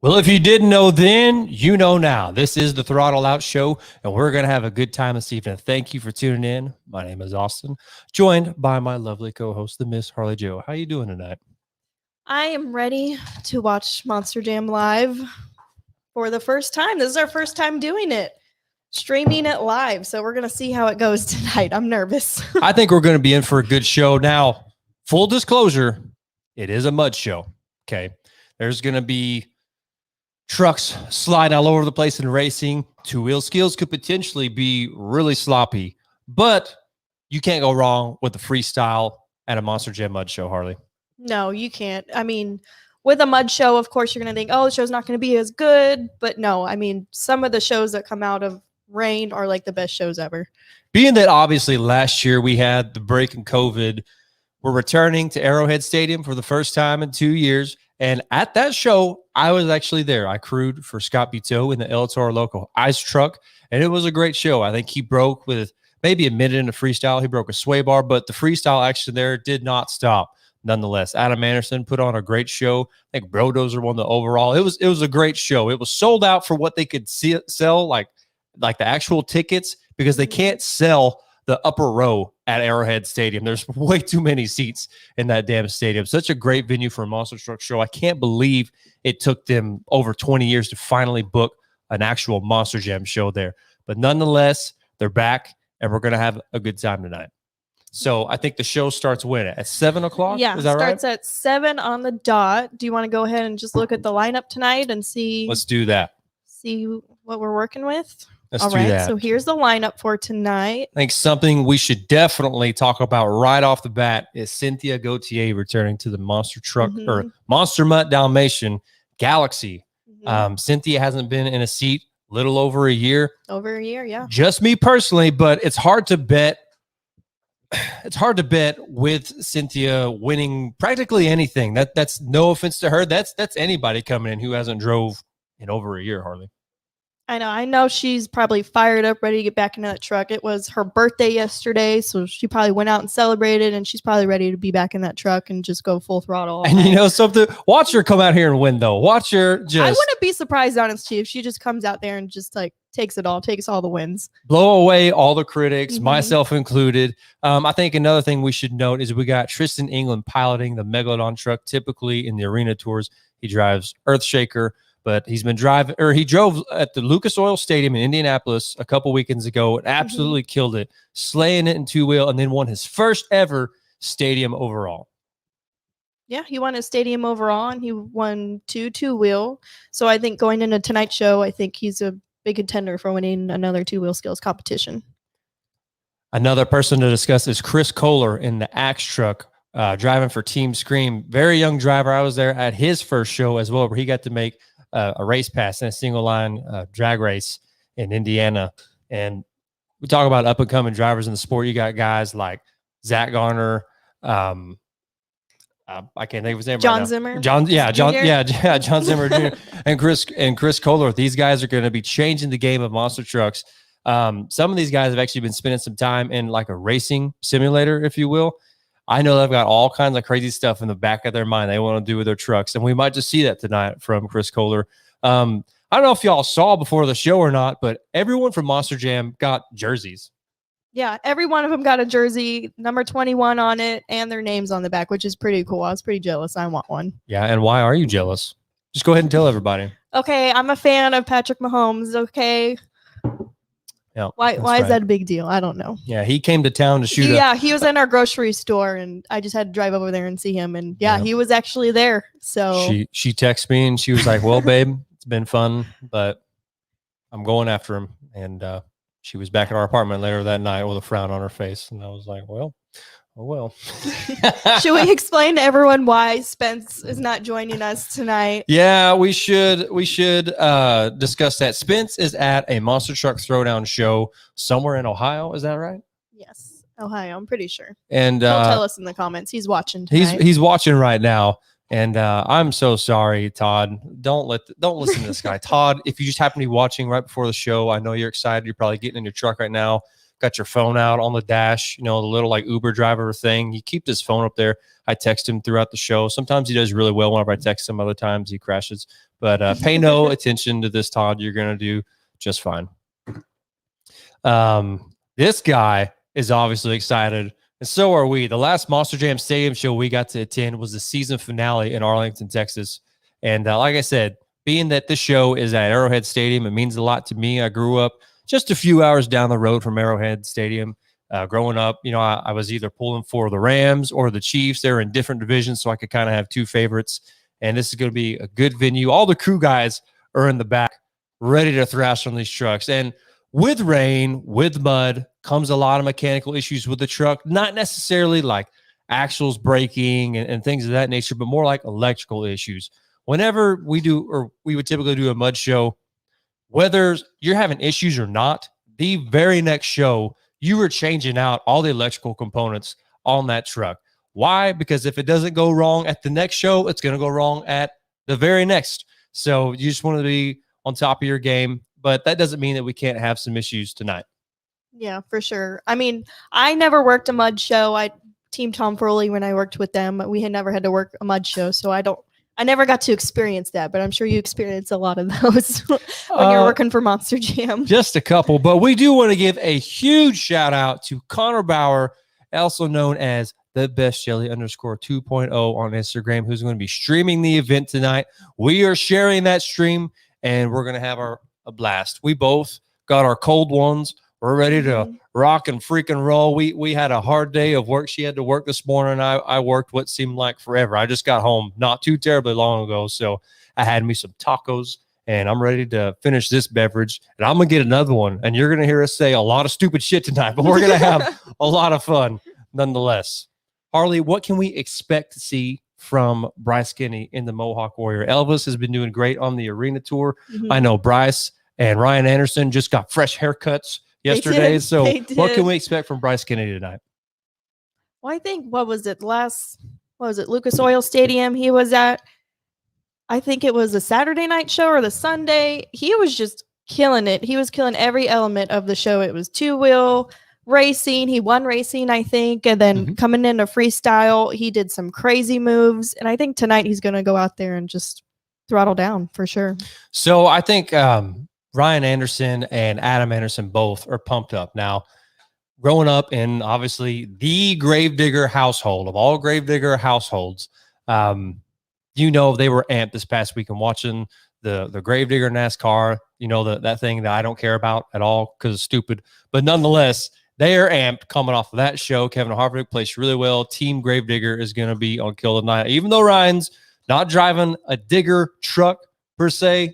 Well, if you didn't know then, you know now. This is the Throttle Out Show, and we're going to have a good time this evening. Thank you for tuning in. My name is Austin, joined by my lovely co-host, the Miss Harley Jo. How you doing tonight? I am ready to watch Monster Jam live for the first time. This is our first time doing it, streaming it live. So we're going to see how it goes tonight. I'm nervous. I think we're going to be in for a good show. Now, full disclosure, it is a mud show, okay? There's going to be trucks slide all over the place in racing. Two-wheel skills could potentially be really sloppy, but you can't go wrong with the freestyle at a Monster Jam mud show, Harley. No, you can't. I mean, with a mud show, of course, you're going to think, oh, the show's not going to be as good. But no, I mean, some of the shows that come out of rain are like the best shows ever. Being that obviously last year we had the break in COVID, we're returning to Arrowhead Stadium for the first time in 2 years. And at that show, I was actually there. I crewed for Scott Buteau in the El Toro Loco ice truck, and it was a great show. I think he broke with maybe a minute in the freestyle. He broke a sway bar, but the freestyle action there did not stop. Nonetheless, Adam Anderson put on a great show. I think Brodozer won the overall. It was a great show. It was sold out for what they could sell, like the actual tickets, because they can't sell the upper row at Arrowhead Stadium. There's way too many seats in that damn stadium. Such a great venue for a monster truck show. I can't believe it took them over 20 years to finally book an actual Monster Jam show there. But nonetheless, they're back, and we're going to have a good time tonight. So I think the show starts when? At 7 o'clock? Yeah, is that starts right? at 7 on the dot. Do you want to go ahead and just look at the lineup tonight and see? Let's do that. See what we're working with? Let's All do right, that. so here's the lineup for tonight. I think something we should definitely talk about right off the bat is Cynthia Gauthier returning to the monster truck or Monster Mutt Dalmatian Galaxy. Cynthia hasn't been in a seat little over a year. Over a year, yeah. Just me personally, but it's hard to bet. It's hard to bet with Cynthia winning practically anything. That's no offense to her. That's anybody coming in who hasn't drove in over a year, Harley. I know she's probably fired up, ready to get back into that truck. It was her birthday yesterday, so she probably went out and celebrated, and she's probably ready to be back in that truck and just go full throttle. And you know something? Watch her come out here and win, though. Watch her just... I wouldn't be surprised, honestly, if she just comes out there and just like takes all the wins. Blow away all the critics, myself included. I think another thing we should note is we got Tristan England piloting the Megalodon truck. Typically in the arena tours, he drives Earthshaker. But he's been driving, or he drove at the Lucas Oil Stadium in Indianapolis a couple weekends ago and absolutely killed it, slaying it in two-wheel, and then won his first ever stadium overall. Yeah, he won a stadium overall, and he won two-wheel. So I think going into tonight's show, I think he's a big contender for winning another two-wheel skills competition. Another person to discuss is Chris Kohler in the Axe truck, driving for Team Scream. Very young driver. I was there at his first show as well, where he got to make a race pass in a single line drag race in Indiana. And we talk about up and coming drivers in the sport. You got guys like Zach Garner. I can't think of his name. John right now. Zimmer. John Zimmer Jr. and Chris Kohler. These guys are going to be changing the game of monster trucks. Some of these guys have actually been spending some time in like a racing simulator, if you will. I know they've got all kinds of crazy stuff in the back of their mind they want to do with their trucks, and we might just see that tonight from Chris Kohler. I don't know if y'all saw before the show or not, but everyone from Monster Jam got jerseys. Yeah, every one of them got a jersey, number 21 on it, and their names on the back, which is pretty cool. I was pretty jealous. I want one. Yeah, and why are you jealous? Just go ahead and tell everybody. Okay, I'm a fan of Patrick Mahomes, okay? Yeah, why is that a big deal? I don't know. Yeah, he came to town to shoot. Yeah, he was in our grocery store, and I just had to drive over there and see him. And yeah, he was actually there. So she texted me and she was like, "Well, babe, it's been fun, but I'm going after him." And she was back in our apartment later that night with a frown on her face, and I was like, "Well, oh well." Should we explain to everyone why Spence is not joining us tonight? Yeah, we should discuss that. Spence is at a monster truck throwdown show somewhere in Ohio. Is that right? Yes, Ohio. I'm pretty sure. And he'll tell us in the comments. He's watching tonight. He's watching right now. And I'm so sorry, Todd. Don't listen to this guy. Todd, if you just happen to be watching right before the show, I know you're excited. You're probably getting in your truck right now. got your phone out on the dash, the little like Uber driver thing. You keep this phone up there. I text him throughout the show. Sometimes he does really well whenever I text him. Other times he crashes. But pay no attention to this, Todd. You're going to do just fine. This guy is obviously excited, and so are we. The last Monster Jam Stadium show we got to attend was the season finale in Arlington, Texas. And like I said, being that this show is at Arrowhead Stadium, it means a lot to me. I grew up just a few hours down the road from Arrowhead Stadium. Growing up, I was either pulling for the Rams or the Chiefs. They're in different divisions, so I could kind of have two favorites. And this is going to be a good venue. All the crew guys are in the back, ready to thrash on these trucks. And with rain, with mud, comes a lot of mechanical issues with the truck. Not necessarily like axles breaking and things of that nature, but more like electrical issues. Whenever we would typically do a mud show, whether you're having issues or not, the very next show, you were changing out all the electrical components on that truck. Why? Because if it doesn't go wrong at the next show, it's going to go wrong at the very next. So you just want to be on top of your game, but that doesn't mean that we can't have some issues tonight. Yeah, for sure. I mean, I never worked a mud show. I teamed Tom Frolley when I worked with them. We had never had to work a mud show, so I never got to experience that, but I'm sure you experienced a lot of those when you're working for Monster Jam. Just a couple, but we do want to give a huge shout out to Konner Bauer, also known as the best jelly _2.0 on Instagram, who's going to be streaming the event tonight. We are sharing that stream, and we're going to have a blast. We both got our cold ones. We're ready to rock and freaking roll. We had a hard day of work. She had to work this morning. I worked what seemed like forever. I just got home not too terribly long ago, so I had me some tacos, and I'm ready to finish this beverage, and I'm going to get another one, and you're going to hear us say a lot of stupid shit tonight, but we're going to have a lot of fun nonetheless. Harley, what can we expect to see from Bryce Kinney in the Mohawk Warrior? Elvis has been doing great on the arena tour. I know Bryce and Ryan Anderson just got fresh haircuts yesterday. So what can we expect from Bryce Kennedy tonight? Well, I think, Lucas Oil Stadium he was at? I think it was a Saturday night show or the Sunday. He was just killing it. He was killing every element of the show. It was two-wheel racing. He won racing, I think. And then coming into freestyle, he did some crazy moves. And I think tonight he's going to go out there and just throttle down for sure. So I think Ryan Anderson and Adam Anderson both are pumped up. Now, growing up in obviously the Gravedigger household of all Gravedigger households, they were amped this past week and watching the Gravedigger NASCAR, that thing that I don't care about at all because it's stupid. But nonetheless, they are amped coming off of that show. Kevin Harvick placed really well. Team Gravedigger is going to be on Kill tonight. Even though Ryan's not driving a digger truck per se,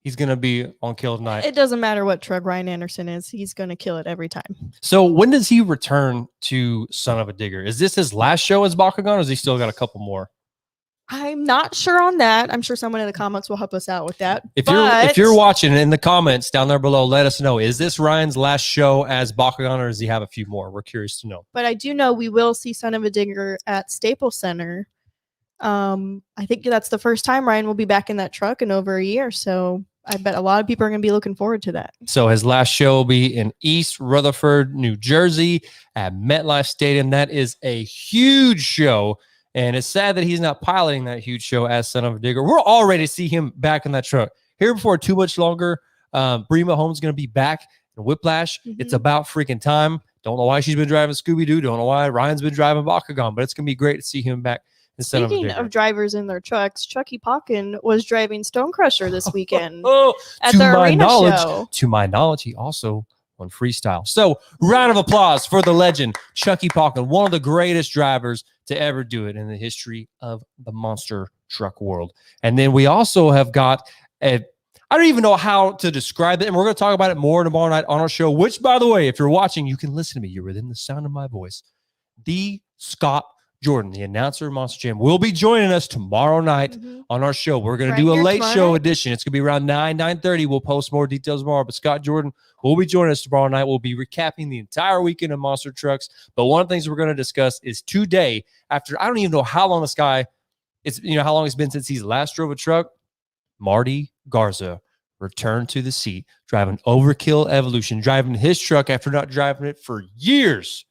he's going to be on Kill tonight. It doesn't matter what truck Ryan Anderson is. He's going to kill it every time. So when does he return to Son of a Digger? Is this his last show as Bakugan, or has he still got a couple more? I'm not sure on that. I'm sure someone in the comments will help us out with that. If you're watching in the comments down there below, let us know. Is this Ryan's last show as Bakugan, or does he have a few more? We're curious to know. But I do know we will see Son of a Digger at Staples Center. I think that's the first time Ryan will be back in that truck in over a year. So I bet a lot of people are going to be looking forward to that. So his last show will be in East Rutherford, New Jersey at MetLife Stadium. That is a huge show. And it's sad that he's not piloting that huge show as Son of a Digger. We're all ready to see him back in that truck. Here before too much longer, Brie Mahomes going to be back in Whiplash. It's about freaking time. Don't know why she's been driving Scooby-Doo. Don't know why Ryan's been driving Bakugan, but it's going to be great to see him back. Speaking of drivers in their trucks, Chucky Pocken was driving Stone Crusher this weekend at the arena show. To my knowledge, he also won freestyle. So round of applause for the legend, Chucky Pocken, one of the greatest drivers to ever do it in the history of the monster truck world. And then we also have got I don't even know how to describe it, and we're going to talk about it more tomorrow night on our show, which, by the way, if you're watching, you can listen to me. You're within the sound of my voice. The Scott Jordan, the announcer of Monster Jam, will be joining us tomorrow night on our show. We're going to do a late show edition. It's going to be around 9:30. We'll post more details tomorrow, but Scott Jordan will be joining us tomorrow night. We'll be recapping the entire weekend of Monster Trucks. But one of the things we're going to discuss is today, after I don't even know how long this guy, how long it's been since he's last drove a truck, Marty Garza return to the seat, driving Overkill Evolution, driving his truck after not driving it for years.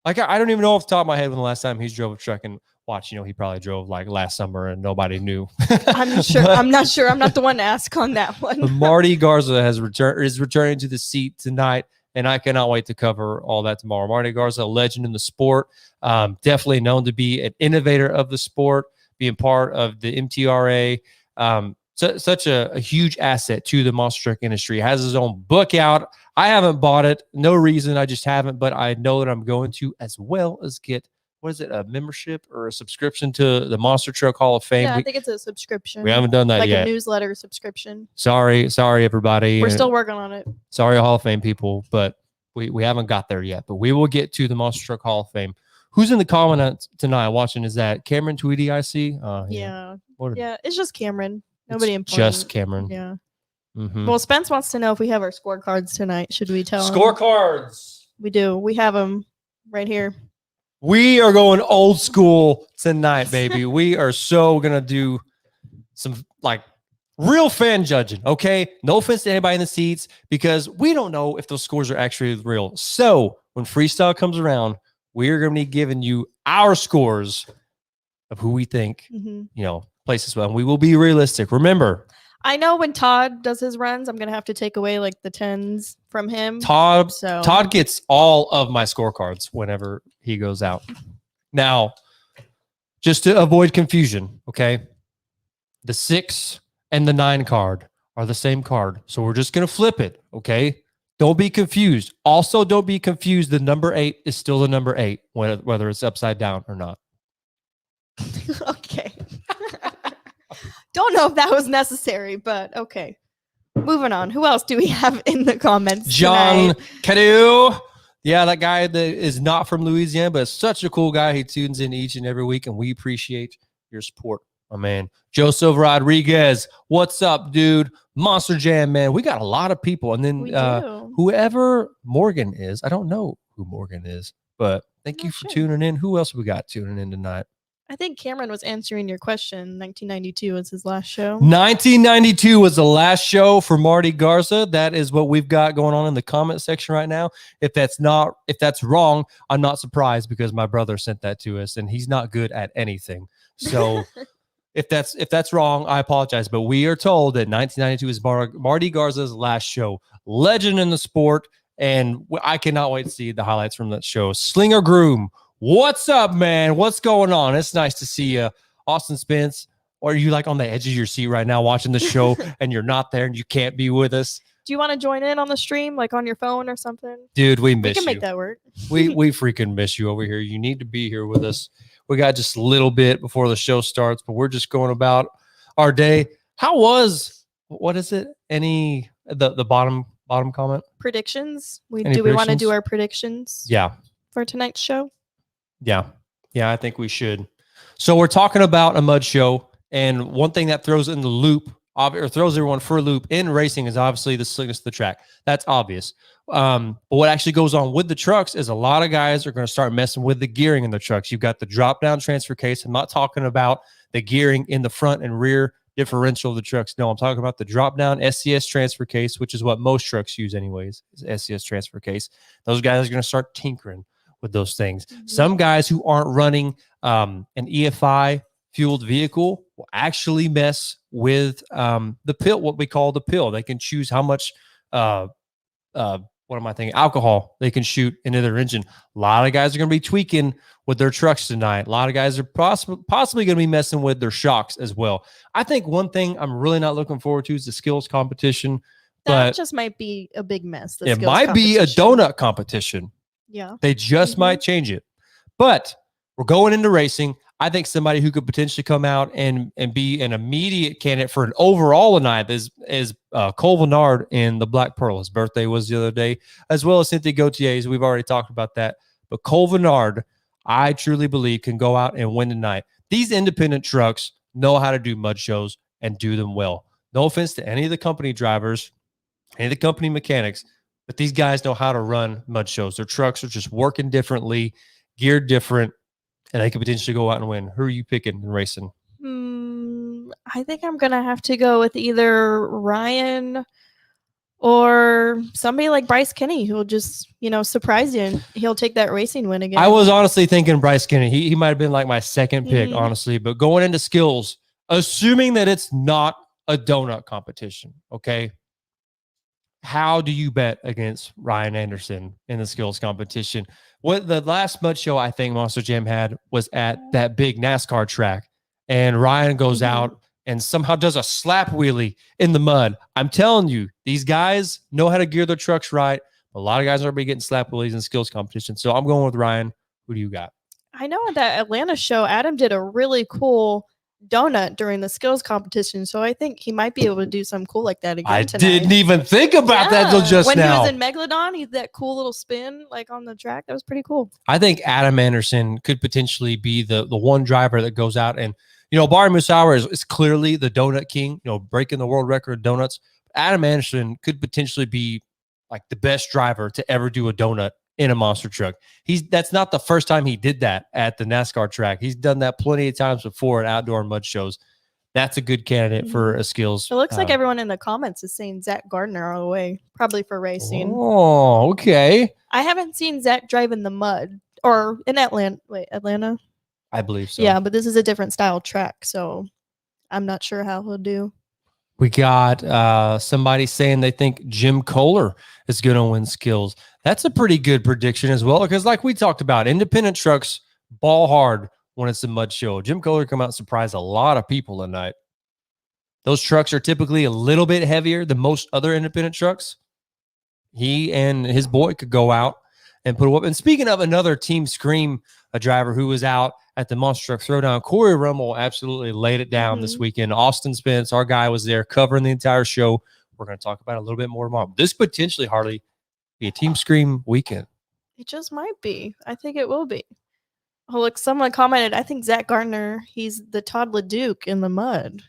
Like, I don't even know off the top of my head when the last time he's drove a truck and watch, he probably drove like last summer and nobody knew. I'm sure. I'm not sure. I'm not the one to ask on that one. But Marty Garza is returning to the seat tonight, and I cannot wait to cover all that tomorrow. Marty Garza, a legend in the sport, definitely known to be an innovator of the sport, being part of the MTRA. Such a huge asset to the monster truck industry. Has his own book out. I haven't bought it. No reason. I just haven't, but I know that I'm going to, as well as get, what is it, a membership or a subscription to the Monster Truck Hall of Fame? Yeah, I think it's a subscription. We haven't done that like yet. Like a newsletter subscription. Sorry, everybody. We're still working on it. Sorry, Hall of Fame people, but we haven't got there yet. But we will get to the Monster Truck Hall of Fame. Who's in the comment tonight watching? Is that Cameron Tweedy I see? Yeah. It's just Cameron. Nobody important. Just Cameron. Yeah. Mm-hmm. Well, Spence wants to know if we have our scorecards tonight. Should we tell him? Scorecards. We do. We have them right here. We are going old school tonight, baby. We are so going to do some like real fan judging, okay? No offense to anybody in the seats because we don't know if those scores are actually real. So when freestyle comes around, we're going to be giving you our scores of who we think, places well. And we will be realistic. Remember, I know when Todd does his runs, I'm going to have to take away like the 10s from him. Todd gets all of my scorecards whenever he goes out. Now, just to avoid confusion, okay? The 6 and the 9 card are the same card. So we're just going to flip it, okay? Don't be confused. Also, don't be confused. The number 8 is still the number 8, whether it's upside down or not. Okay. Don't know if that was necessary, but okay. Moving on. Who else do we have in the comments? John Cadu. Yeah, that guy that is not from Louisiana, but is such a cool guy. He tunes in each and every week, and we appreciate your support, my man. Joseph Rodriguez, what's up, dude? Monster Jam, man. We got a lot of people. And then whoever Morgan is, I don't know who Morgan is, but thank you for tuning in. Who else we got tuning in tonight? I think Cameron was answering your question. 1992 was his last show. 1992 was the last show for Marty Garza. That is what we've got going on in the comment section right now. If that's wrong, I'm not surprised because my brother sent that to us and he's not good at anything. So if that's wrong, I apologize. But we are told that 1992 is Marty Garza's last show. Legend in the sport. And I cannot wait to see the highlights from that show. Slinger Groom. What's up, man? What's going on? It's nice to see you. Austin Spence, or are you like on the edge of your seat right now watching the show and you're not there and you can't be with us? Do you want to join in on the stream, like on your phone or something? Dude, we miss you. We can make that work. we freaking miss you over here. You need to be here with us. We got just a little bit before the show starts, but we're just going about our day. How was, what is it? The bottom comment? Predictions? We want to do our predictions? Yeah. For tonight's show? Yeah, I think we should. So we're talking about a mud show, and one thing that throws in the loop, or throws everyone for a loop in racing, is obviously the slickness of the track. That's obvious. But what actually goes on with the trucks is a lot of guys are going to start messing with the gearing in the trucks. You've got the drop-down transfer case. I'm not talking about the gearing in the front and rear differential of the trucks. No, I'm talking about the drop-down SCS transfer case, which is what most trucks use anyways, is SCS transfer case. Those guys are going to start tinkering with those things. Mm-hmm. Some guys who aren't running an EFI fueled vehicle will actually mess with the pill, what we call the pill. They can choose how much alcohol they can shoot into their engine. A lot of guys are going to be tweaking with their trucks tonight. A lot of guys are possibly going to be messing with their shocks as well. I think one thing I'm really not looking forward to is the skills competition. That just might be a big mess. It might be a donut competition. Yeah. They just might change it. But we're going into racing. I think somebody who could potentially come out and be an immediate candidate for an overall tonight is Cole Vennard in the Black Pearl. His birthday was the other day, as well as Cynthia Gautier's. We've already talked about that. But Cole Vennard, I truly believe, can go out and win tonight. These independent trucks know how to do mud shows and do them well. No offense to any of the company drivers, any of the company mechanics, but these guys know how to run mud shows. Their trucks are just working differently, geared different, and they could potentially go out and win. Who are you picking in racing? I think I'm gonna have to go with either Ryan or somebody like Bryce Kenny, who will just, surprise you and he'll take that racing win again. I was honestly thinking Bryce Kenny. He might have been like my second pick, honestly. But going into skills, assuming that it's not a donut competition, okay? How do you bet against Ryan Anderson in the skills competition? What the last mud show I think Monster Jam had was at that big NASCAR track, and Ryan goes out and somehow does a slap wheelie in the mud. I'm telling you, these guys know how to gear their trucks right. A lot of guys are getting slap wheelies in skills competition. So I'm going with Ryan. Who do you got? I know at that Atlanta show, Adam did a really cool donut during the skills competition, so I think he might be able to do something cool like that again tonight. Didn't even think about that till just when now. He was in Megalodon, he did that cool little spin like on the track. That was pretty cool. I think Adam Anderson could potentially be the one driver that goes out and, Barry Musauer is clearly the donut king, breaking the world record of donuts. Adam Anderson could potentially be like the best driver to ever do a donut in a monster truck. That's not the first time he did that at the NASCAR track. He's done that plenty of times before at outdoor mud shows. That's a good candidate for a skills. It looks like everyone in the comments is saying Zach Gardner all the way, probably for racing. Oh, okay. I haven't seen Zach drive in the mud or in Atlanta. Wait, Atlanta? I believe so. Yeah, but this is a different style track, so I'm not sure how he'll do. We got somebody saying they think Jim Kohler is going to win skills. That's a pretty good prediction as well, because like we talked about, independent trucks ball hard when it's a mud show. Jim Kohler come out and surprise a lot of people tonight. Those trucks are typically a little bit heavier than most other independent trucks. He and his boy could go out and put a whoop. And speaking of another Team Scream, a driver who was out at the Monster Truck Throwdown, Corey Rummel absolutely laid it down this weekend. Austin Spence, our guy, was there covering the entire show. We're going to talk about it a little bit more tomorrow. This potentially, Harley, be a Team Scream weekend. It just might be. I think it will be. Oh, look, someone commented, I think Zach Gardner, he's the Todd LeDuc in the mud.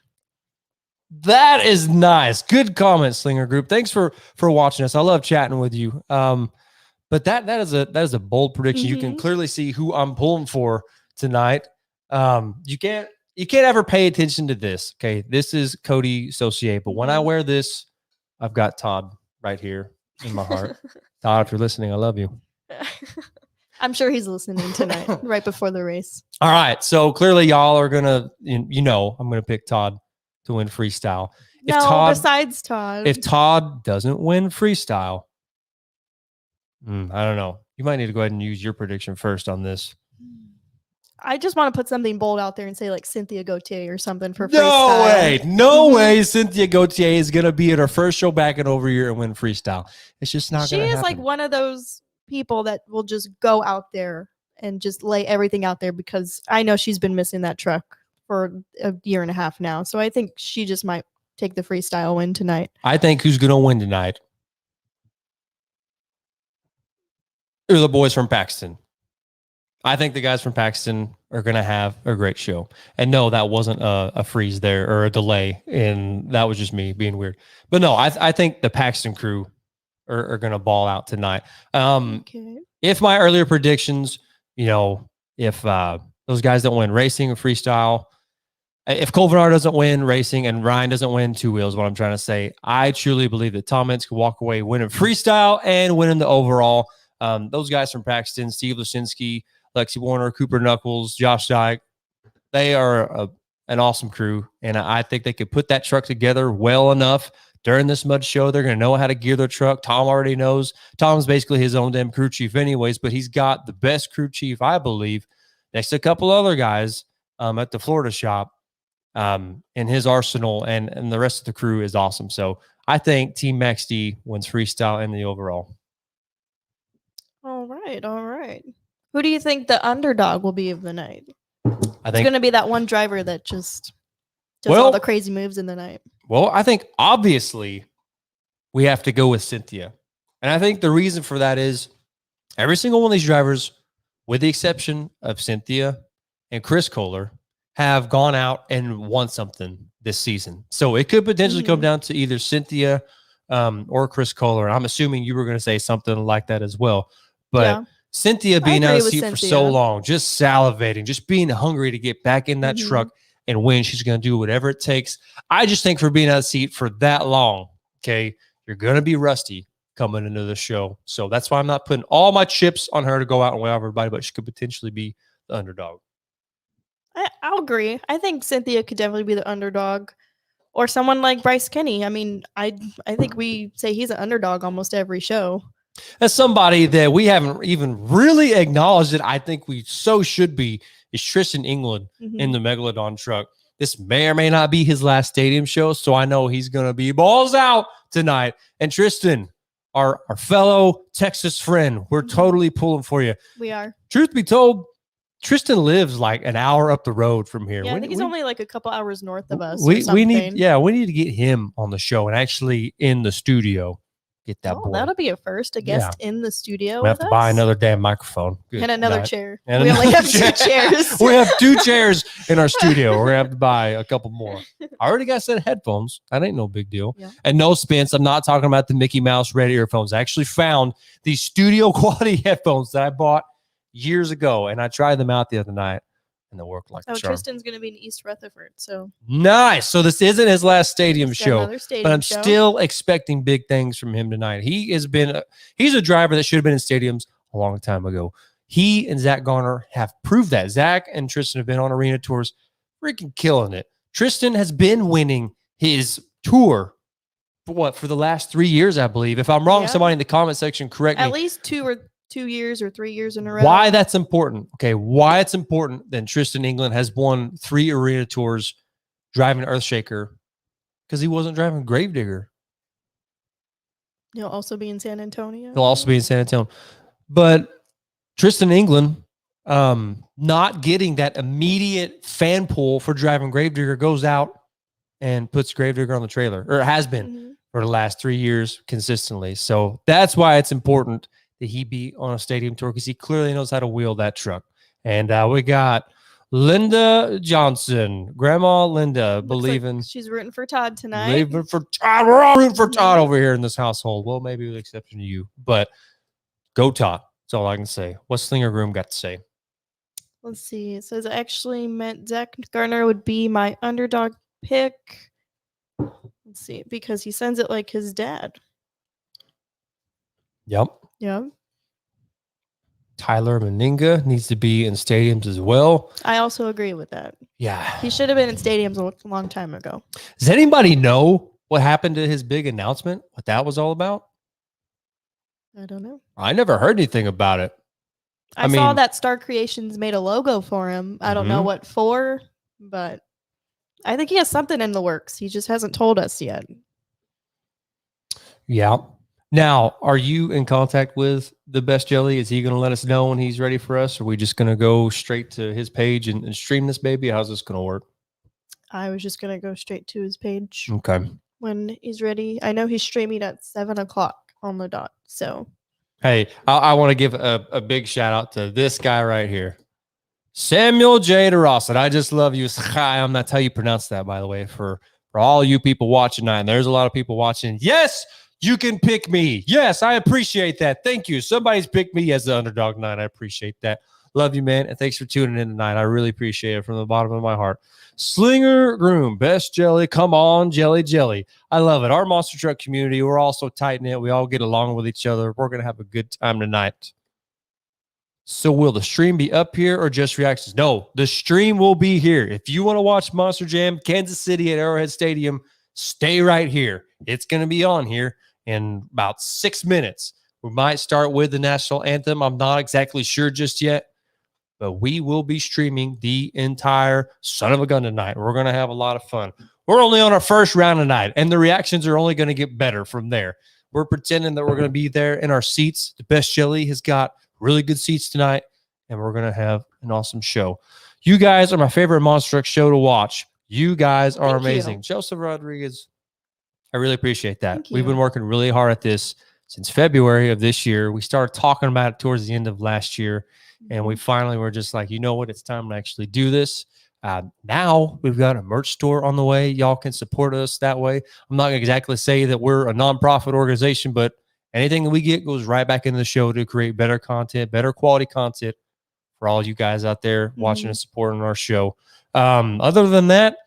That is nice. Good comment, Slinger Group. Thanks for watching us. I love chatting with you. But that is a bold prediction. You can clearly see who I'm pulling for tonight. You can't ever pay attention to this. Okay, this is Cody Saucier, but when I wear this, I've got Todd right here in my heart. Todd, if you're listening, I love you. I'm sure he's listening tonight, right before the race. All right, so clearly y'all are gonna, I'm gonna pick Todd to win freestyle. Besides Todd. If Todd doesn't win freestyle, I don't know. You might need to go ahead and use your prediction first on this. I just want to put something bold out there and say like Cynthia Gauthier or something for freestyle. No way Cynthia Gauthier is going to be at her first show back in over a year and win freestyle. It's just not going to happen. She is like one of those people that will just go out there and just lay everything out there, because I know she's been missing that truck for a year and a half now. So I think she just might take the freestyle win tonight. I think who's going to win tonight are the boys from Paxton. I think the guys from Paxton are going to have a great show. And no, that wasn't a freeze there or a delay. And that was just me being weird. But no, I think the Paxton crew are going to ball out tonight. If my earlier predictions, if those guys don't win racing or freestyle, if Colvinar doesn't win racing and Ryan doesn't win two wheels, what I'm trying to say, I truly believe that Tom Mintz could walk away winning freestyle and winning the overall. Those guys from Paxton, Steve Lasinski, Lexi Warner, Cooper Knuckles, Josh Dyke, they are an awesome crew. And I think they could put that truck together well enough during this mud show. They're going to know how to gear their truck. Tom already knows. Tom's basically his own damn crew chief anyways, but he's got the best crew chief, I believe, next to a couple other guys at the Florida shop in his arsenal, and the rest of the crew is awesome. So I think Team Max D wins freestyle and the overall. All right. Who do you think the underdog will be of the night? I think it's going to be that one driver that just does all the crazy moves in the night. Well, I think obviously we have to go with Cynthia. And I think the reason for that is every single one of these drivers, with the exception of Cynthia and Chris Kohler, have gone out and won something this season. So it could potentially come down to either Cynthia or Chris Kohler. I'm assuming you were going to say something like that as well. But Cynthia being out of the seat for so long, just salivating, just being hungry to get back in that truck and win. She's going to do whatever it takes. I just think for being out of the seat for that long, okay, you're going to be rusty coming into the show. So that's why I'm not putting all my chips on her to go out and win over everybody, but she could potentially be the underdog. I'll agree. I think Cynthia could definitely be the underdog, or someone like Bryce Kenny. I mean, I think we say he's an underdog almost every show. As somebody that we haven't even really acknowledged that I think we so should be is Tristan England in the Megalodon truck. This may or may not be his last stadium show, so I know he's going to be balls out tonight. And Tristan, our fellow Texas friend, we're totally pulling for you. We are. Truth be told, Tristan lives like an hour up the road from here. Yeah, I think he's only like a couple hours north of us. We need to get him on the show and actually in the studio. Get that boy. That'll be a first, a guest in the studio. We have to buy another damn microphone. Good and another night. chair. And we only have chair. 2 chairs. We have 2 chairs in our studio. We're gonna have to buy a couple more. I already got a set of headphones. That ain't no big deal. Yeah. And no, Spence, I'm not talking about the Mickey Mouse red earphones. I actually found these studio quality headphones that I bought years ago, and I tried them out the other night. And they work like charm. Tristan's going to be in East Rutherford, so nice. So this isn't his last stadium show, but I'm show. Still expecting big things from him tonight. He's a driver that should have been in stadiums a long time ago. He and Zach Garner have proved that. Zach and Tristan have been on arena tours, freaking killing it. Tristan has been winning his tour for the last 3 years, I believe. If I'm wrong, somebody in the comment section correct me. At least 2 years or 3 years in a row. Why that's important? Okay, why it's important that Tristan England has won 3 arena tours driving Earthshaker? Because he wasn't driving Gravedigger. He'll also be in San Antonio. But Tristan England, not getting that immediate fan pull for driving Gravedigger, goes out and puts Gravedigger on the trailer, or has been for the last 3 years consistently. So that's why it's important that he be on a stadium tour, because he clearly knows how to wheel that truck. And we got Linda Johnson, Grandma Linda, believing she's rooting for Todd tonight. Rooting for Todd. We're all rooting for Todd over here in this household. Well, maybe with the exception of you, but go Todd. That's all I can say. What's Slinger Groom got to say? Let's see. It says, I actually meant Zach Garner would be my underdog pick. Let's see, because he sends it like his dad. Yep. Yeah. Tyler Meninga needs to be in stadiums as well. I also agree with that. Yeah. He should have been in stadiums a long time ago. Does anybody know what happened to his big announcement? What that was all about? I don't know. I never heard anything about it. I saw that Star Creations made a logo for him. I don't know what for, but I think he has something in the works. He just hasn't told us yet. Yeah. Now, are you in contact with the Best Jelly? Is he going to let us know when he's ready for us? Or are we just going to go straight to his page and stream this baby? How's this going to work? I was just going to go straight to his page. Okay. When he's ready. I know he's streaming at 7:00 on the dot. So, hey, I want to give a big shout out to this guy right here, Samuel J. DeRoss. I just love you. That's how you pronounce that, by the way, for all you people watching tonight. And there's a lot of people watching. Yes, you can pick me. Yes, I appreciate that. Thank you. Somebody's picked me as the underdog tonight. I appreciate that. Love you, man. And thanks for tuning in tonight. I really appreciate it from the bottom of my heart. Slinger Groom, Best Jelly. Come on, Jelly. I love it. Our monster truck community, we're all so tight-knit. We all get along with each other. We're going to have a good time tonight. So will the stream be up here or just reactions? No, the stream will be here. If you want to watch Monster Jam, Kansas City at Arrowhead Stadium, stay right here. It's going to be on here in about 6 minutes. We might start with the national anthem. I'm not exactly sure just yet, but we will be streaming the entire son of a gun tonight. We're going to have a lot of fun. We're only on our first round tonight, and the reactions are only going to get better from there. We're pretending that we're going to be there in our seats. The Best Jelly has got really good seats tonight, and we're going to have an awesome show. You guys are my favorite Monster Truck show to watch. You guys are amazing. Joseph Rodriguez, I really appreciate that. We've been working really hard at this since February of this year. We started talking about it towards the end of last year, and we finally were just like, you know what? It's time to actually do this. Now we've got a merch store on the way. Y'all can support us that way. I'm not going to exactly say that we're a nonprofit organization, but anything that we get goes right back into the show to create better content, better quality content for all you guys out there watching and supporting our show. Other than that,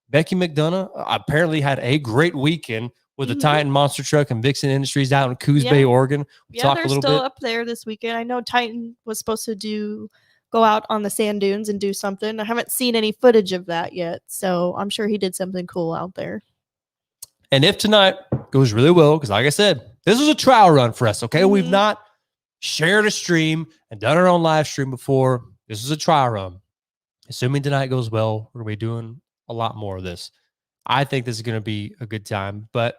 Becky McDonough apparently had a great weekend with the Titan Monster Truck and Vixen Industries out in Coos Bay, Oregon. Yeah, they're still up there this weekend. I know Titan was supposed to go out on the sand dunes and do something. I haven't seen any footage of that yet, so I'm sure he did something cool out there. And if tonight goes really well, because like I said, this is a trial run for us, okay? We've not shared a stream and done our own live stream before. This is a trial run. Assuming tonight goes well, we're going to be doing a lot more of this. I think this is going to be a good time, but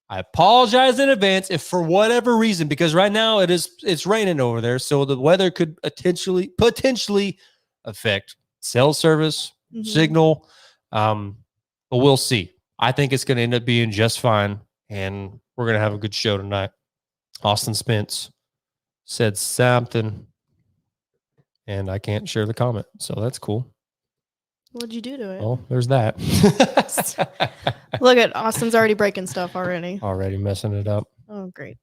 I apologize in advance if for whatever reason, because right now it's raining over there, so the weather could potentially affect cell service, signal, but we'll see. I think it's going to end up being just fine, and we're going to have a good show tonight. Austin Spence said something, and I can't share the comment, so that's cool. What'd you do to it? Oh, there's that. Look at Austin's already breaking stuff already. Already messing it up. Oh, great.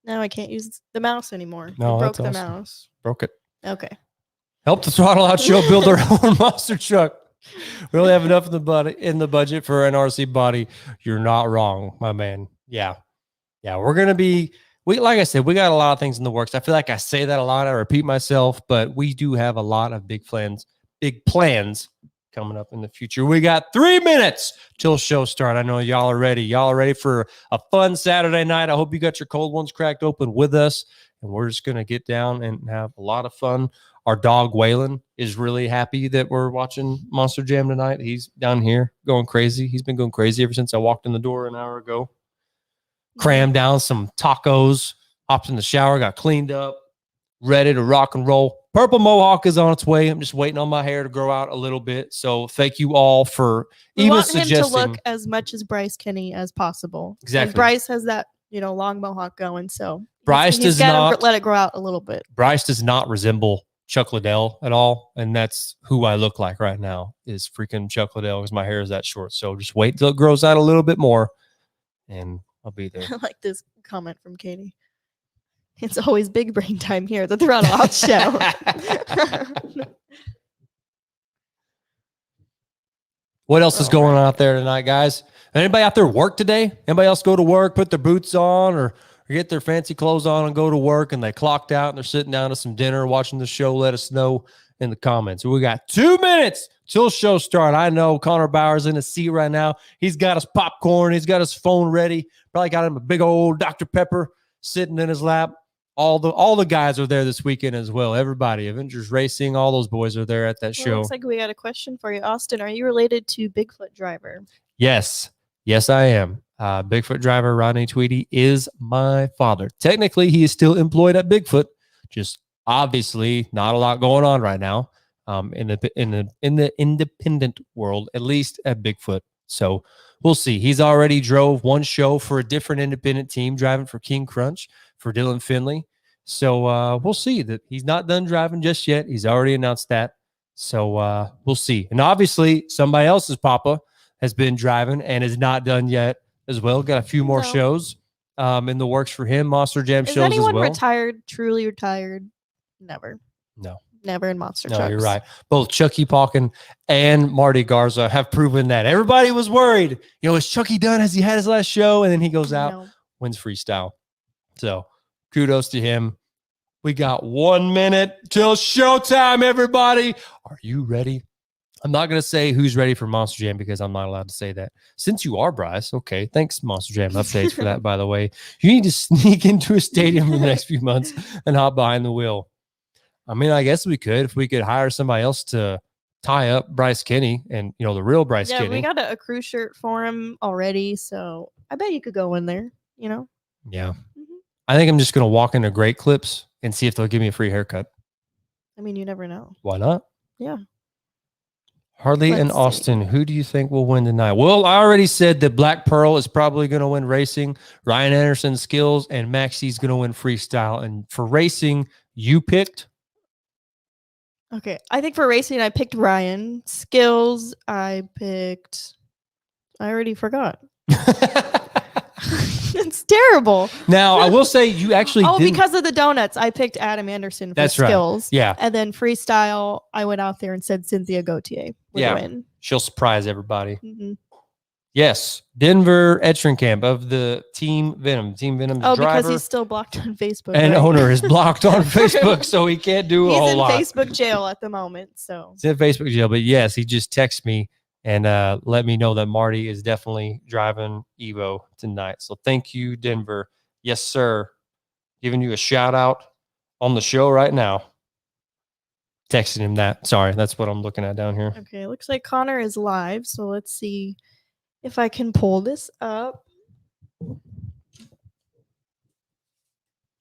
Now I can't use the mouse anymore. No, I broke the awesome. mouse. Broke it. Okay. Help the Throttle Out Show build their own monster truck. We only have enough in the budget for an RC body. You're not wrong, my man. Yeah. We're gonna be. Like I said, we got a lot of things in the works. I feel like I say that a lot. I repeat myself, but we do have a lot of big plans coming up in the future. We got 3 minutes till show start. I know y'all are ready. Y'all are ready for a fun Saturday night. I hope you got your cold ones cracked open with us, and we're just going to get down and have a lot of fun. Our dog, Waylon, is really happy that we're watching Monster Jam tonight. He's down here going crazy. He's been going crazy ever since I walked in the door an hour ago. Crammed down some tacos, hopped in the shower, got cleaned up, ready to rock and roll. Purple Mohawk is on its way. I'm just waiting on my hair to grow out a little bit. So thank you all for even suggesting. We want him to look as much as Bryce Kenny as possible. Exactly. And Bryce has that, long Mohawk going. So Bryce does not let it grow out a little bit. Bryce does not resemble Chuck Liddell at all. And that's who I look like right now is freaking Chuck Liddell because my hair is that short. So just wait until it grows out a little bit more and I'll be there. I like this comment from Katie. It's always big brain time here at the Throttle Out Show. What else is going on out there tonight, guys? Anybody out there work today? Anybody else go to work, put their boots on or get their fancy clothes on and go to work and they clocked out and they're sitting down to some dinner watching the show? Let us know in the comments. We got 2 minutes till show start. I know Konner Bauer's in his seat right now. He's got his popcorn. He's got his phone ready. Probably got him a big old Dr. Pepper sitting in his lap. All the guys are there this weekend as well. Everybody, Avengers Racing, all those boys are there at that show. Looks like we got a question for you, Austin. Are you related to Bigfoot Driver? Yes, I am. Bigfoot Driver Rodney Tweedy is my father. Technically, he is still employed at Bigfoot. Just obviously, not a lot going on right now in the independent world, at least at Bigfoot. So we'll see. He's already drove one show for a different independent team, driving for King Crunch for Dylan Finley. So we'll see. That he's not done driving just yet. He's already announced that. So we'll see. And obviously, somebody else's papa has been driving and is not done yet as well. Got a few more shows in the works for him. Monster Jam shows as well. Is anyone retired, truly retired? Never. No. Never in monster trucks. No, You're right. Both Chucky Palkin and Marty Garza have proven that. Everybody was worried. Is Chucky done? Has he had his last show? And then he goes out, wins freestyle. So kudos to him. We got 1 minute till showtime, everybody. Are you ready? I'm not going to say who's ready for Monster Jam because I'm not allowed to say that. Since you are, Bryce, okay. Thanks, Monster Jam Updates, for that, by the way. You need to sneak into a stadium for the next few months and hop behind the wheel. I mean, I guess we could if we could hire somebody else to tie up Bryce Kenny and, the real Bryce Kenny. Yeah, we got a crew shirt for him already, so I bet you could go in there, Yeah. I think I'm just going to walk into Great Clips and see if they'll give me a free haircut. I mean, you never know. Why not? Yeah. Harley and Austin, who do you think will win tonight? Well, I already said that Black Pearl is probably going to win racing. Ryan Anderson skills and Maxi's going to win freestyle. And for racing, you picked? Okay. I think for racing, I picked Ryan. Skills, I already forgot. It's terrible. Now, I will say you actually didn't. Because of the donuts, I picked Adam Anderson for That's right. skills. Yeah. And then freestyle, I went out there and said Cynthia Gauthier would win. She'll surprise everybody. Mm-hmm. Yes, Denver Etcherinkamp of the Team Venom. Team Venom's driver. Because he's still blocked on Facebook. And right? owner is blocked on Facebook, so he can't do a whole lot. He's in Facebook jail at the moment. So He's in Facebook jail, but yes, he just texted me and let me know that Marty is definitely driving Evo tonight. So thank you, Denver. Yes, sir. Giving you a shout out on the show right now. Texting him that. Sorry, that's what I'm looking at down here. Okay, looks like Konner is live. So let's see if I can pull this up. Should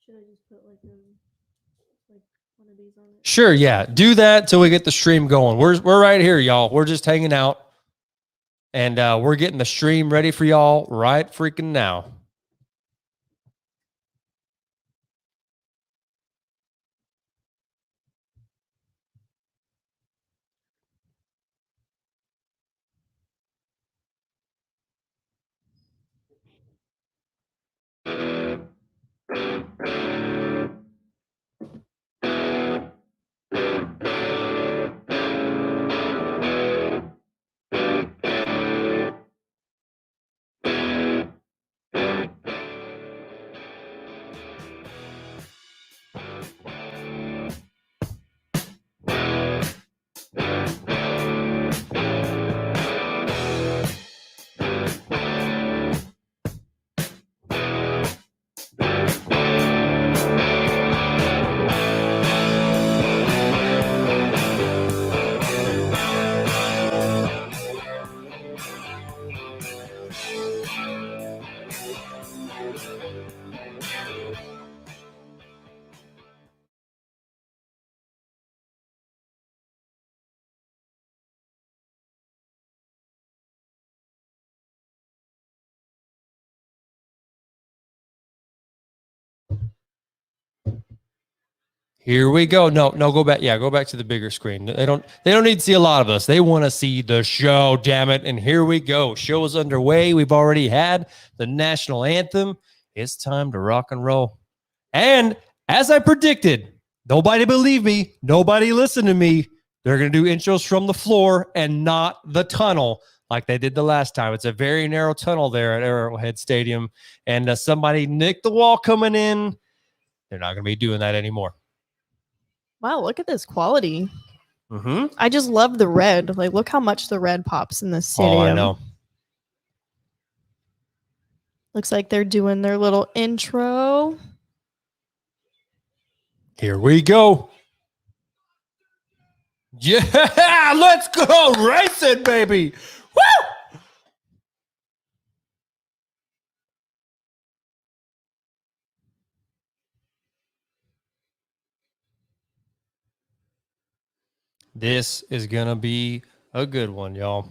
I just put like one of these on it? Sure, yeah. Do that till we get the stream going. We're right here, y'all. We're just hanging out. And we're getting the stream ready for y'all right freaking now. Here we go. No, go back. Yeah, go back to the bigger screen. They don't need to see a lot of us. They want to see the show, damn it. And here we go. Show is underway. We've already had the national anthem. It's time to rock and roll. And as I predicted, nobody believed me. Nobody listened to me. They're going to do intros from the floor and not the tunnel like they did the last time. It's a very narrow tunnel there at Arrowhead Stadium. And somebody nicked the wall coming in. They're not going to be doing that anymore. Wow, look at this quality. Mm-hmm. I just love the red. Like, look how much the red pops in this stadium. Oh, I know. Looks like they're doing their little intro. Here we go. Yeah, let's go racing, baby. Woo! This is going to be a good one, y'all.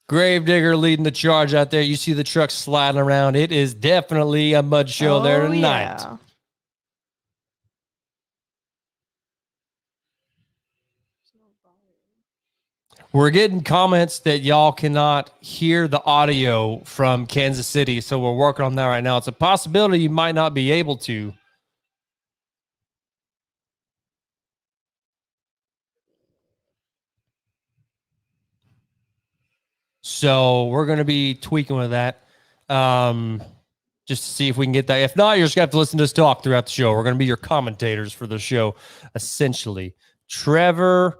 Gravedigger leading the charge out there. You see the truck sliding around. It is definitely a mud show there tonight. Yeah. We're getting comments that y'all cannot hear the audio from Kansas City, so we're working on that right now. It's a possibility you might not be able to. So we're going to be tweaking with that just to see if we can get that. If not, you're just going to have to listen to us talk throughout the show. We're going to be your commentators for the show, essentially. Trevor,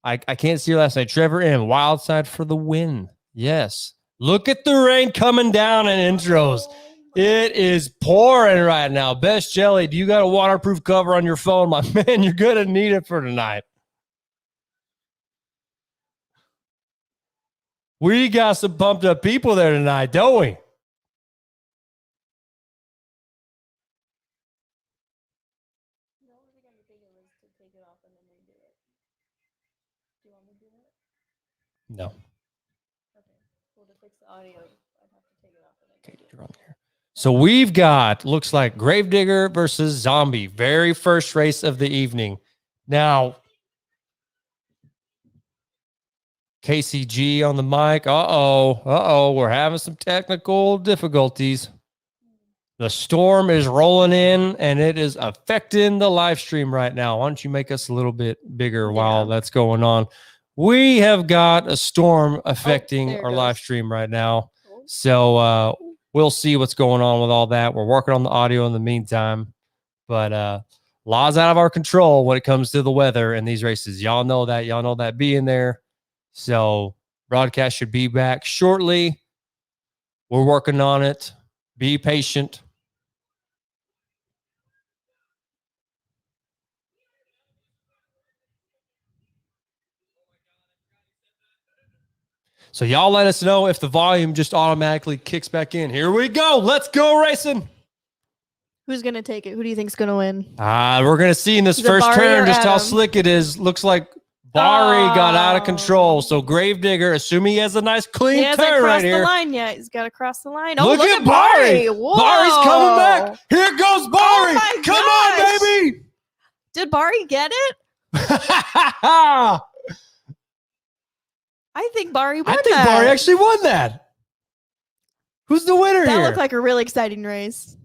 I can't see your last name. Trevor M. Wildside for the win. Yes. Look at the rain coming down in intros. It is pouring right now. Best Jelly, do you got a waterproof cover on your phone? My man, you're going to need it for tonight. We got some pumped up people there tonight, don't we? No. Okay, to fix the audio, I'd have to take it off. Okay, you're on here. So we've got, looks like Gravedigger versus Zombie. Very first race of the evening. Now, KCG on the mic. Uh-oh. We're having some technical difficulties. The storm is rolling in, and it is affecting the live stream right now. Why don't you make us a little bit bigger while that's going on? We have got a storm affecting our live stream right now. So we'll see what's going on with all that. We're working on the audio in the meantime. But laws out of our control when it comes to the weather in these races. Y'all know that. Y'all know that being there. So broadcast should be back shortly. We're working on it. Be patient. So y'all let us know if the volume just automatically kicks back in. Here we go. Let's go racing. Who's going to take it? Who do you think's going to win? We're going to see in this first turn just how slick it is. Looks like Bari got out of control. So Gravedigger, assuming he has a nice clean turn right here. He hasn't crossed the line yet. He's got to cross the line. Look at Bari. Bari's coming back. Here goes Bari. Come on, baby. Did Bari get it? I think Bari won that. Bari actually won that. Who's the winner here? That looked like a really exciting race.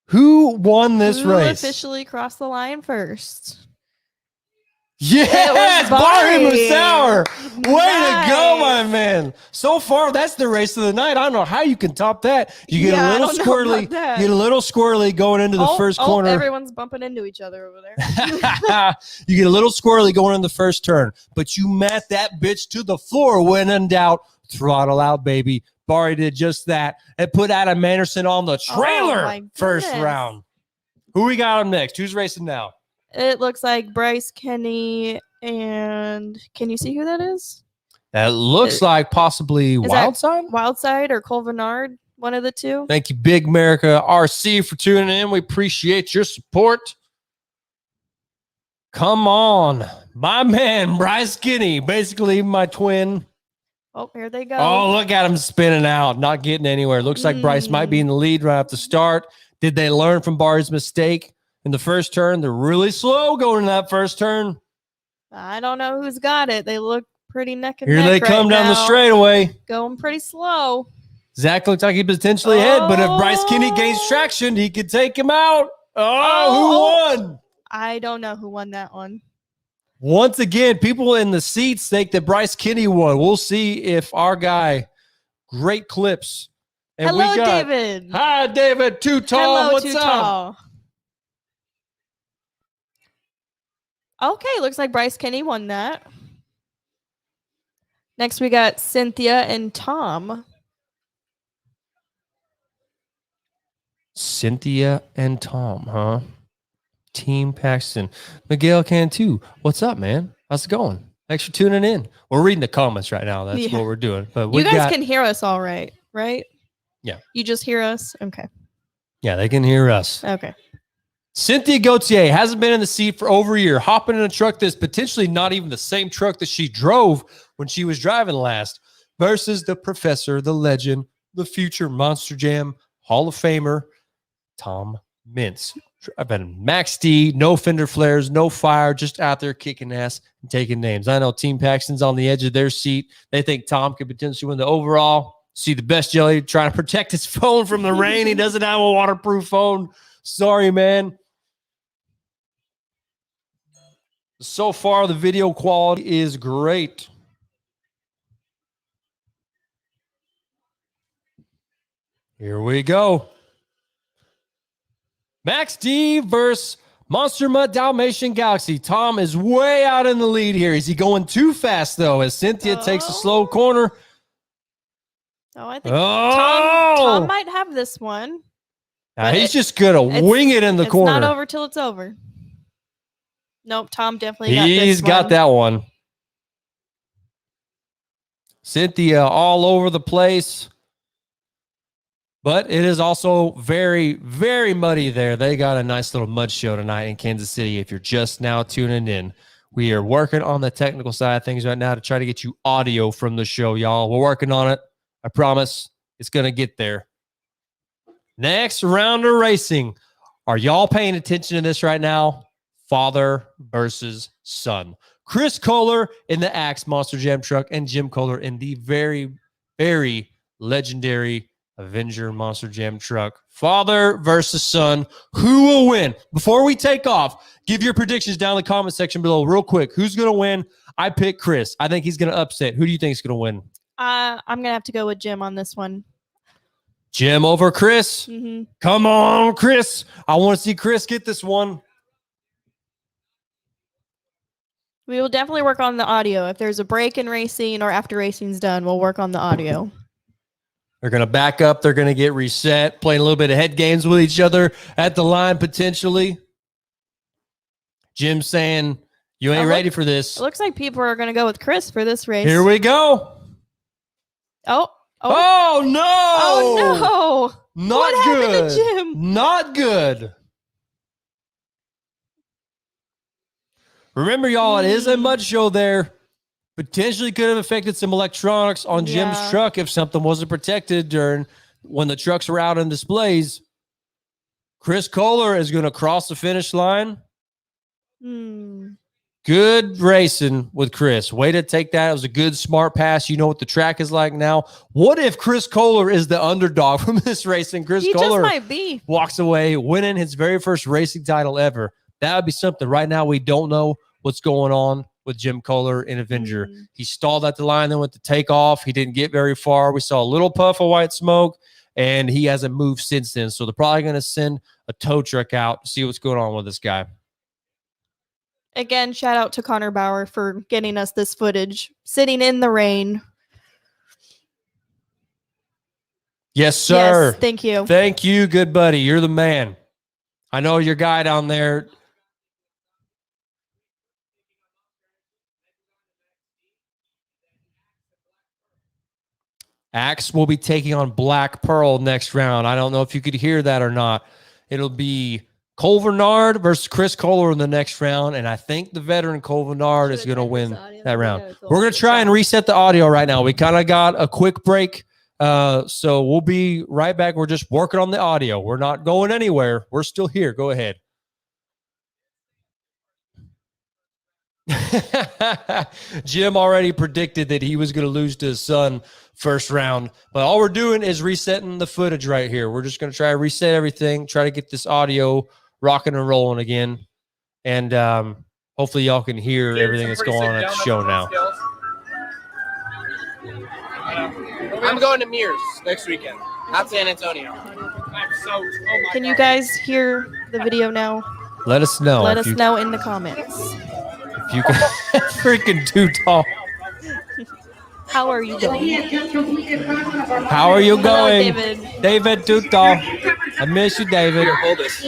Who won this race? Officially crossed the line first. Yes, Bari Musauer. Way to go, my man. So far, that's the race of the night. I don't know how you can top that. You get a little squirrely. You get a little squirrely going into the first corner. Everyone's bumping into each other over there. You get a little squirrely going in the first turn, but you mat that bitch to the floor. When in doubt, throttle out, baby. Bari did just that and put Adam Anderson on the trailer first round. Who we got him next? Who's racing now? It looks like Bryce Kenny, and can you see who that is? That looks like possibly Wildside? Wildside or Cole Vernard, one of the two. Thank you, Big America RC, for tuning in. We appreciate your support. Come on. My man, Bryce Kenny, basically my twin. Oh, here they go. Oh, look at him spinning out, not getting anywhere. Looks like Bryce might be in the lead right off the start. Did they learn from Bari's mistake in the first turn? They're really slow going in that first turn. I don't know who's got it. They look pretty neck and neck. Here they come down the straightaway. Going pretty slow. Zach looks like he's potentially ahead, but if Bryce Kenny gains traction, he could take him out. Who won? I don't know who won that one. Once again, people in the seats think that Bryce Kenny won. We'll see if our guy, great clips. And hello, David. Hi, David. Too tall. Hello, what's up? Okay, looks like Bryce Kenny won that. Next, we got Cynthia and Tom. Cynthia and Tom, huh? Team Paxton. Miguel Cantu. What's up, man? How's it going? Thanks for tuning in. We're reading the comments right now. That's what we're doing. But you guys can hear us all right? Yeah. You just hear us? Okay. Yeah, they can hear us. Okay. Cynthia Gauthier hasn't been in the seat for over a year, hopping in a truck that's potentially not even the same truck that she drove when she was driving last, versus the professor, the legend, the future Monster Jam Hall of Famer, Tom Mintz. I've been Max D, no fender flares, no fire, just out there kicking ass and taking names. I know Team Paxton's on the edge of their seat. They think Tom could potentially win the overall. See the best jelly trying to protect his phone from the rain. He doesn't have a waterproof phone. Sorry, man. So far, the video quality is great. Here we go. Max D versus Monster Mutt Dalmatian Galaxy. Tom is way out in the lead here. Is he going too fast, though, as Cynthia takes a slow corner? Oh, I think Tom might have this one. He's just going to wing it in the corner. It's not over till it's over. Nope, Tom definitely got this one. He's got that one. Cynthia all over the place. But it is also very, very muddy there. They got a nice little mud show tonight in Kansas City. If you're just now tuning in, we are working on the technical side of things right now to try to get you audio from the show, y'all. We're working on it. I promise it's going to get there. Next round of racing. Are y'all paying attention to this right now? Father versus son. Chris Kohler in the Axe Monster Jam truck and Jim Kohler in the very, very legendary Avenger Monster Jam truck. Father versus son. Who will win? Before we take off, give your predictions down in the comment section below real quick. Who's going to win? I pick Chris. I think he's going to upset. Who do you think is going to win? I'm going to have to go with Jim on this one. Jim over Chris? Mm-hmm. Come on, Chris. I want to see Chris get this one. We will definitely work on the audio. If there's a break in racing or after racing's done, we'll work on the audio. They're going to back up. They're going to get reset, playing a little bit of head games with each other at the line potentially. Jim saying, you ain't ready for this. It looks like people are going to go with Chris for this race. Here we go. Oh no. Oh, no. Not what good. happened to Jim? Not good. Remember, y'all, it is a mud show there. Potentially could have affected some electronics on Jim's truck if something wasn't protected during when the trucks were out on displays. Chris Kohler is going to cross the finish line. Good racing with Chris. Way to take that. It was a good, smart pass. You know what the track is like now. What if Chris Kohler is the underdog from this race and Chris Kohler just might be. Walks away winning his very first racing title ever? That would be something. Right now, we don't know what's going on with Jim Kohler in Avenger. He stalled at the line, then went to take off. He didn't get very far. We saw a little puff of white smoke, and he hasn't moved since then. So they're probably going to send a tow truck out to see what's going on with this guy. Again, shout out to Konner Bauer for getting us this footage, sitting in the rain. Yes, sir. Yes, thank you. Thank you, good buddy. You're the man. I know your guy down there. Axe will be taking on Black Pearl next round. I don't know if you could hear that or not. It'll be Cole Vernard versus Chris Kohler in the next round, and I think the veteran Cole Vernard is going to win that round. We're going to try and reset the audio right now. We kind of got a quick break, so we'll be right back. We're just working on the audio. We're not going anywhere. We're still here. Go ahead. Jim already predicted that he was going to lose to his son first round, but all we're doing is resetting the footage right here. We're just going to try to reset everything, try to get this audio rocking and rolling again, and hopefully y'all can hear everything that's going on at the show now. I'm going to Mears next weekend at San Antonio. Can you guys hear the video now? Let us know. Let us know in the comments. If you can freaking too tall. How are you going? How are you going? Hello, David. David too tall. I miss you, David. Here, hold this.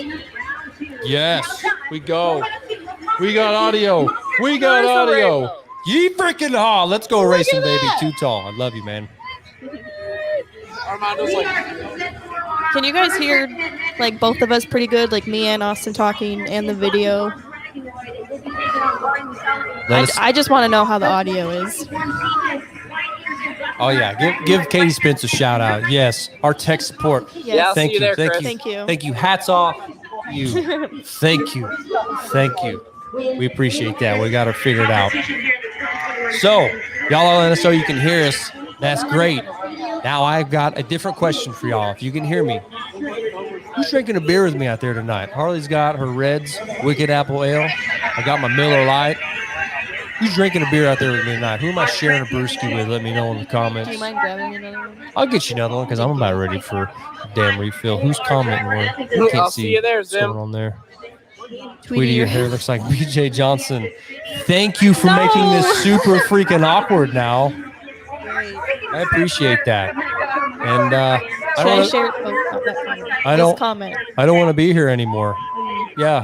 Yes, we go. We got audio. We got audio. Ye freaking haw. Let's go racing, baby. Too tall. I love you, man. Armando's like, can you guys hear like both of us pretty good? Like me and Austin talking and the video. I just want to know how the audio is. Oh yeah, give Katie Spence a shout out. Yes, our tech support. Yes. Yeah, Thank see you there, thank Chris. you, Thank you. thank you. Hats off, you. Thank you, thank you. We appreciate that. We got her figured out. So y'all let us know you can hear us. That's great. Now I've got a different question for y'all. If you can hear me, who's drinking a beer with me out there tonight? Harley's got her Reds Wicked Apple Ale. I got my Miller Lite. Who's drinking a beer out there with me tonight? Who am I sharing a brewski with? Let me know in the comments. Do you mind grabbing me another one? I'll get you another one because I'm about ready for a damn refill. Who's commenting? Where? I can't I'll see you there, what's Zim. going on there. Tweety, Your hair looks like BJ Johnson. Thank you for making this super freaking awkward now. I appreciate that. And I don't want to be here anymore. Yeah.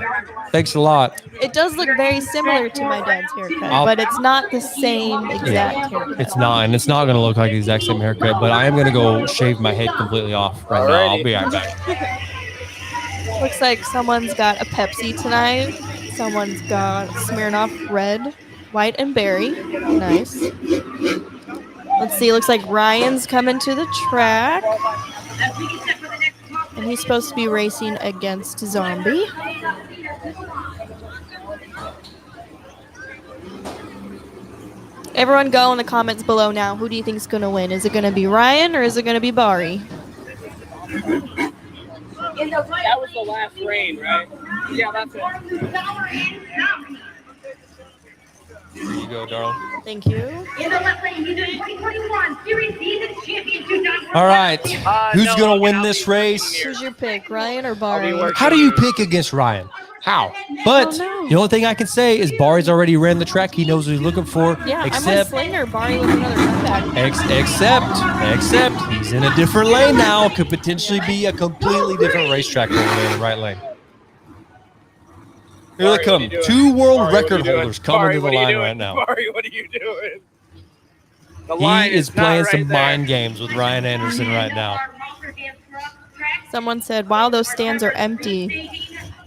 Thanks a lot. It does look very similar to my dad's haircut, but it's not the same exact haircut. It's not, and it's not going to look like the exact same haircut, but I am going to go shave my head completely off right now. I'll be right back. Looks like someone's got a Pepsi tonight. Someone's got Smirnoff Red, White, and Berry. Nice. Let's see. Looks like Ryan's coming to the track. And he's supposed to be racing against Zombie. Everyone go in the comments below now. Who do you think is going to win? Is it going to be Ryan or is it going to be Bari? That was the last rain, right? Yeah, that's it. There you go, darling. Thank you. All right. Who's no, going to win I'll this be working race? here. Who's your pick, Ryan or Bari? working. How do you pick against Ryan? How? But know. the only thing I can say is Bari's already ran the track. He knows what he's looking for. Yeah, I'm with except, Slinger. Bari with another comeback. except he's in a different lane now. Could potentially be a completely different racetrack over there in the right lane. Here they come. 2 world record holders coming to the line right now. Bari, what are you doing? The He line is not playing right some there. mind games with Ryan Anderson right now. Someone said, wow, those stands are empty.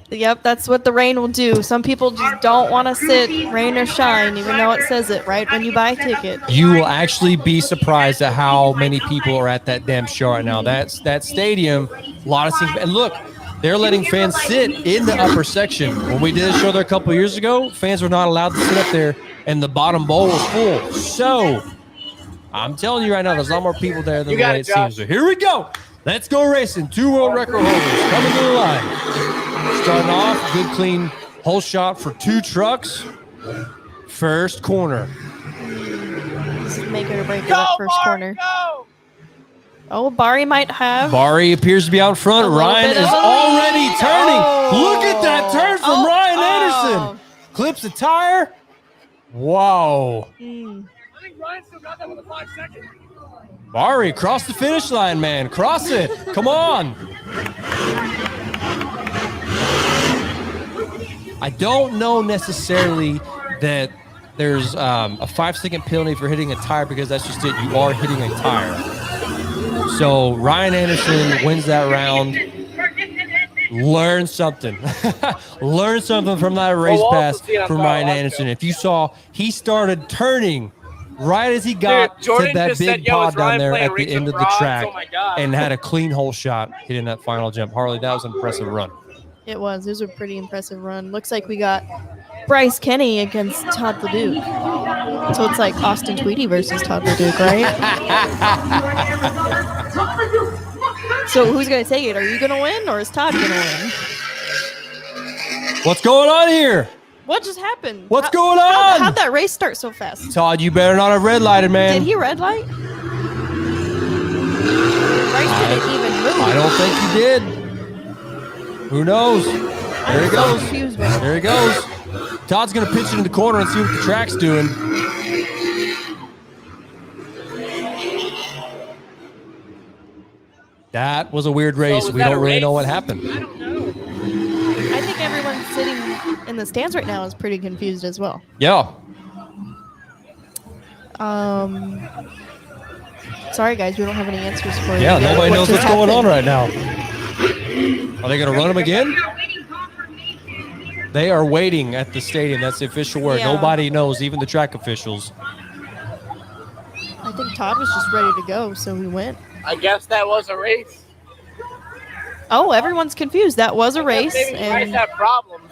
Yep, that's what the rain will do. Some people just don't want to sit, rain or shine, even though it says it right when you buy a ticket. You will actually be surprised at how many people are at that damn show right now. That stadium, a lot of things. And look, they're letting fans sit in the upper section. When we did a show there a couple years ago, fans were not allowed to sit up there, and the bottom bowl was full. So, I'm telling you right now, there's a lot more people there than You the got way it, it seems. Josh. So here we go. Let's go racing. 2 world record holders coming to the line. Starting off, good clean hole shot for 2 trucks. First corner. This is make it or break it up first corner. Go! Oh, Bari might have. Bari appears to be out front. A little Ryan bit of is a already lead. turning. Oh. Look at that turn from Oh. Ryan Oh. Anderson. Clips the tire. Wow. Mm. I think Ryan still got that with a 5 seconds. Bari, cross the finish line, man. Cross it. Come on. I don't know necessarily that there's a 5-second penalty for hitting a tire because that's just it. You are hitting a tire. So Ryan Anderson wins that round. Learn something. Learn something from that race we'll pass also see it on from Power Ryan Watch Anderson. Show. If you saw, he started turning right as he got Jordan to that just said, big "Yo, pod is down Ryan there playing at the Rings end of of the Bronze? track Oh my God. and had a clean hole shot hitting that final jump. Harley, that was an impressive run. It was. It was a pretty impressive run. Looks like we got Bryce Kenny against Todd LeDuc. So it's like Austin Tweedy versus Todd LeDuc, right? So who's going to take it? Are you going to win or is Todd going to win? What's going on here? What just happened? What's going on? How'd that race start so fast? Todd, you better not have red lighted, man. Did he red light? Bryce didn't even move. I don't think he did. Who knows? There he I'm so goes. confused right now. There he goes. Todd's going to pitch it in the corner and see what the track's doing. That was a weird race. was We that don't a really race? know what happened. I don't know. I think everyone sitting in the stands right now is pretty confused as well. Yeah. Sorry guys, we don't have any answers for you. Yeah, yet. nobody What knows just what's going on happened? right now. Are they going to run him again? They are waiting at the stadium. That's the official word. Yeah. Nobody knows, even the track officials. I think Todd was just ready to go, so we went. I guess that was a race. Oh, everyone's confused. That was a race, Maybe Bryce and had problems.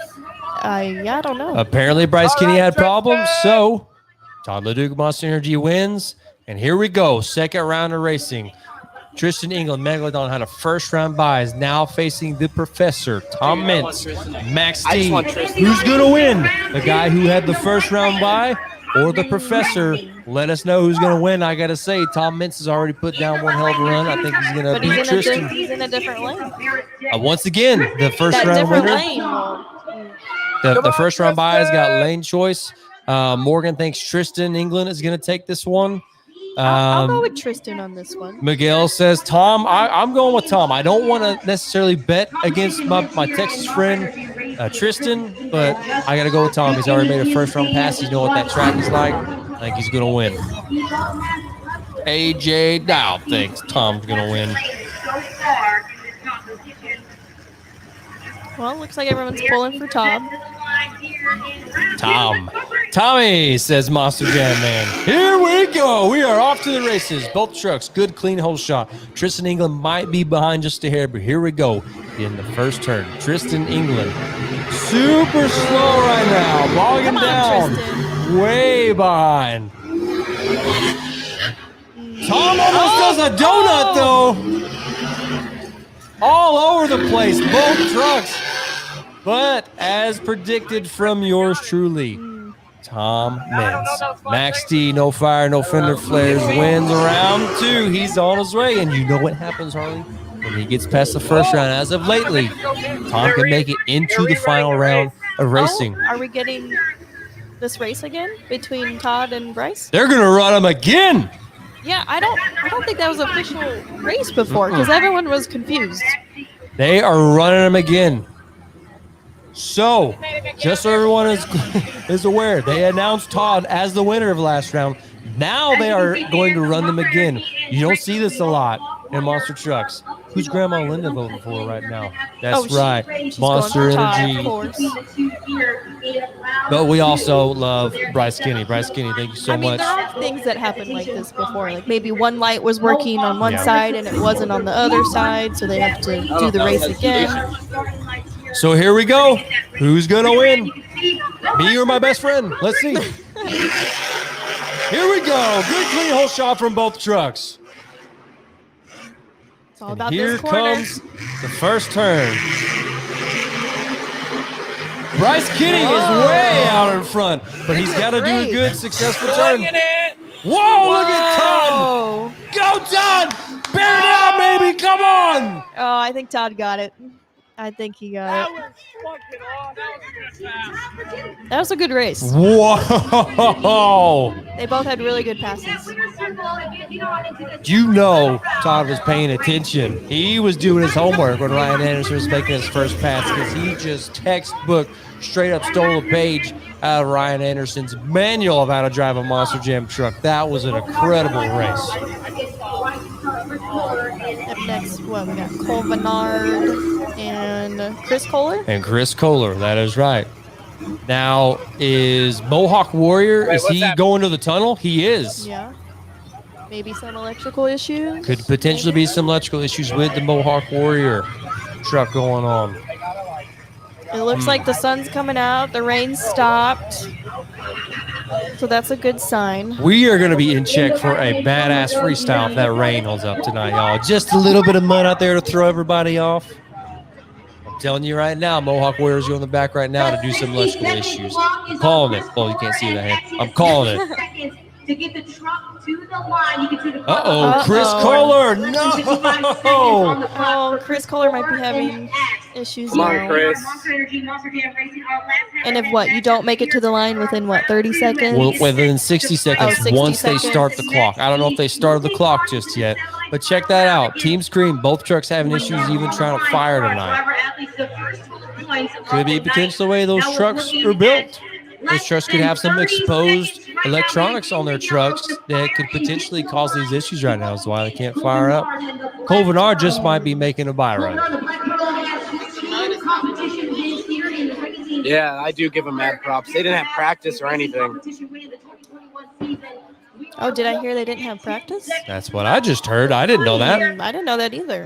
I don't know. Apparently, Bryce All Kenny right, had problems, Tristan! so Todd LeDuc Monster Energy wins. And here we go, second round of racing. Tristan England, Megalodon had a first round bye, is now facing the professor, Tom Dude, I want Mintz, Tristan. Max I just T. want Tristan. Who's going to win? The guy who had the first round bye or the professor? Let us know who's going to win. I got to say, Tom Mintz has already put down one hell of a run. I think he's going to But beat Tristan. he's in a different lane. Once again, the first That round different winner. lane. Well, The first round bye has got lane choice. Morgan thinks Tristan England is going to take this one. I'll go with Tristan on this one. Miguel says, Tom, I'm going with Tom. I don't want to necessarily bet against my Texas friend, Tristan, but I got to go with Tom. He's already made a first round pass. He's know what that track is like. I think he's going to win. AJ Dow thinks Tom's going to win. Well, looks like everyone's pulling for Tom. Tommy, says Monster Jam Man. Here we go. We are off to the races. Both trucks, good clean hole shot. Tristan England might be behind just a hair, but here we go in the first turn. Tristan England, super slow right now, bogging Come on, down, Tristan. way behind. Tom almost does a donut, though. All over the place, both trucks. But as predicted from yours truly, Tom Mintz. Max D, no fire, no fender flares, wins round 2. He's on his way, and you know what happens, Harley? When he gets past the first round, as of lately, Tom can make it into the final round of racing. Oh, are we getting this race again between Todd and Bryce? They're gonna run him again. Yeah, I don't think that was an official race before because everyone was confused. They are running him again. So, just so everyone is aware, they announced Todd as the winner of last round. Now they are going to run them again. You don't see this a lot in Monster Trucks. Who's Grandma Linda voting for right now? That's right, Monster Energy. But we also love Bryce Kinney. Bryce Kinney, thank you so much. There are things that happened like this before. Like maybe one light was working on one side and it wasn't on the other side, so they have to do the race again. So here we go. Who's going to win? Me or my best friend? Let's see. Here we go. Good clean hole shot from both trucks. It's all about Here this corner. comes the first turn. Bryce Kinney is way out in front, but he's got to do a good, successful turn. Whoa, look at Todd. Go, Todd. Bear down, baby. Come on. Oh, I think Todd got it. I think he got it. That was a good race. Whoa. They both had really good passes. You know Todd was paying attention. He was doing his homework when Ryan Anderson was making his first pass because he just textbook straight up stole a page out of Ryan Anderson's manual of how to drive a Monster Jam truck. That was an incredible race. Up next, we got Cole Bernard and Chris Kohler. And Chris Kohler, that is right. Now, is Mohawk Warrior, is he going to the tunnel? He is. Yeah. Maybe some electrical issues. Could potentially be some electrical issues with the Mohawk Warrior truck going on. It looks like the sun's coming out. The rain stopped. So that's a good sign. We are going to be in check for a badass freestyle if that rain holds up tonight, y'all. Just a little bit of mud out there to throw everybody off. I'm telling you right now, Mohawk Warriors go in the back right now to do some electrical issues. I'm calling it. Oh, you can't see that hand. I'm calling it. To get the truck to the line, you can see the Chris Kohler. No. Oh, Chris Kohler might be having issues Come on, now. Chris. And if what, you don't make it to the line within what, 30 seconds? Well, within 60 seconds, 60 once they seconds. start the clock. I don't know if they started the clock just yet, but check that out. Team Scream, both trucks having issues even trying to fire tonight. Could be potentially the way those trucks are built. Those trucks could have some exposed electronics on their trucks that could potentially cause these issues right now. That's why they can't fire up. Cole Bernard just might be making a buy run. Yeah, I do give them mad props. They didn't have practice or anything. Oh, did I hear they didn't have practice? That's what I just heard. I didn't know that. I didn't know that either.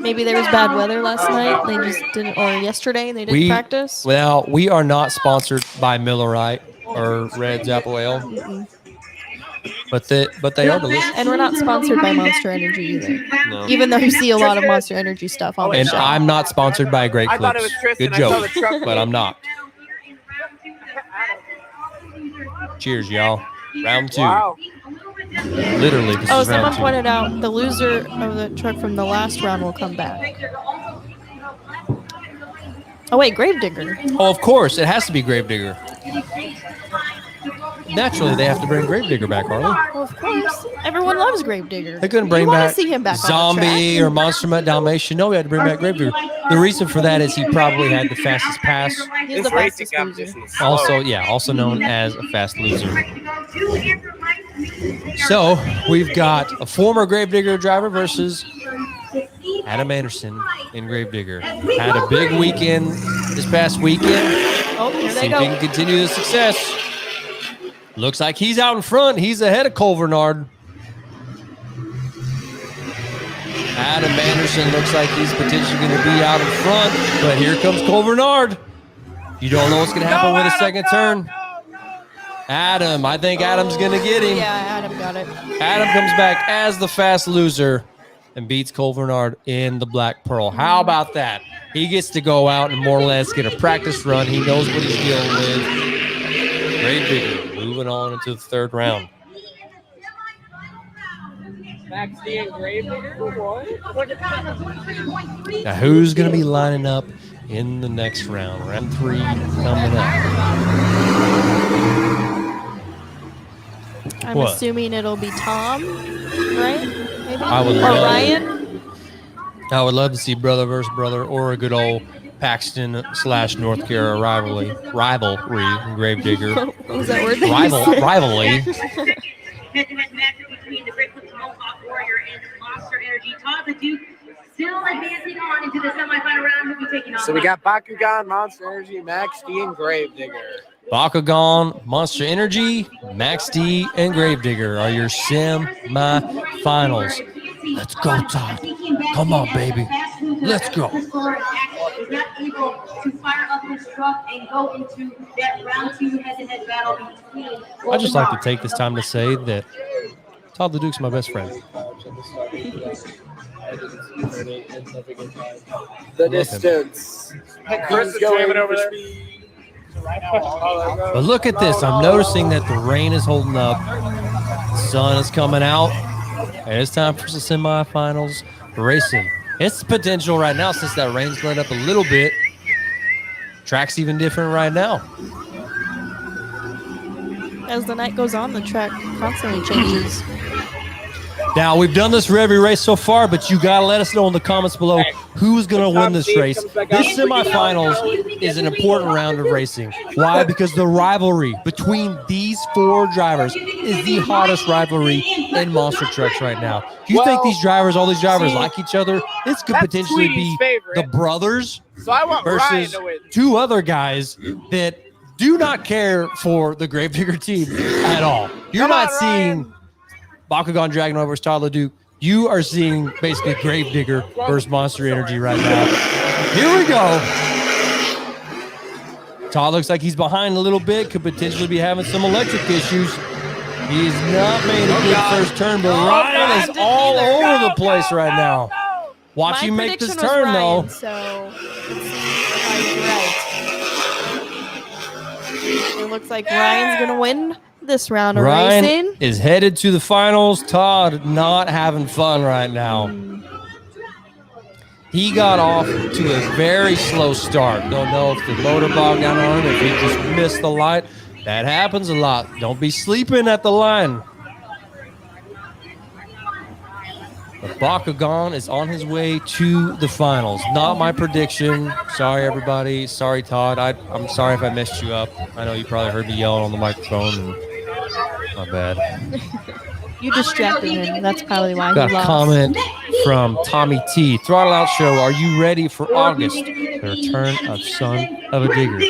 Maybe there was bad weather last night. They just didn't, or yesterday they didn't practice. Well, we are not sponsored by Millerite or Red's Apple Ale, but they are delicious. And we're not sponsored by Monster Energy either. No. Even though you see a lot of Monster Energy stuff on the And show. I'm not sponsored by Great I thought it Clips. was Tristan. Good I saw joke, the truck. but I'm not. Cheers, y'all. Round 2. Wow. Literally, this Oh, is someone round 2. pointed out the loser of the truck from the last round will come back. Oh, wait, Gravedigger. Oh, of course. It has to be Gravedigger. Naturally, they have to bring Gravedigger back, Harley. Well, of course. Everyone loves Gravedigger. They couldn't bring you wanna back see him back on the Zombie track. or Monster Mutt Dalmatian. No, we had to bring back Gravedigger. The reason for that is he probably had the fastest pass. He's This the racing fastest loser. competition is slow. Also known as a fast loser. So we've got a former Gravedigger driver versus Adam Anderson in Gravedigger. Had a big weekend this past weekend. Oh, here See they if he can go. continue the success. Looks like he's out in front. He's ahead of Cole Bernard. Adam Anderson looks like he's potentially going to be out in front, but here comes Cole Bernard. You don't know what's going to happen with a second turn. Adam. I think Adam's going to get him. Yeah, Adam got it. Adam comes back as the fast loser and beats Cole Bernard in the Black Pearl. How about that? He gets to go out and more or less get a practice run. He knows what he's dealing with. Gravedigger moving on into the third round. Max D and Gravedigger. Now, who's going to be lining up in the next round? Round 3 coming up. I'm What? assuming it'll be Tom, right? Maybe? I would or love- Ryan? I would love to see brother versus brother or a good old Paxton/North Carolina rivalry in Gravedigger. What was that word? that you Rivalry. Head-to-head matchup between the Great Clips Mohawk Warrior and Monster Energy. Todd the Duke still advancing on into the semifinal round. Who'll be taking on? So we got Bakugan, Monster Energy, Max D, and Gravedigger. Bakugan, Monster Energy, Max D, and Gravedigger are your semi-finals. Let's go, Todd. Come on, baby. Let's go. Is not able to fire up his truck and go into that round 2 head-to-head battle between. I'd just like to take this time to say that Todd the Duke's my best friend. The distance. Chris is jamming over there. But look at this. I'm noticing that the rain is holding up. The sun is coming out. And it's time for the semifinals racing. It's potential right now since that rain's let up a little bit. Track's even different right now. As the night goes on, the track constantly changes. Now, we've done this for every race so far, but you got to let us know in the comments below who's going to win this race. This semifinals is an important round of racing. Why? Because the rivalry between these 4 drivers is the hottest rivalry in monster trucks right now. You think these drivers, all these drivers like each other? This could that's potentially be Tweety's favorite. the brothers So I want Ryan versus to win. 2 other guys that do not care for the Gravedigger team at all. You're Come not on, seeing Ryan. Bakugan Dragon versus Todd Duke. You are seeing basically Gravedigger versus Monster Energy right now. Here we go. Todd looks like he's behind a little bit, could potentially be having some electric issues. He's not made a good first turn, but Ryan is all over the place right now. Watch My him make this prediction was turn, Ryan, though. So let's see if I'm right. It looks like Ryan's going to win this round of Ryan racing. is headed to the finals. Todd not having fun right now. He got off to a very slow start. Don't know if the motor bogged down on him, if he just missed the light. That happens a lot. Don't be sleeping at the line. But Bakugan is on his way to the finals. Not my prediction. Sorry, everybody. Sorry, Todd. I'm sorry if I messed you up. I know you probably heard me yelling on the microphone. And my bad. You distracted him. That's probably why Got he a lost. comment from Tommy T. Throttle Out Show. Are you ready for August? The return of Son of a Digger.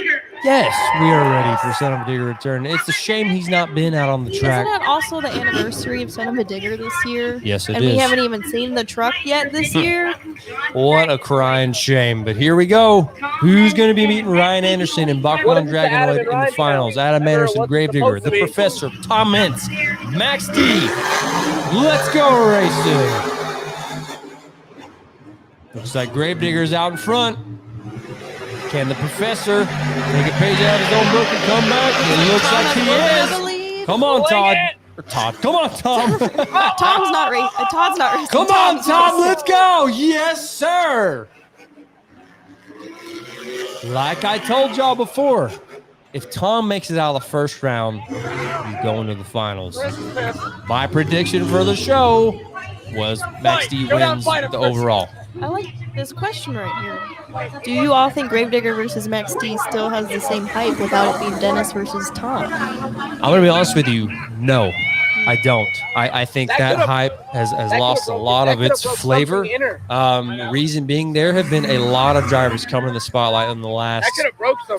Yes, we are ready for Son of a Digger return. It's a shame he's not been out on the track. Isn't that also the anniversary of Son of a Digger this year? Yes, it and is. we haven't even seen the truck yet this year. What a crying shame. But here we go. Who's going to be meeting Ryan Anderson and Bakugan Dragonoid in the finals? Adam Anderson, Gravedigger, the Professor, Tom Mintz, Max D. Let's go racing. Looks like Gravedigger's out in front. Can the Professor take a page out of his own book and come back? It looks Tom like has he a little bit of is. a lead. Come on, Todd. Or Todd. Come on, Tom. Tom's not racing. Todd's not racing. Come on, Tom's Tom. racing. Let's go. Yes, sir. Like I told y'all before, if Tom makes it out of the first round, he's going to the finals. My prediction for the show was Max D wins the overall. I like this question right here. Do you all think Gravedigger versus Max D still has the same hype without it being Dennis versus Tom? I'm going to be honest with you. No, I don't. I think that hype has lost a lot of its flavor. Reason being, there have been a lot of drivers coming in the spotlight in the last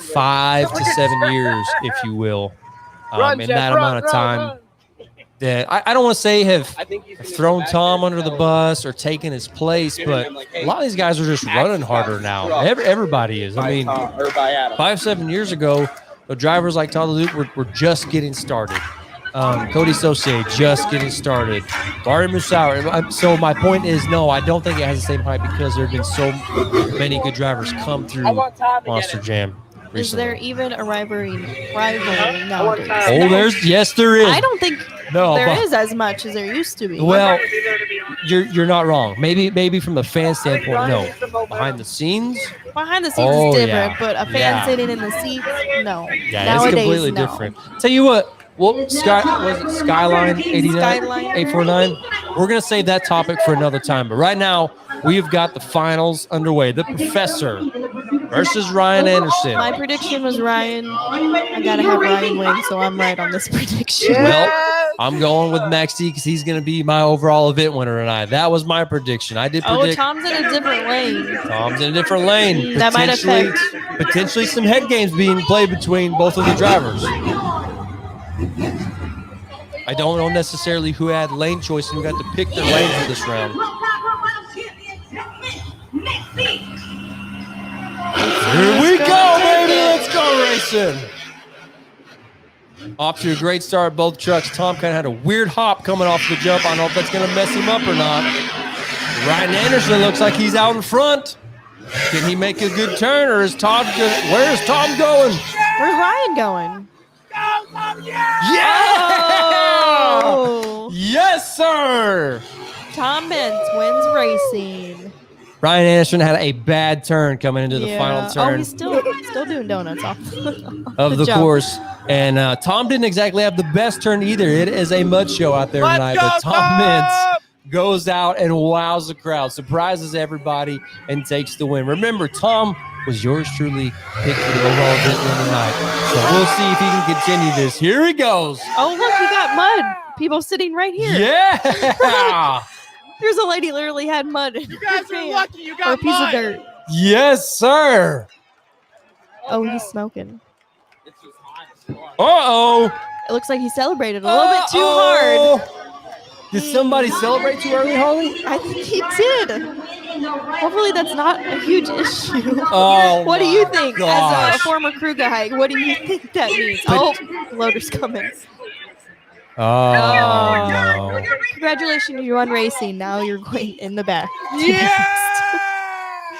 5 to 7 years, if you will. In that amount of time. That I don't want to say have thrown Tom under the bus or taken his place, but a lot of these guys are just running harder now. Everybody is. I mean, 5, 7 years ago, But drivers like Todd Luke were just getting started. Cody Saucier just getting started. Barry Musauer. So my point is, no, I don't think it has the same hype because there have been so many good drivers come through Monster Jam recently. Is there even a rivalry nowadays? Oh, yes, there is. I don't think there is as much as there used to be. Well, you're not wrong. Maybe from the fan standpoint, no. Behind the scenes is different, yeah. but a fan sitting in the seats, no. Yeah, nowadays, it's completely no. different. Tell you what, Skyline 849? We're gonna save that topic for another time. But right now, we've got the finals underway. The Professor versus Ryan Anderson. My prediction was Ryan. I gotta have Ryan win, so I'm right on this prediction. Well, I'm going with Max D because he's going to be my overall event winner tonight. That was my prediction. I did predict. Tom's in a different lane. Tom's in a different lane. That might affect. Potentially some head games being played between both of the drivers. I don't know necessarily who had lane choice and who got to pick their lane for this round. Here we go, baby. Let's go racing. Off to a great start, both trucks. Tom kind of had a weird hop coming off the jump. I don't know if that's going to mess him up or not. Ryan Anderson looks like he's out in front. Can he make a good turn, or is Todd good? Where's Tom going? Where's Ryan going? Yeah! Oh! Yes, sir! Tom Bentz wins racing. Ryan Anderson had a bad turn coming into the final turn. Oh, he's still doing donuts off of the course. And Tom didn't exactly have the best turn either. It is a mud show out there tonight. But Tom Bentz goes out and wows the crowd, surprises everybody, and takes the win. Remember, Tom was yours truly picked for the overall event win tonight. So we'll see if he can continue this. Here he goes. Oh, look, he got mud. People sitting right here. Yeah. There's a lady literally had mud. You guys are lucky you got or a piece of dirt. Yes, sir. Oh, he's smoking. Uh-oh. It looks like he celebrated a little bit too hard. Did somebody celebrate too early, Holly? I think he did. Hopefully that's not a huge issue. Oh, what do you think gosh. as a former crew guy? What do you think that means? Oh, loader's coming. Oh, no. Congratulations, you won racing. Now you're going in the back. Yeah!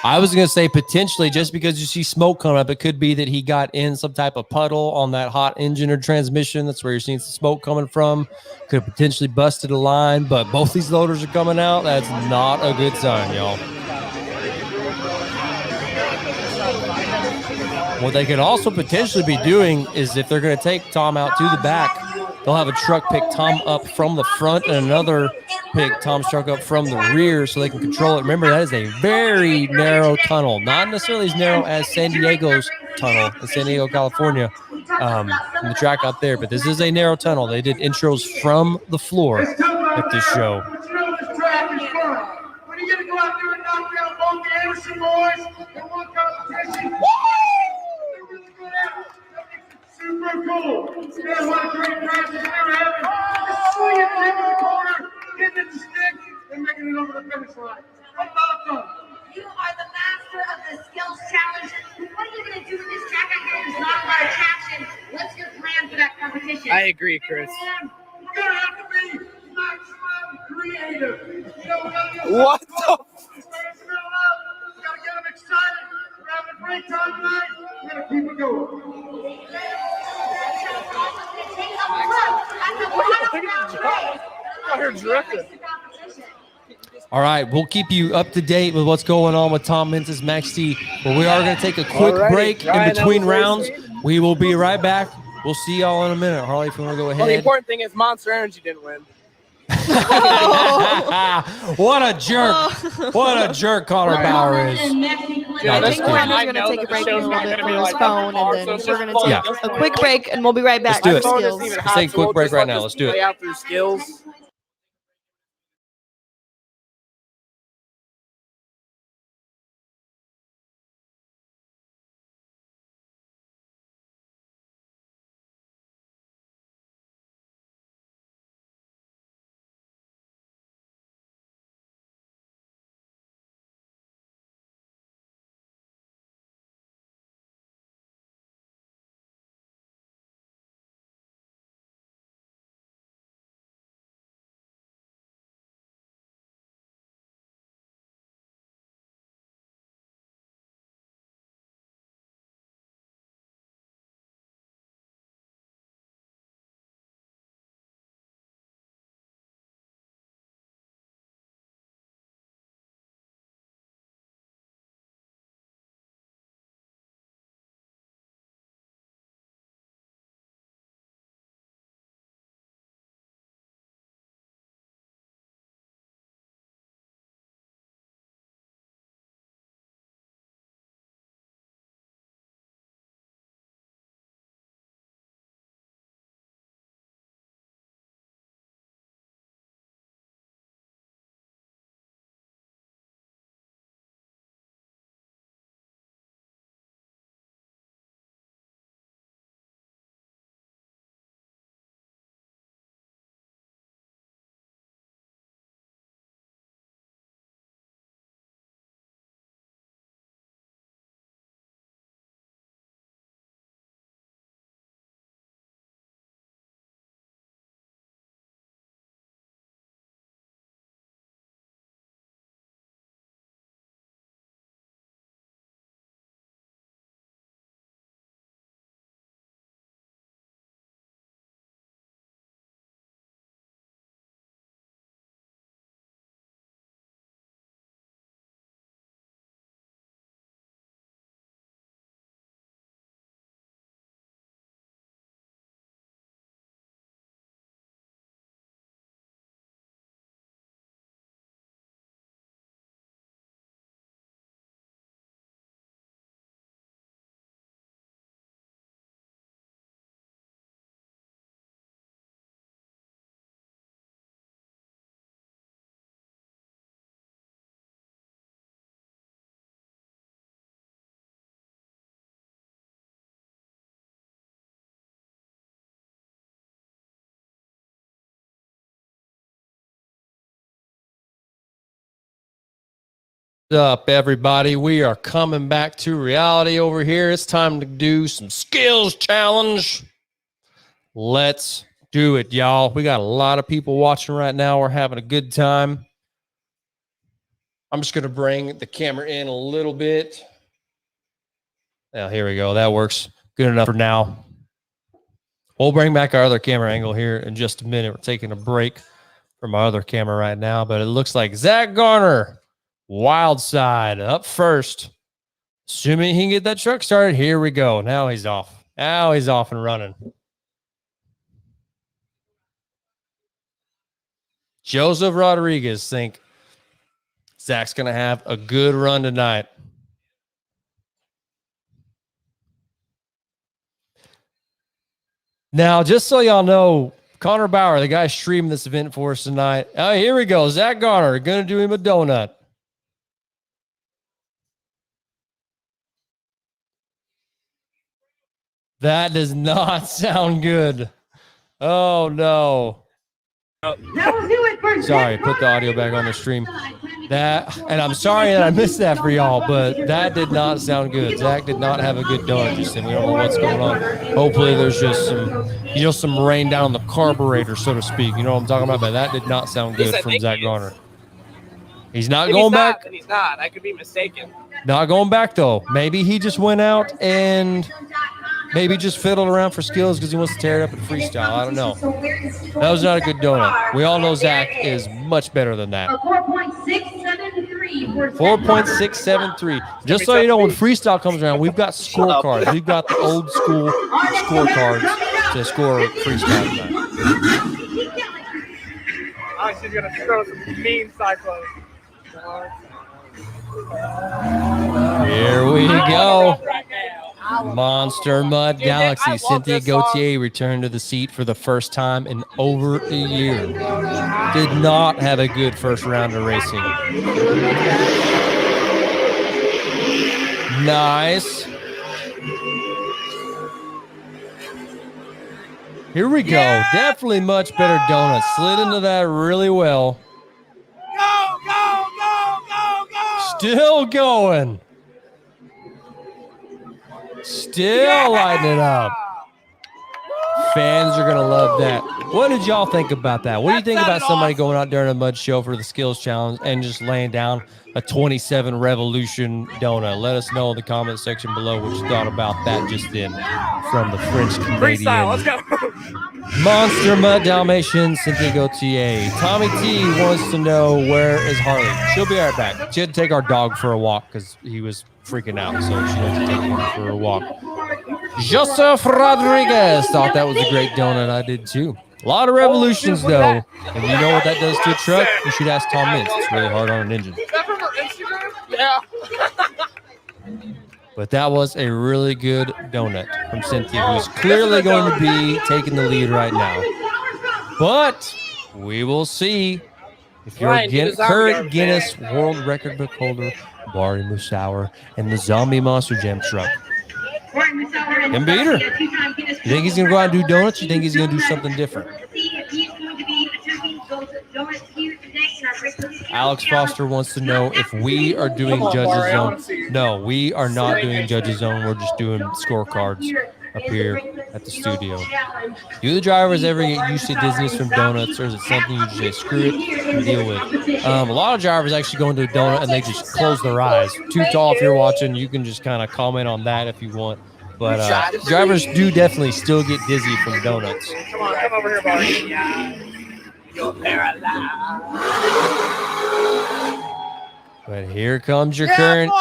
I was going to say potentially just because you see smoke coming up, it could be that he got in some type of puddle on that hot engine or transmission. That's where you're seeing some smoke coming from. Could have potentially busted a line, but both these loaders are coming out. That's not a good sign, y'all. What they could also potentially be doing is if they're going to take Tom out to the back, they'll have a truck pick Tom up from the front and another pick Tom's truck up from the rear so they can control it. Remember, that is a very narrow tunnel, not necessarily as narrow as San Diego's tunnel in San Diego, California, from the track out there. But this is a narrow tunnel. They did intros from the floor at this show. When you get to go out there and knock down both the Anderson boys in one competition, super cool. Man, what a great practice they're having. Just swinging it in the corner, getting it to stick, and making it over the finish line. How about them? You are the master of the skills challenge. What are you going to do with this track? I know there's not a lot of traction. What's your plan for that competition? I agree, Chris. We're going to have to be maximum creative. You know, we got to get What the? We got to get them excited. We're having a great time tonight. We're going to keep it going. All right, we'll keep you up to date with what's going on with Tom Bentz's Max D. But we are going to take a quick break in between rounds. We will be right back. We'll see y'all in a minute. Harley, if you want to go ahead. Well, the important thing is Monster Energy didn't win. What a jerk. What a jerk Konner Bauer is. Yeah, I think Konner's going to take a break in a little bit from his phone, and then we're going to take a quick break, and we'll be right back. Let's do it. Skills. Let's take a quick break right now. Let's do it. Play out through skills. Up, everybody? We are coming back to reality over here. It's time to do some skills challenge. Let's do it, y'all. We got a lot of people watching right now. We're having a good time. I'm just going to bring the camera in a little bit. Now, here we go. That works good enough for now. We'll bring back our other camera angle here in just a minute. We're taking a break from our other camera right now, but it looks like Zach Garner, wild side, up first. Assuming he can get that truck started. Here we go. Now he's off. Now he's off and running. Joseph Rodriguez think Zach's going to have a good run tonight. Now, just so y'all know, Konner Bauer, the guy streaming this event for us tonight. Oh, here we go. Zach Garner, going to do him a donut. That does not sound good. Oh, no. Sorry, put the audio back on the stream. And I'm sorry that I missed that for y'all, but that did not sound good. Zach did not have a good donut just then. We don't know what's going on. Hopefully there's just some rain down on the carburetor, so to speak. You know what I'm talking about? But that did not sound good from Zach Garner. He's not going back. He's not. I could be mistaken. Not going back, though. Maybe he just went out and maybe just fiddled around for skills because he wants to tear it up in freestyle. I don't know. That was not a good donut. We all know Zach is much better than that. 4.673. Just so you know, when freestyle comes around, we've got scorecards. We've got the old school scorecards to score freestyle tonight. I she's gonna throw some mean cyclones. Here we go. Monster Mud Galaxy. Cynthia Gauthier returned to the seat for the first time in over a year. Did not have a good first round of racing. Nice. Here we go. Definitely much better donut. Slid into that really well. Go, go, go, go, go! Still going. Still lighting it up. Fans are going to love that. What did y'all think about that? What do you think about somebody going out during a mud show for the skills challenge and just laying down a 27 Revolution donut? Let us know in the comment section below what you thought about that just then from the French Canadian. Freestyle, let's go. Monster Mud Dalmatian, Cynthia Gauthier. Tommy T wants to know, where is Harley? She'll be right back. She had to take our dog for a walk because he was freaking out, so she had to take him for a walk. Joseph Rodriguez thought that was a great donut. I did too. A lot of revolutions, though. And you know what that does to a truck? You should ask Tom Mintz. It's really hard on an engine. Is that from her Instagram? Yeah. But that was a really good donut from Cynthia, who's clearly going to be taking the lead right now. But we will see if your current Guinness World Record book holder, Barry Musauer, and the Zombie Monster Jam truck can beat her. You think he's going to go out and do donuts? You think he's going to do something different? Alex Foster wants to know if we are doing Judges Zone. No, we are not doing Judges Zone. We're just doing scorecards up here at the studio. Do the drivers ever get used to dizziness from donuts, or is it something you just say, screw it, and deal with? A lot of drivers actually go into a donut and they just close their eyes. Too Tall, if you're watching, you can just kind of comment on that if you want. But drivers do definitely still get dizzy from donuts. Come on, come over here, Barry. You're paralyzed. But here comes your current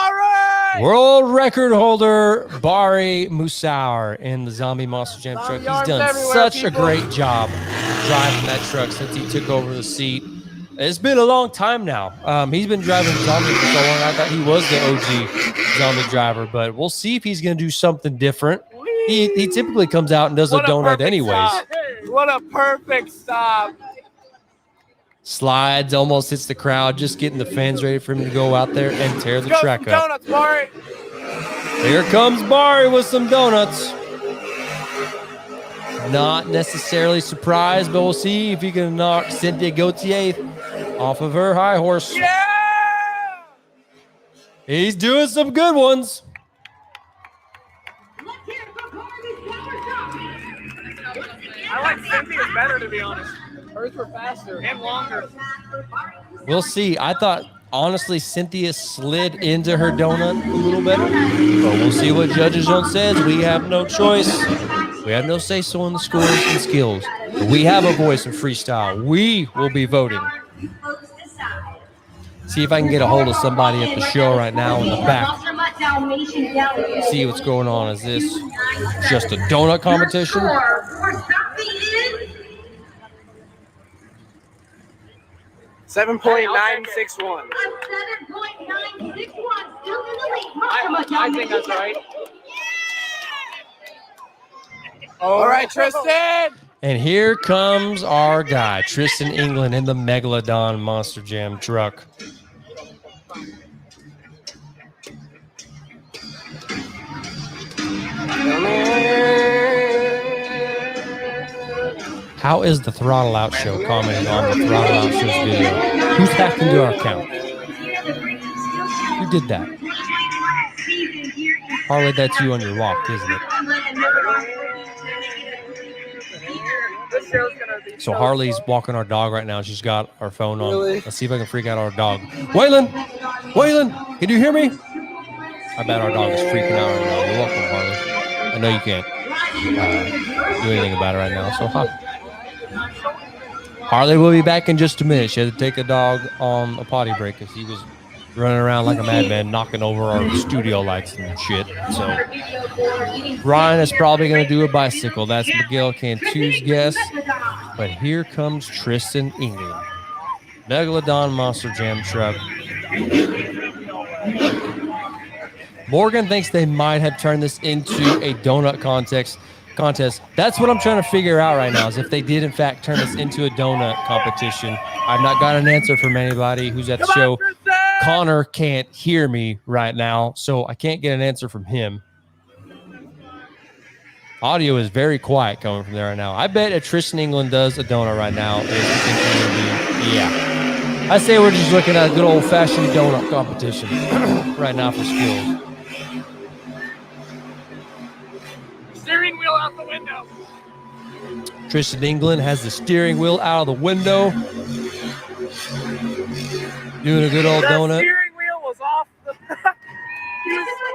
world record holder, Barry Musauer, in the Zombie Monster Jam truck. He's done such a great job driving that truck since he took over the seat. It's been a long time now. He's been driving Zombie for so long. I thought he was the OG Zombie driver, but we'll see if he's going to do something different. He typically comes out and does a donut anyways. Stop. What a perfect stop. Slides, almost hits the crowd, just getting the fans ready for him to go out there and tear the track up. Donuts, Barry. Here comes Barry with some donuts. Not necessarily surprised, but we'll see if he can knock Cynthia Gauthier off of her high horse. Yeah! He's doing some good ones. Let's hear it for Konner Bauer. I like Cynthia's better, to be honest. Hers were faster and longer. We'll see. I thought, honestly, Cynthia slid into her donut a little better. But we'll see what Judges Zone says. We have no choice. We have no say-so in the scores and skills. But we have a voice in freestyle. We will be voting. See if I can get a hold of somebody at the show right now in the back. See what's going on. Is this just a donut competition? 7.961. I think that's right. All right, Tristan. And here comes our guy, Tristan England, in the Megalodon Monster Jam truck. How is the Throttle Out Show commenting on the Throttle Out Show's video? Who's hacked into our account? Who did that? Harley, that's you on your walk, isn't it? So Harley's walking our dog right now. She's got our phone on. Really? Let's see if I can freak out our dog. Waylon! Waylon! Can you hear me? I bet our dog is freaking out right now. You're welcome, Harley. I know you can't do anything about it right now. So, Harley will be back in just a minute. She had to take a dog on a potty break because he was running around like a madman, knocking over our studio lights and shit. So, Ryan is probably going to do a bicycle. That's Miguel Cantu's guess. But here comes Tristan England. Megalodon Monster Jam truck. Morgan thinks they might have turned this into a donut contest. That's what I'm trying to figure out right now, is if they did in fact turn this into a donut competition. I've not got an answer from anybody who's at the show. Connor can't hear me right now, so I can't get an answer from him. Audio is very quiet coming from there right now. I bet if Tristan England does a donut right now, yeah. I say we're just looking at a good old-fashioned donut competition right now for skills. Steering wheel out the window. Tristan England has the steering wheel out of the window. Doing a good old donut. Steering wheel was off the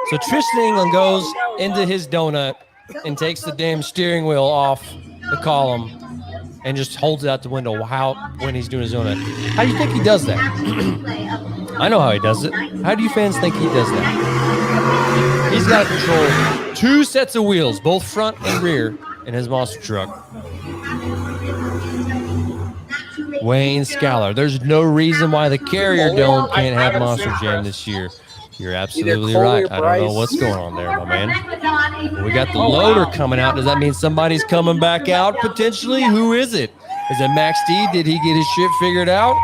So Tristan England goes into his donut and takes the damn steering wheel off the column and just holds it out the window when he's doing his donut. How do you think he does that? I know how he does it. How do you fans think he does that? He's got to control 2 sets of wheels, both front and rear, in his monster truck. Wayne Scalar. There's no reason why the Carrier Dome can't have Monster Jam this year. You're absolutely right. I don't know what's going on there, my man. We got the loader coming out. Does that mean somebody's coming back out potentially? Who is it? Is it Max D? Did he get his shit figured out?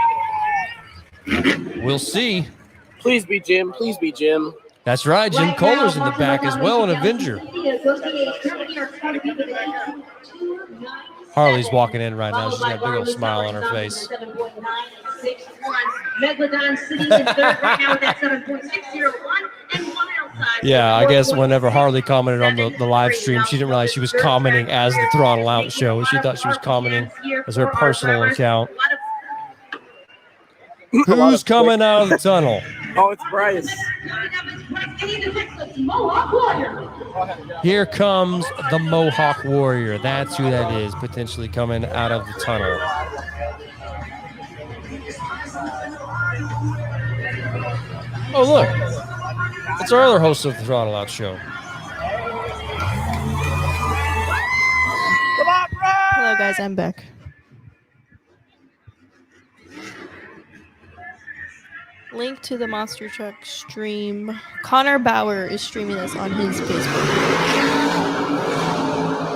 We'll see. Please be Jim. Please be Jim. That's right. Jim Kohler's in the back as well, an Avenger. Harley's walking in right now. She's got a big old smile on her face. Yeah, I guess whenever Harley commented on the live stream, she didn't realize she was commenting as the Throttle Out Show. She thought she was commenting as her personal account. Who's coming out of the tunnel? Oh, it's Bryce. Here comes the Mohawk Warrior. That's who that is, potentially coming out of the tunnel. Oh, look. It's our other host of the Throttle Out Show. Come on, Bryce! Hello, guys. I'm back. Link to the Monster Truck stream. Konner Bauer is streaming this on his Facebook.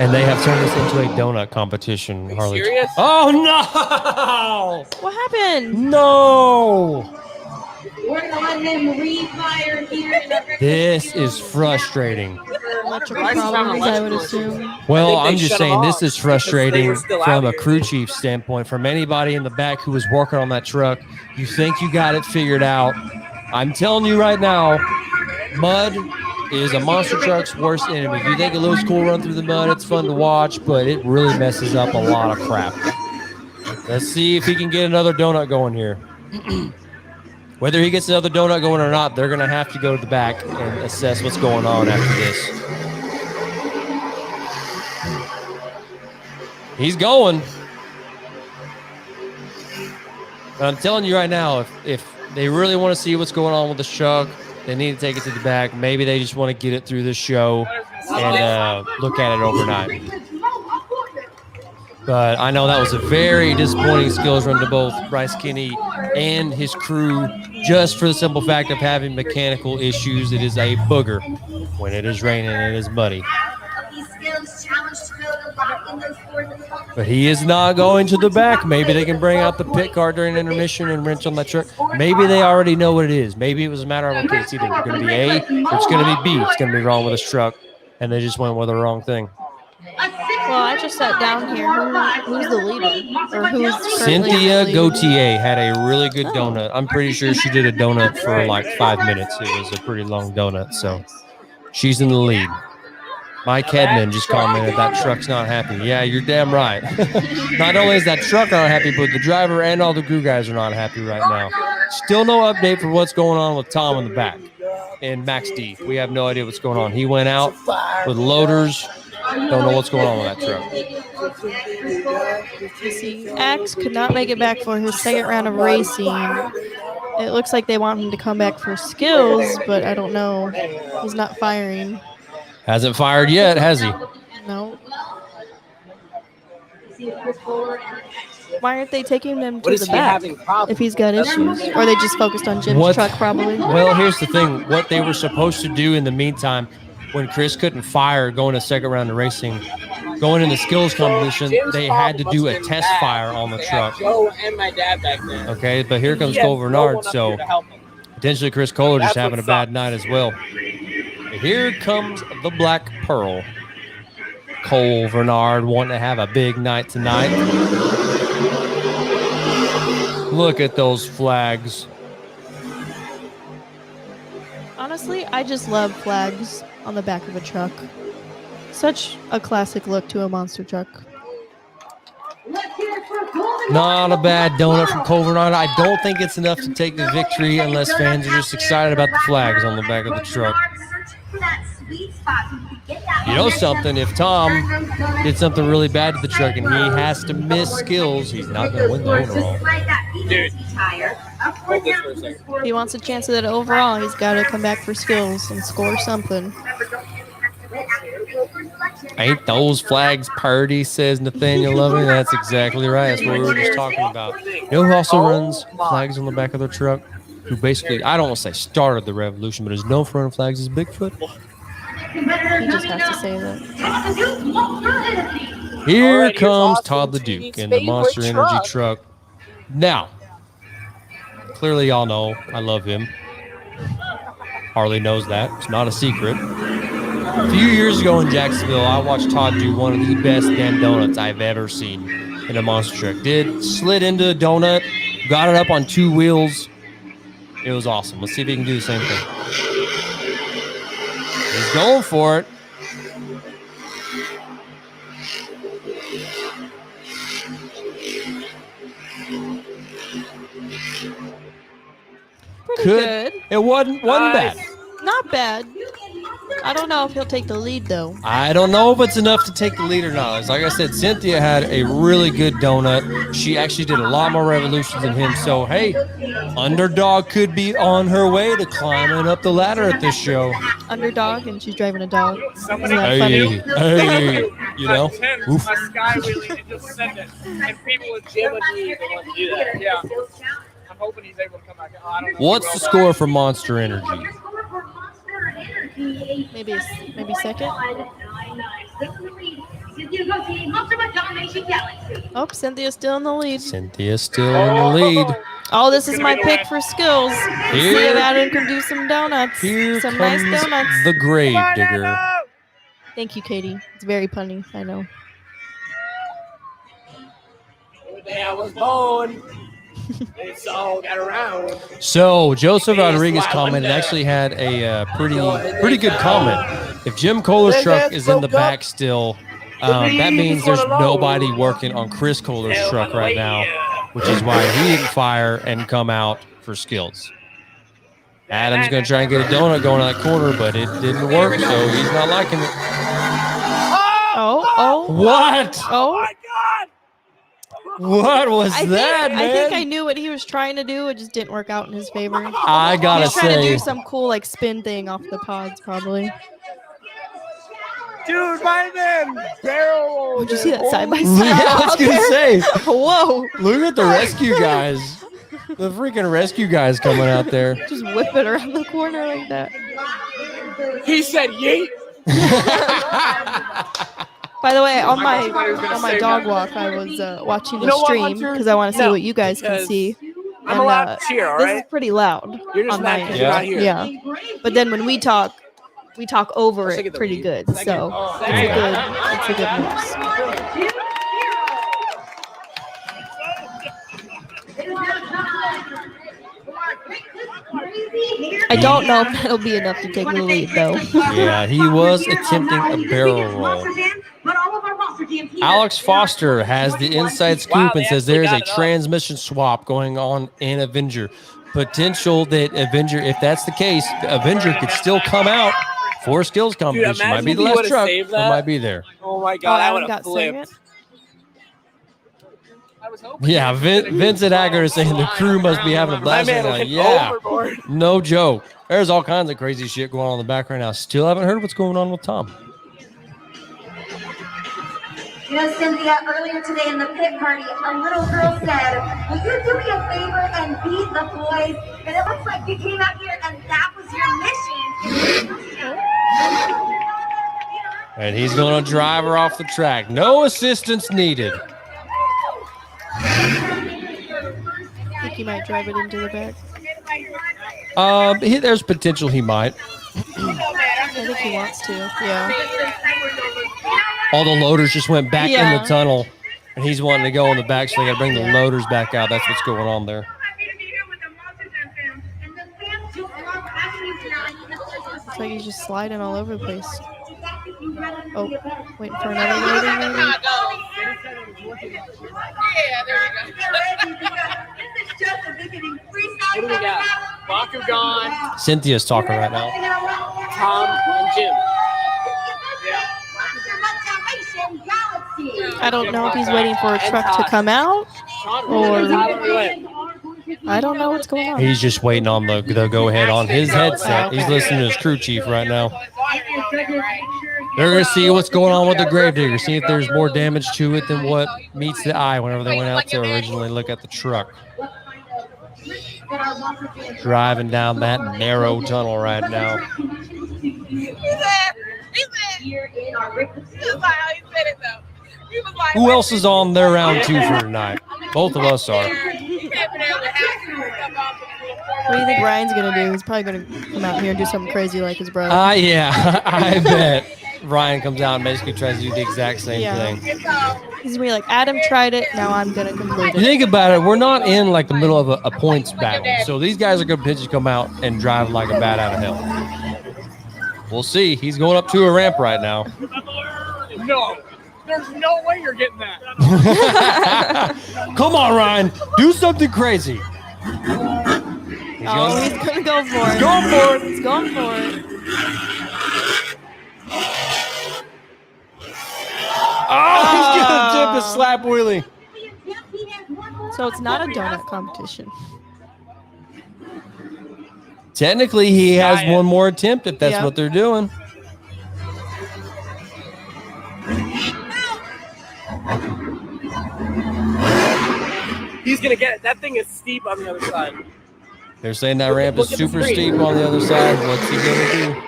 And they have turned this into a donut competition. Are you Harley. serious? Oh, no! What happened? No! We're going to let him refire here. This is frustrating. Electrical problems, I would assume. Well, I think they I'm just shut saying them this off is because they frustrating were still from out a here. crew chief standpoint. From anybody in the back who was working on that truck, you think you got it figured out, I'm telling you right now, mud is a monster truck's worst enemy. If you think it looks cool run through the mud, it's fun to watch, but it really messes up a lot of crap. Let's see if he can get another donut going here. Whether he gets another donut going or not, they're going to have to go to the back and assess what's going on after this. He's going. But I'm telling you right now, if they really want to see what's going on with the truck, they need to take it to the back. Maybe they just want to get it through this show and look at it overnight. But I know that was a very disappointing skills run to both Bryce Kinney and his crew, just for the simple fact of having mechanical issues. It is a booger when it is raining and it is muddy. But he is not going to the back. Maybe they can bring out the pit car during intermission and wrench on that truck. Maybe they already know what it is. Maybe it was a matter of, okay, it's either going to be A or it's going to be B. It's going to be wrong with this truck. And they just went with the wrong thing. Well, I just sat down here. Who's the leader? Or who's Cynthia Gautier had a really good donut. I'm pretty sure she did a donut for like 5 minutes. It was a pretty long donut. So she's in the lead. Mike Hedman just commented that truck's not happy. Yeah, you're damn right. Not only is that truck not happy, but the driver and all the crew guys are not happy right now. Still no update for what's going on with Tom in the back and Max D. We have no idea what's going on. He went out with loaders. Don't know what's going on with that truck. Axe could not make it back for his second round of racing. It looks like they want him to come back for skills, but I don't know. He's not firing. Hasn't fired yet, has he? No. Why aren't they taking him to the back if he's got issues? Or are they just focused on Jim's truck probably? Well, here's the thing. What they were supposed to do in the meantime, when Chris couldn't fire going to second round of racing, going in the skills competition, they had to do a test fire on the truck. Joe and my dad back then. Okay, but here comes Cole Bernard, so potentially Chris Kohler just having a bad night as well. Here comes the Black Pearl. Cole Bernard wanting to have a big night tonight. Look at those flags. Honestly, I just love flags on the back of a truck. Such a classic look to a monster truck. Not a bad donut from Cole Bernard. I don't think it's enough to take the victory unless fans are just excited about the flags on the back of the truck. You know something, if Tom did something really bad to the truck and he has to miss skills, he's not going to win the overall. Dude, hold this for a second. If he wants a chance at it overall, he's got to come back for skills and score something. Ain't those flags purty, says Nathaniel Loving. That's exactly right. That's what we were just talking about. You know who also runs flags on the back of their truck? Who basically, I don't want to say started the revolution, but is known for running flags is Bigfoot. He just has to say that. Here comes Todd the Duke in the Monster Energy truck. Now, clearly y'all know I love him. Harley knows that. It's not a secret. A few years ago in Jacksonville, I watched Todd do one of the best damn donuts I've ever seen in a monster truck. Slid into a donut, got it up on 2 wheels. It was awesome. Let's see if he can do the same thing. He's going for it. Pretty good. It wasn't bad. Not bad. I don't know if he'll take the lead, though. I don't know if it's enough to take the lead or not. Like I said, Cynthia had a really good donut. She actually did a lot more revolutions than him. So, hey, underdog could be on her way to climbing up the ladder at this show. Underdog, and she's driving a dog. Isn't that Hey, you know? Oof. A skywheeling and just send it. And people would legitimately want to do that. Yeah. I'm hoping he's able to come back. I don't know. What's the score for Monster Energy? Maybe second. Oh, Cynthia's still in the lead. Cynthia's still in the lead. Oh, this is my pick for skills. See if Adam can do some donuts. Here some comes nice donuts. the grave digger. Thank you, Katie. It's very punny. I know. The day I was born. It's all got around. So Joseph Rodriguez commented actually had a pretty good comment. If Jim Kohler's truck is in the back still, that means there's nobody working on Chris Kohler's truck right now, which is why he didn't fire and come out for skills. Adam's going to try and get a donut going on that corner, but it didn't work, so he's not liking it. Oh. What? Oh. My God. What was that, man? I think I knew what he was trying to do. It just didn't work out in his favor. I gotta He's trying to say, do some cool like spin thing off the pods, probably. Dude, my man, barrel. Did you see that side by yeah, side? I was gonna say, Whoa! look at the rescue guys. The freaking rescue guys coming out there. Just whip it around the corner like that. He said yeet. By the way, on my dog walk, I was watching the stream because I want to see what you guys can see. I'm allowed to cheer, all This right? is pretty loud. You're just on mad my because end. you're not here. Yeah, but then when we talk over Let's look it at the pretty lead. good. So it's a good mix. I don't know if that'll be enough to take the lead, though. Yeah, he was attempting a barrel roll. Alex Foster has the inside scoop and says there is a transmission swap going on in Avenger. Potential that Avenger, if that's the case, Avenger could still come out for a skills competition. Might be the last truck, but might be there. Oh my God, I would Adam have got flipped. second. Yeah, Vincent Agger is saying the crew must be having a My blast right man now. went Yeah, overboard. no joke. There's all kinds of crazy shit going on in the back right now. Still haven't heard what's going on with Tom. You know, Cynthia, earlier today in the pit party, a little girl said, will you do me a favor and beat the boys? And it looks like you came out here and that was your mission. And he's going to drive her off the track. No assistance needed. I think he might drive it into the back. There's potential he might. I think he wants to. Yeah. All the loaders just went back in Yeah. the tunnel, and he's wanting to go in the back, so they got to bring the loaders back out. That's what's going on there. Looks like he's just sliding all over the place. Oh, waiting for another loading maybe? What do we got? Bakugan, Cynthia's talking right now. Tom, and Jim. I don't know if he's waiting for a truck to come out, or I don't know what's going on. He's just waiting on the go-ahead on his headset. He's listening to his crew chief right now. They're going to see what's going on with the Gravedigger, see if there's more damage to it than what meets the eye whenever they went out to originally look at the truck. Driving down that narrow tunnel right now. Who else is on their round 2 for tonight? Both of us are. What do you think Ryan's gonna do? He's probably gonna come out here and do something crazy like his brother. Yeah, I bet Ryan comes out and basically tries to do the exact same thing. He's gonna be like, Adam tried it, now I'm gonna complete You it. think about it, we're not in like the middle of a points battle. So these guys are going to potentially come out and drive like a bat out of hell. We'll see. He's going up to a ramp right now. No, there's no way you're getting that. Come on, Ryan. Do something crazy. He's gonna go for it. Going for it. He's going for it. Oh, he's going to dip a slap wheelie. So it's not a donut competition. Technically, he has one more attempt if that's what they're doing. He's going to get it. That thing is steep on the other side. They're saying that ramp is super steep on the other side. What's he going to do?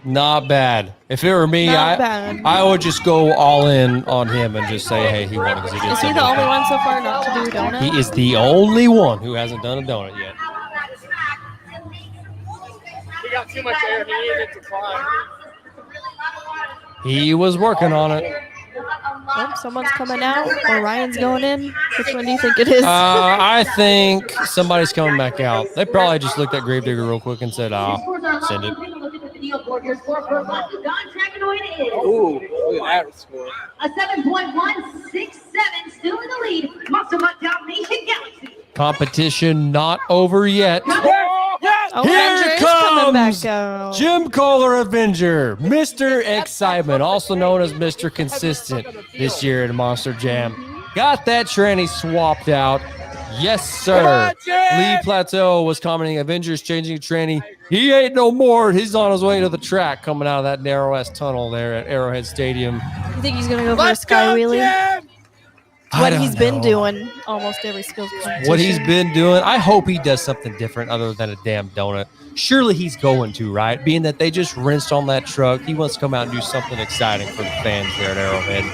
Not bad. If it were me, I would just go all in on him and just say, hey, he won because he did Is he something. the only one so far not to do a donut? He is the only one who hasn't done a donut yet. He got too much air. He needed to climb. He was working on it. Oh, someone's coming out, or Ryan's going in. Which one do you think it is? I think somebody's coming back out. They probably just looked at Gravedigger real quick and said, send it. Ooh, look at that score. A 7.167, still in the lead. Muscle Butt Domination Galaxy. Competition not over yet. Oh, Here Avenger is coming comes back out. Jim Kohler Avenger, Mr. Excitement, also known as Mr. Consistent this year at Monster Jam. Got that tranny swapped out. Yes, sir. Lee Plateau was commenting, Avengers changing tranny. He ain't no more. He's on his way to the track coming out of that narrow-ass tunnel there at Arrowhead Stadium. You think he's going to go for a sky wheelie? What he's been doing almost every skills competition. What he's been doing, I hope he does something different other than a damn donut. Surely he's going to, right? Being that they just rinsed on that truck, he wants to come out and do something exciting for the fans there at Arrowhead.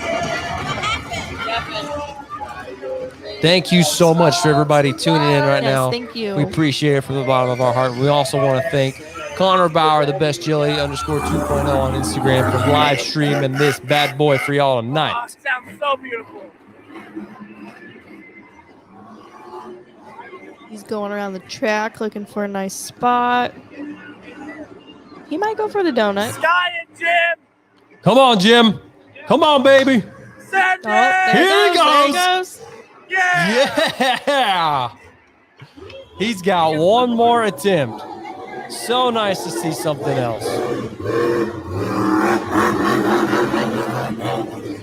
Thank you so much for everybody tuning in right now. Thank you. We appreciate it from the bottom of our heart. We also want to thank Konner Bauer, the best jelly _2.0 on Instagram for live streaming this bad boy for y'all tonight. Sounds so beautiful. He's going around the track looking for a nice spot. He might go for the donut. Sky and Jim. Come on, Jim. Come on, baby. Send Oh, there Here he he goes. There he goes. goes. Yeah. He's got one more attempt. So nice to see something else.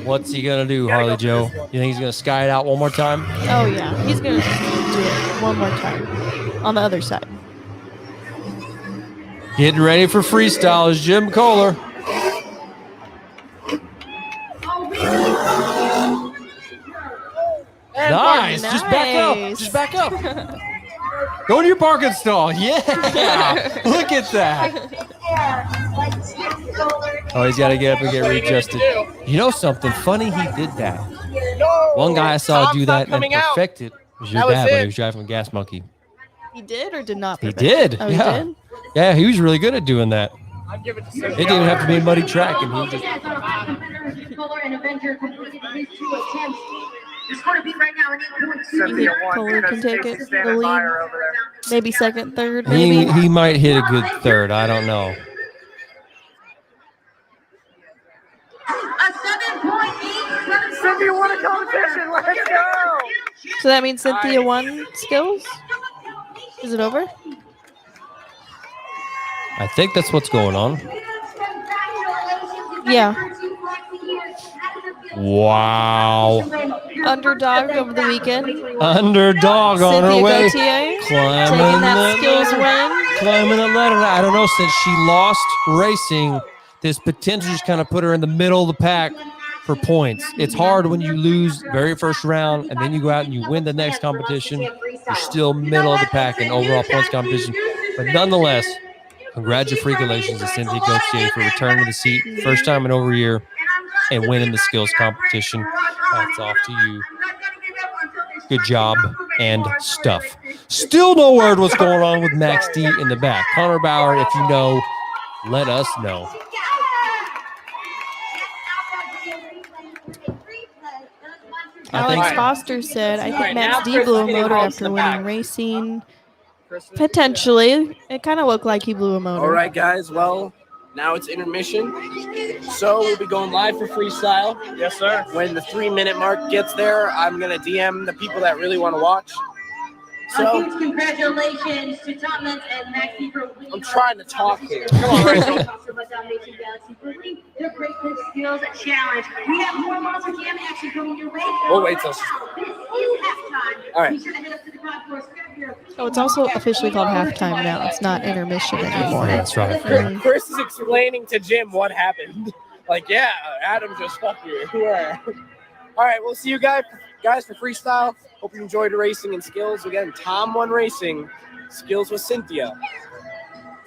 What's he going to do, Harley Joe? You think he's going to sky it out one more time? Oh, yeah. He's going to do it one more time on the other side. Getting ready for freestyle is Jim Kohler. Nice. Just back up. Just back up. Go to your parking stall. Yeah. Look at that. Oh, he's got to get up and get readjusted. You know something funny? He did that. One guy I saw do that and perfect it. It was your dad when he was driving a gas monkey. He did or did not? He did. Oh, yeah. he did? Yeah, he was really good at doing that. I'd give it to It didn't even have to be a muddy track, and he just. And Avenger completed his 2 attempts. The score beat right now an 8.2. You think Kohler can take it? The lead? Maybe second, third, maybe? He might hit a good third. I don't know. A 7.8. Cynthia won a competition. Let's go. So that means Cynthia won skills? Is it over? I think that's what's going on. Yeah. Wow. Underdog over the weekend. Underdog on her Cynthia way. Gauthier Climbing taking that the skills win. Climbing the ladder. I don't know, since she lost racing, this potential just kind of put her in the middle of the pack for points. It's hard when you lose very first round and then you go out and you win the next competition. You're still middle of the pack in overall points competition. But nonetheless, congratulations to Cynthia Gauthier for returning to the seat first time in over a year and winning the skills competition. Hats off to you. Good job and stuff. Still no word what's going on with Max D in the back. Konner Bauer, if you know, let us know. Alex think- Foster said, I Right, think now Max D Chris blew a is getting motor close after to the winning back. racing. Potentially. It kind of looked like he blew a motor. All right, guys. Well, now it's intermission. So we'll be going live for freestyle. Yes, sir. When the 3-minute mark gets there, I'm going to DM the people that really want to watch. A So huge congratulations to Thomas and Maxie for winning. I'm trying to talk here. Come on, Rachel. Domination Galaxy for winning the Breakfast Skills Challenge. We have more Monster Jam action coming your way. We'll wait till she's This is halftime. All right. Be sure to head up to the concourse, grab your Oh, it's also officially called halftime now. It's not intermission anymore. That's right. Chris is explaining to Jim what happened. Like, yeah, Adam just fucked me. All right, we'll see you guys for freestyle. Hope you enjoyed racing and skills. Again, Tom won racing. Skills with Cynthia.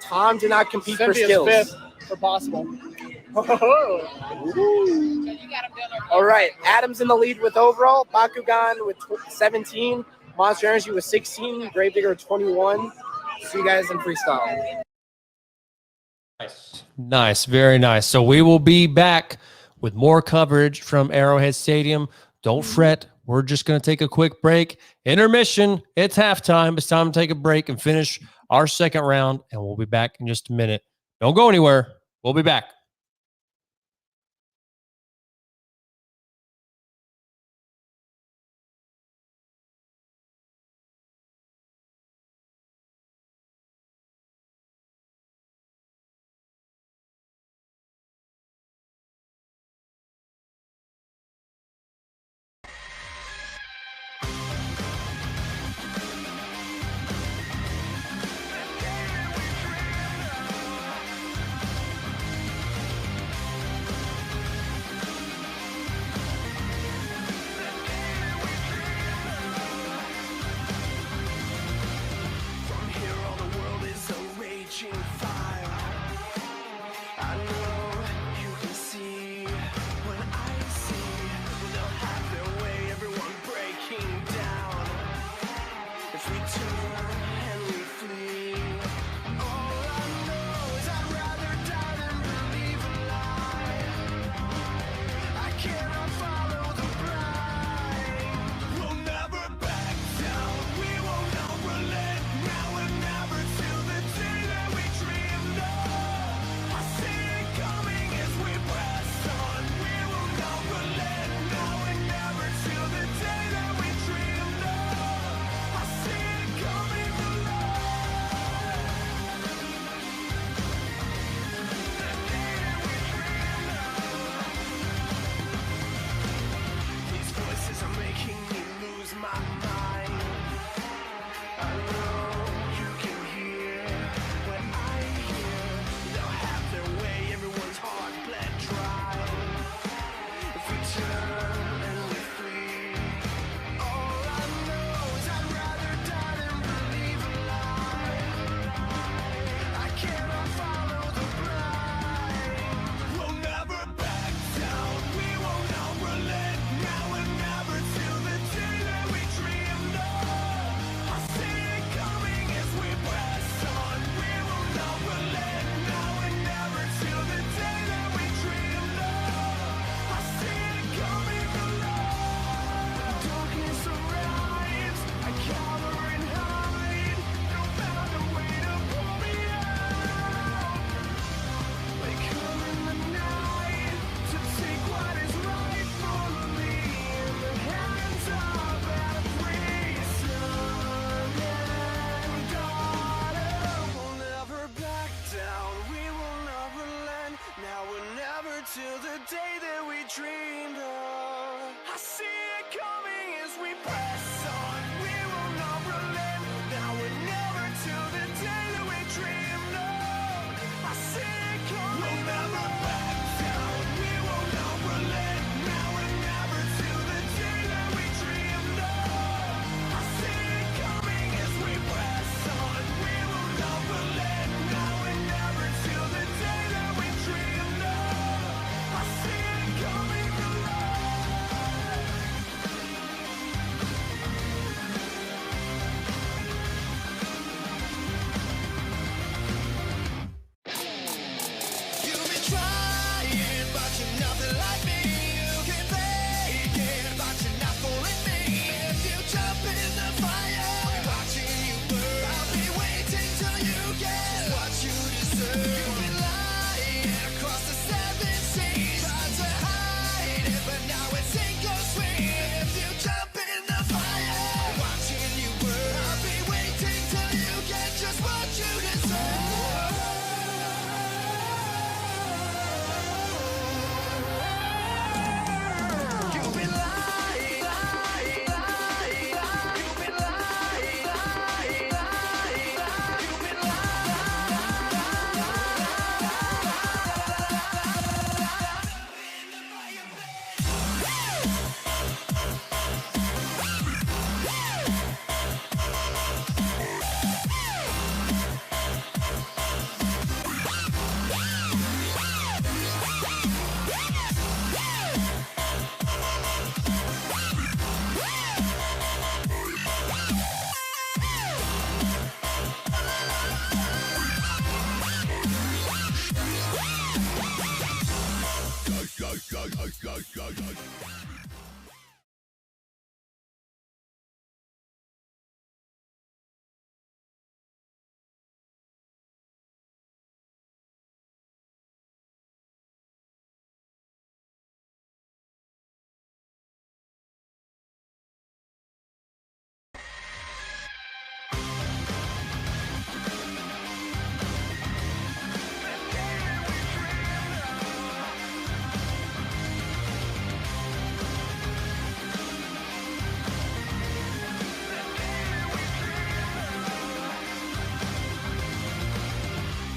Tom did not compete for Cynthia's skills. fifth for possible. All right, Adam's in the lead with overall. Bakugan with 17. Monster Energy with 16. Gravedigger with 21. See you guys in freestyle. Nice. Very nice. So we will be back with more coverage from Arrowhead Stadium. Don't fret. We're just going to take a quick break. Intermission. It's halftime. It's time to take a break and finish our second round, and we'll be back in just a minute. Don't go anywhere. We'll be back.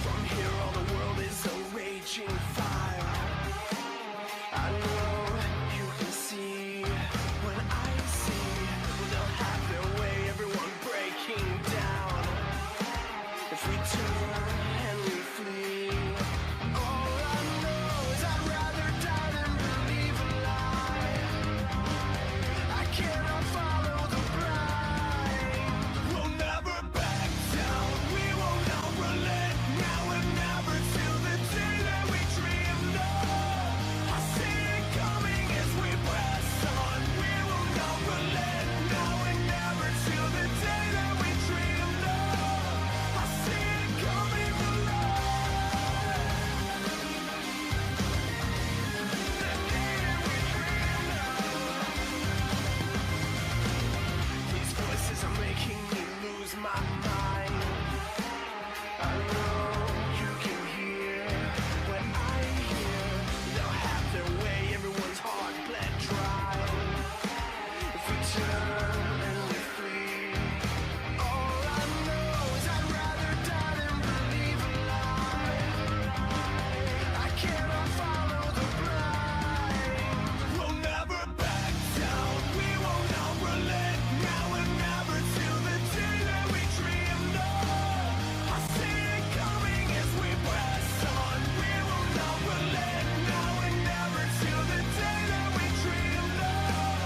From here all the world is a raging fire. I know you can see when I see they'll have their way, everyone breaking down. If we turn and we flee, all I know is I'd rather die than believe a lie. I cannot follow the blind. We'll never back down. We will not relent. Now and never till the day that we dreamed of. I see it coming as we press on. We will not relent. Now and never till the day that we dreamed of. I see it coming alive. The day that we dreamed of. These voices are making me lose my mind. I know you can hear what I hear. They'll have their way, everyone's heart bled dry. If we turn and we flee, all I know is I'd rather die than believe a lie. I cannot follow the blind. We'll never back down. We will not relent. Now and never till the day that we dreamed of. I see it coming as we press on. We will not relent. Now and never till the day that we dreamed of.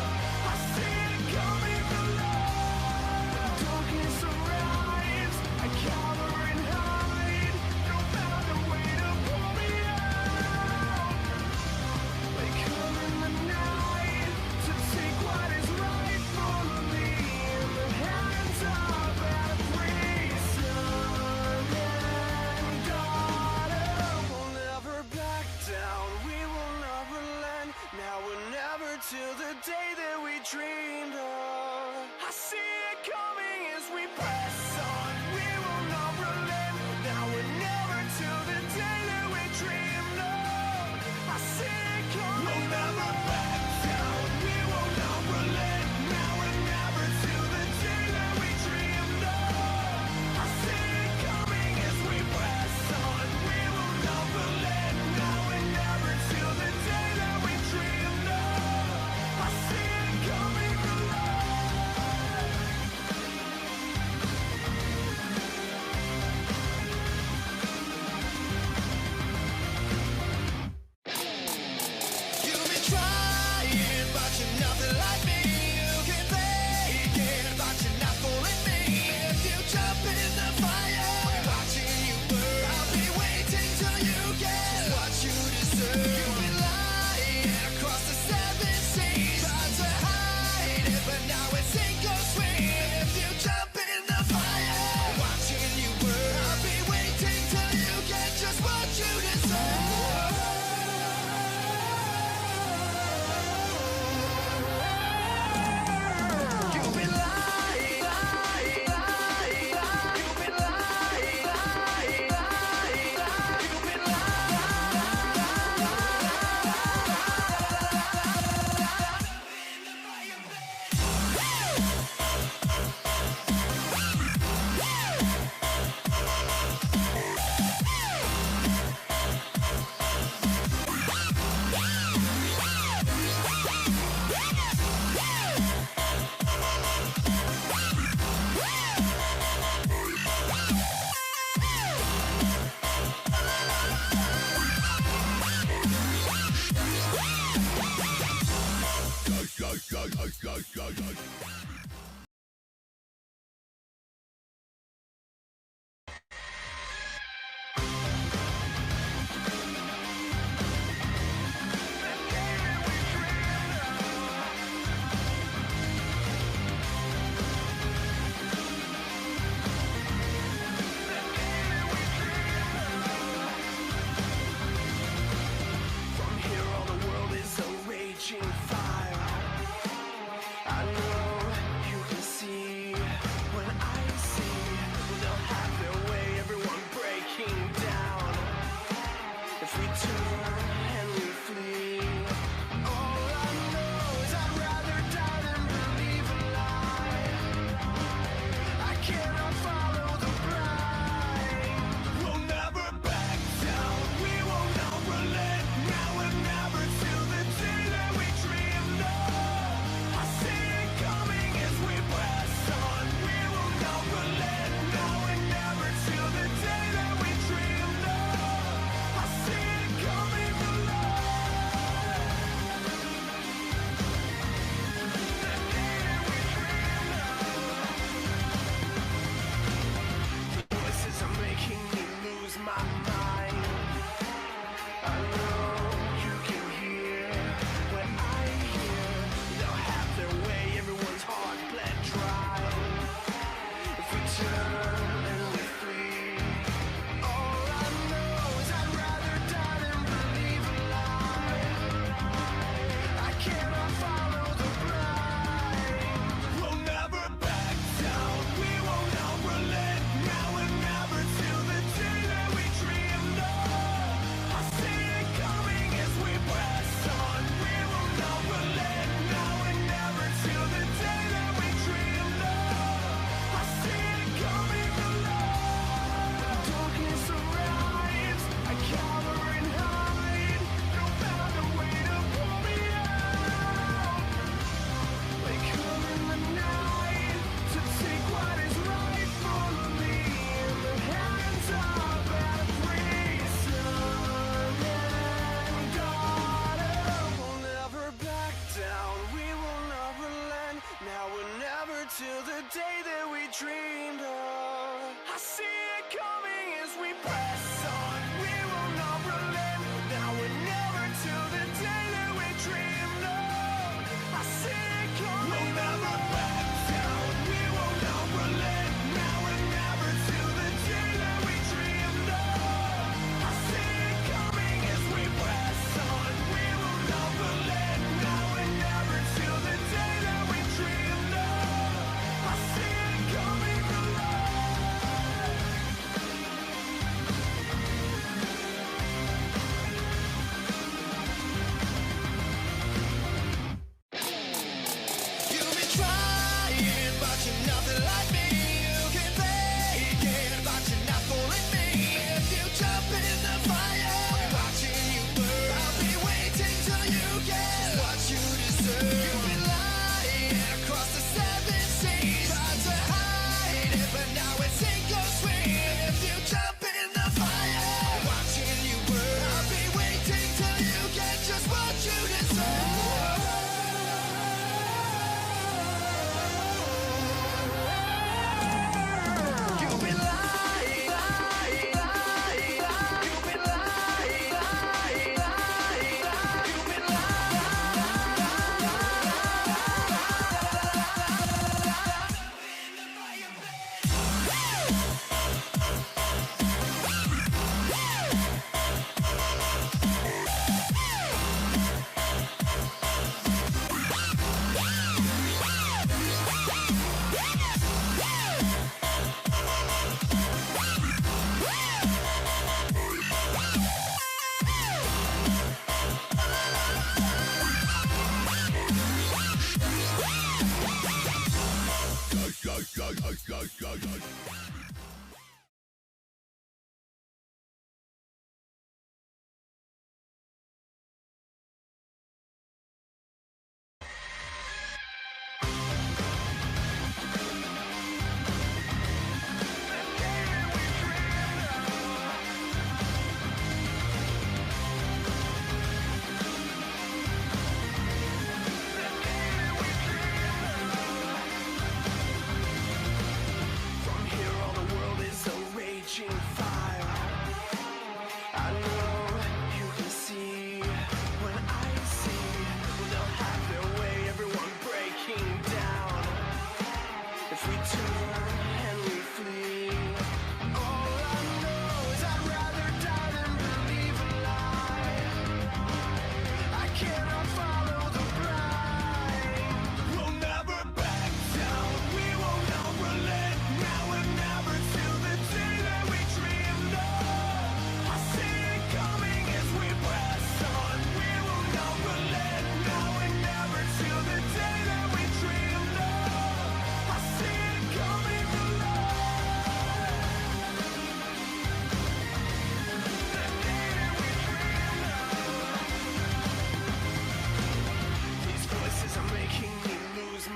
I see it coming alive. Darkness arrives. I cower and hide. They'll find a way to pull me out. They come in the night to take what is rightfully in the hands of every son and daughter. We'll never back down. We will not relent. Now and never till the day that we dreamed of. I see it coming as we press on. We will not relent. Now and never till the day that we dreamed of. I see it coming. We'll never back down. We will not relent. Now and never till the day that we dreamed of. I see it coming as we press on. We will not relent. Now and never till the day that we dreamed of. I see it coming alive. You've been trying, but you're nothing like me. You can fake it, but you're not fooling me. If you jump in the fire, I'm watching you burn. I'll be waiting till you get what you deserve. You've been lying across the 7 seas, tried to hide it, but now it's sink or swim. If you jump in the fire, I'm watching you burn. I'll be waiting till you get just what you deserve. You've been lying, lying, lying, lying. You've been lying, lying, lying, lying. You've been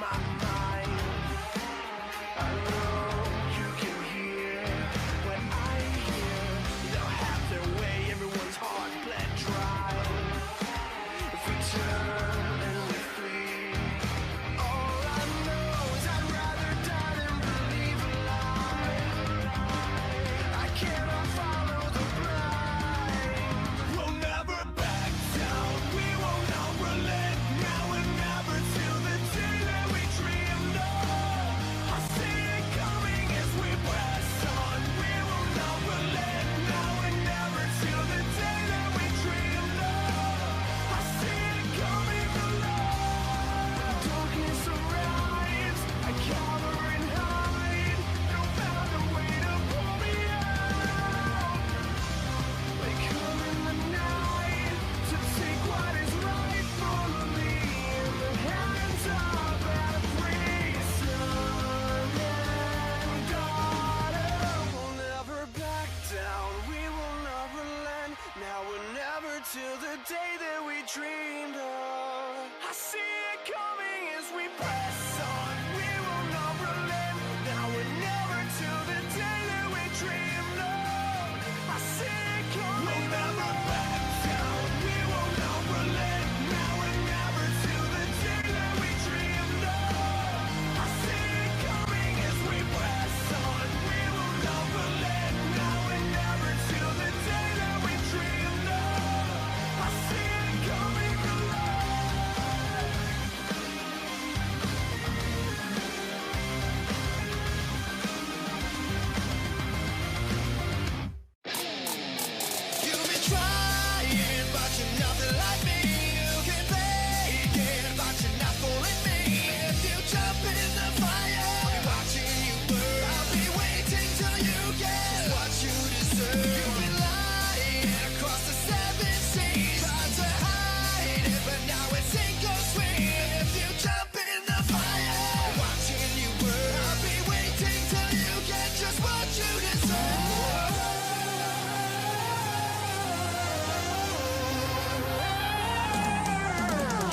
my mind. I know you can hear when I hear they'll have their way. Everyone's heart bled dry. If we turn and we flee, all I know is I'd rather die than believe a lie. I cannot follow the blind. We'll never back down. We will not relent. Now and never till the day that we dreamed of. I see it coming as we press on. We will not relent. Now and never till the day that we dreamed of. I see it coming alive. Darkness arrives. I cover and hide. They'll find a way to pull me out. They come in the night to take what is rightfully in the hands of every son and daughter. We'll never back down. We will not relent. Now and never till the day that we dreamed of. I see it coming as we press on. We will not relent. Now and never till the day that we dreamed of. I see it coming. We'll never back down. We will not relent. Now and never till the day that we dreamed of. I see it coming as we press on. We will not relent. Now and never till the day that we dreamed of. I see it coming alive. You've been trying, but you're nothing like me. You can fake it, but you're not fooling me. If you jump in the fire, I'll be watching you burn. I'll be waiting till you get what you deserve. You've been lying across the 7 seas, tried to hide it, but now it's sink or swim. If you jump in the fire, I'll be watching you burn. I'll be waiting till you get just what you deserve.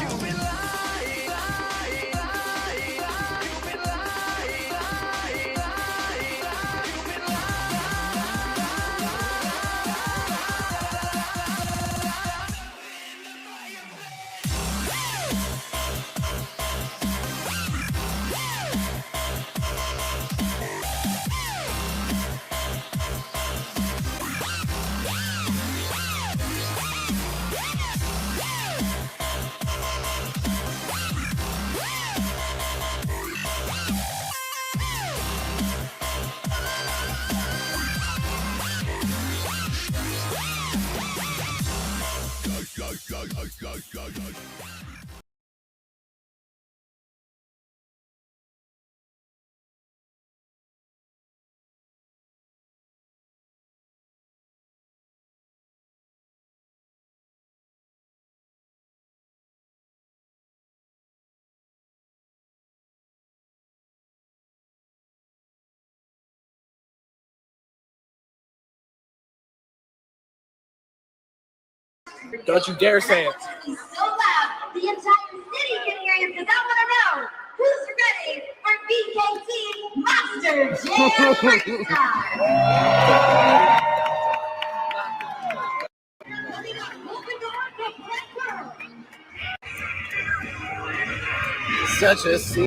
You've been lying, lying, lying, lying. You've been lying, lying, lying, lying. You've been Don't you dare say it. So loud, the entire city can hear you because I want to know who's ready for BKT Monster Jam Freestyle. Such a scene.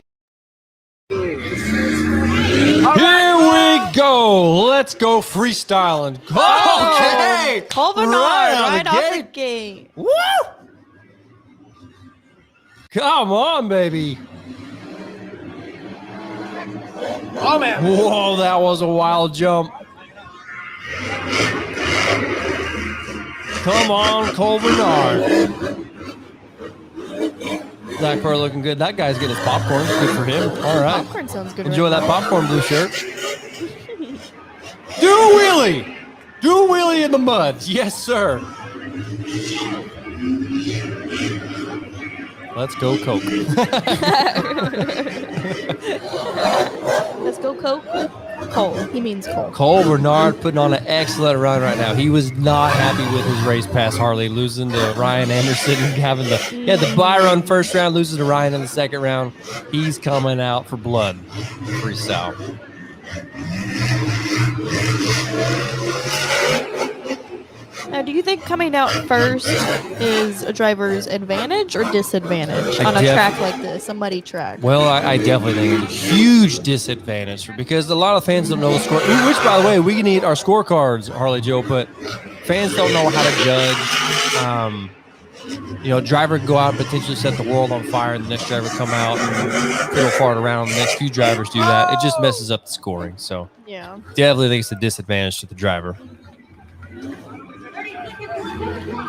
Here we go. Let's go freestyling. Okay. Cole Bernard right off the gate. Woo! Come on, baby. Oh, man. Whoa, that was a wild jump. Come on, Cole Bernard. Zach Burr looking good. That guy's getting his popcorn. Good for him. All right. Popcorn sounds good. Enjoy right that popcorn, blue shirt. Do a wheelie. Do a wheelie in the mud. Yes, sir. Let's go, Coke. Let's go, Cole. He means Cole. Cole Bernard putting on an excellent run right now. He was not happy with his race past Harley, losing to Ryan Anderson and having the bye run first round, losing to Ryan in the second round. He's coming out for blood. Freestyle. Now, do you think coming out first is a driver's advantage or disadvantage on a track like this, a muddy track? Well, I definitely think it's a huge disadvantage because a lot of fans don't know the score. Which, by the way, we need our scorecards, Harley Joe, but fans don't know how to judge. Driver can go out and potentially set the world on fire, and the next driver come out and fiddle fart around. The next few drivers do that. It just messes up the scoring. So, yeah, definitely think it's a disadvantage to the driver.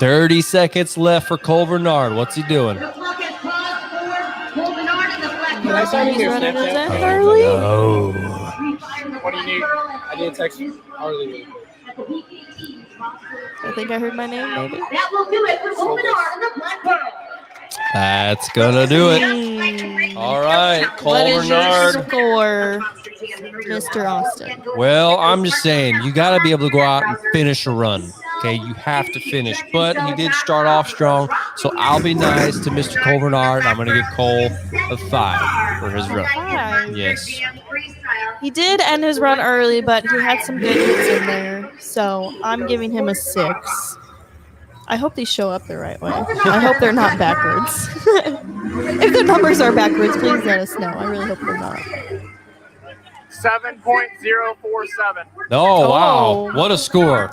30 seconds left for Cole Bernard. What's he doing? The clock has paused for Cole Bernard in the black Can I sign in He's your running his Snapchat? end early. Oh. What do you need? I need to text Harley really quick. I think I heard my name, maybe. That will do it for Cole Bernard in the black pearl. That's gonna do it. All right, Cole What is your Bernard. score, Mr. Austin? Well, I'm just saying, you got to be able to go out and finish a run. Okay, you have to finish. But he did start off strong, so I'll be nice to Mr. Cole Bernard. I'm going to give Cole a 5 for his run. 5. Yes. He did end his run early, but he had some good hits in there, so I'm giving him a 6. I hope these show up the right way. I hope they're not backwards. If the numbers are backwards, please let us know. I really hope they're not. 7.047. Oh, wow. What a score.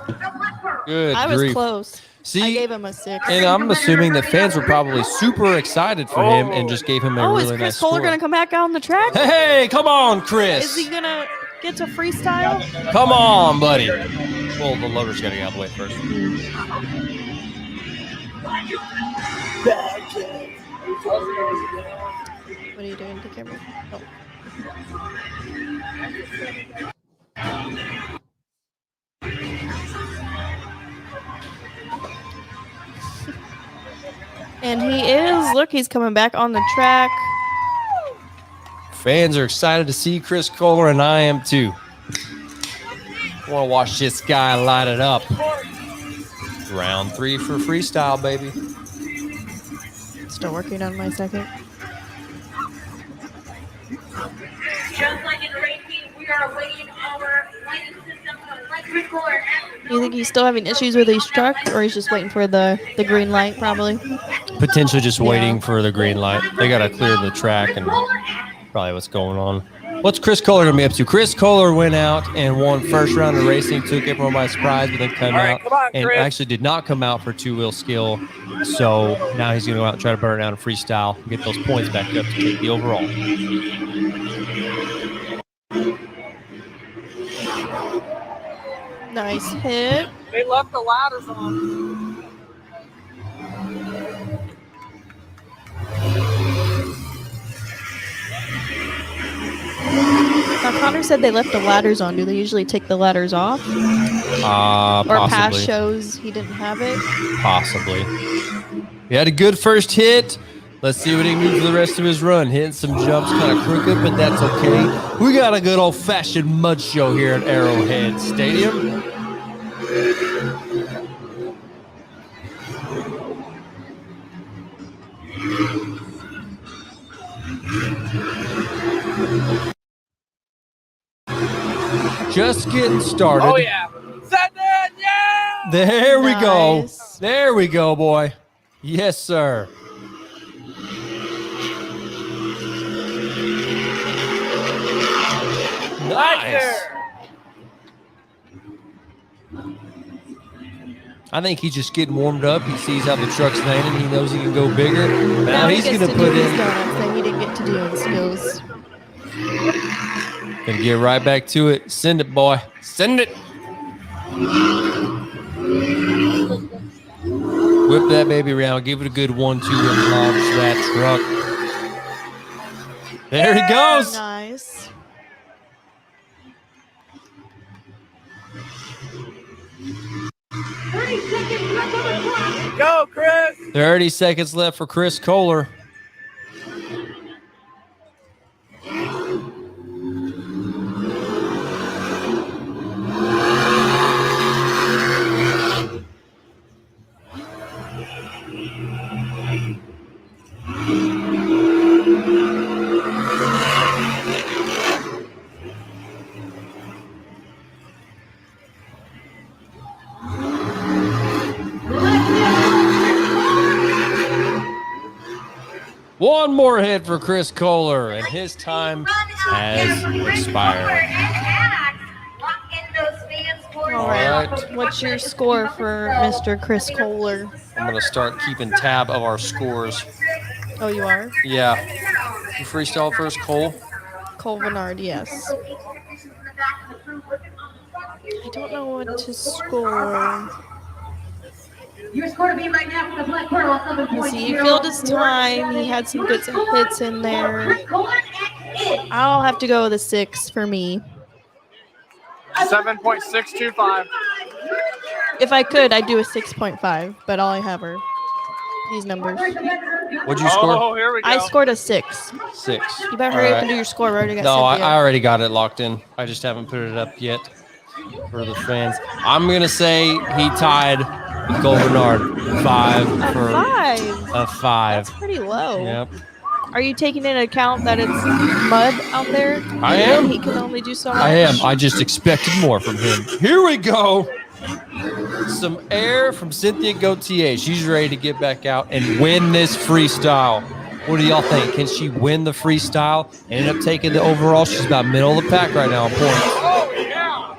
Good I was grief. close. I See, gave him a 6. and I'm assuming that fans were probably super excited for him and just gave him a Oh, really is nice Chris score. Kohler going to come back out on the track? Hey, come on, Is Chris. he going to get to freestyle? Come on, buddy. Well, the loader's got to get out of the way first. What are you doing to camera? Oh. And he is. Look, he's coming back on the track. Fans are excited to see Chris Kohler, and I am too. I want to watch this guy light it up. Round 3 for freestyle, baby. Still working on my second. Just like in racing, we are awaiting our lighting system to let Chris Kohler. Do you think he's still having issues with his truck, or he's just waiting for the green light, probably? Potentially just waiting for the green light. They got to clear the track and probably what's going on. What's Chris Kohler going to be up to? Chris Kohler went out and won first round of racing, took everyone by surprise, but then came out and actually did not come out for two-wheel skill. So now he's going to go out and try to burn it out in freestyle and get those points back up to take the overall. Nice hit. They left the ladders on. Now, Connor said they left the ladders on. Do they usually take the ladders off? Or past Possibly. shows he didn't have it? Possibly. He had a good first hit. Let's see what he can do for the rest of his run. Hitting some jumps, kind of crooked, but that's okay. We got a good old-fashioned mud show here at Arrowhead Stadium. Just getting started. Oh, yeah. Send it, yeah! There we go. Nice. There we go, boy. Yes, sir. Nice. I think he's just getting warmed up. He sees how the truck's landing. He knows he can go bigger. Now he he's gets going to do put his in. donuts that he didn't get to do in skills. Gonna get right back to it. Send it, boy. Send it. Whip that baby around. Give it a good 1-2 and launch that truck. There he goes. Nice. Go, Chris! 30 seconds left for Chris Kohler. One more hit for Chris Kohler, and his time has expired. All right. What's your score for Mr. Chris Kohler? I'm going to start keeping tab of our scores. Oh, you are? Yeah. You freestyle first, Cole? Cole Bernard, yes. I don't know what to score. Your score to be right now for the black corner, 7.0. He filled his time. He had some good hits in there. I'll have to go with a 6 for me. 7.625. If I could, I'd do a 6.5, but all I have are these numbers. What'd you score? Oh, here we go. I scored a 6. 6. You better hurry up and do your score. We already got No, Cynthia. I already got it locked in. I just haven't put it up yet for the fans. I'm going to say he tied with Cole Bernard. 5 for 5. a 5. That's pretty low. Yep. Are you taking into account that it's mud out there? I am. And he can only do so much? I am. I just expected more from him. Here we go. Some air from Cynthia Gauthier. She's ready to get back out and win this freestyle. What do y'all think? Can she win the freestyle and end up taking the overall? She's about middle of the pack right now on points. Oh, yeah.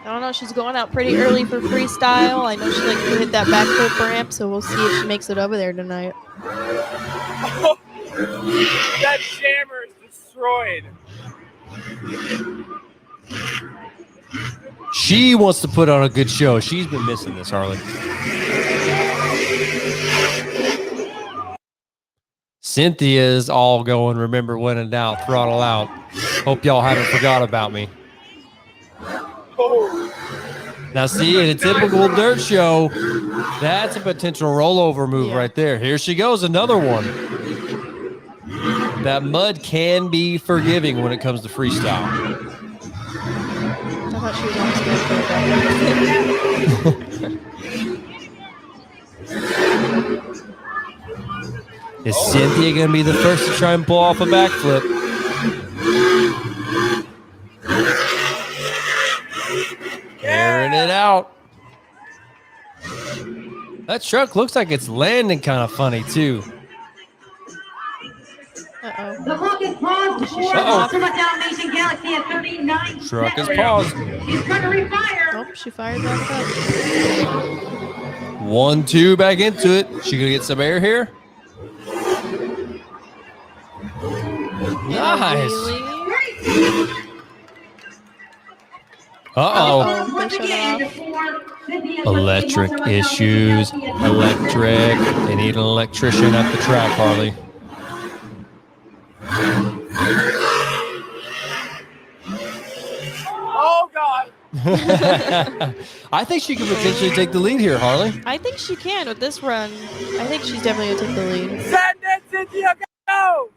I don't know. She's going out pretty early for freestyle. I know she likes to hit that backflip ramp, so we'll see if she makes it over there tonight. That jammer is destroyed. She wants to put on a good show. She's been missing this, Harley. Cynthia's all going, remember when in doubt, throttle out. Hope y'all haven't forgot about me. Now, see, in a typical dirt show, that's a potential rollover move right there. Here she goes, another one. That mud can be forgiving when it comes to freestyle. I thought she was almost going to Is Cynthia going to be the first to try and pull off a backflip? Airing it out. That truck looks like it's landing kind of funny, too. Uh-oh. The clock is paused before Dalmatian Galaxy at 39. Truck is paused. He's going to refire. Oh, she fired back up. 1-2 back into it. She going to get some air here? Nice. Uh-oh. They shut it off. Electric issues. Electric. They need an electrician at the track, Harley. Oh, God. I think she could potentially take the lead here, Harley. I think she can with this run. I think she's definitely going to take the lead. Send it, Cynthia, go!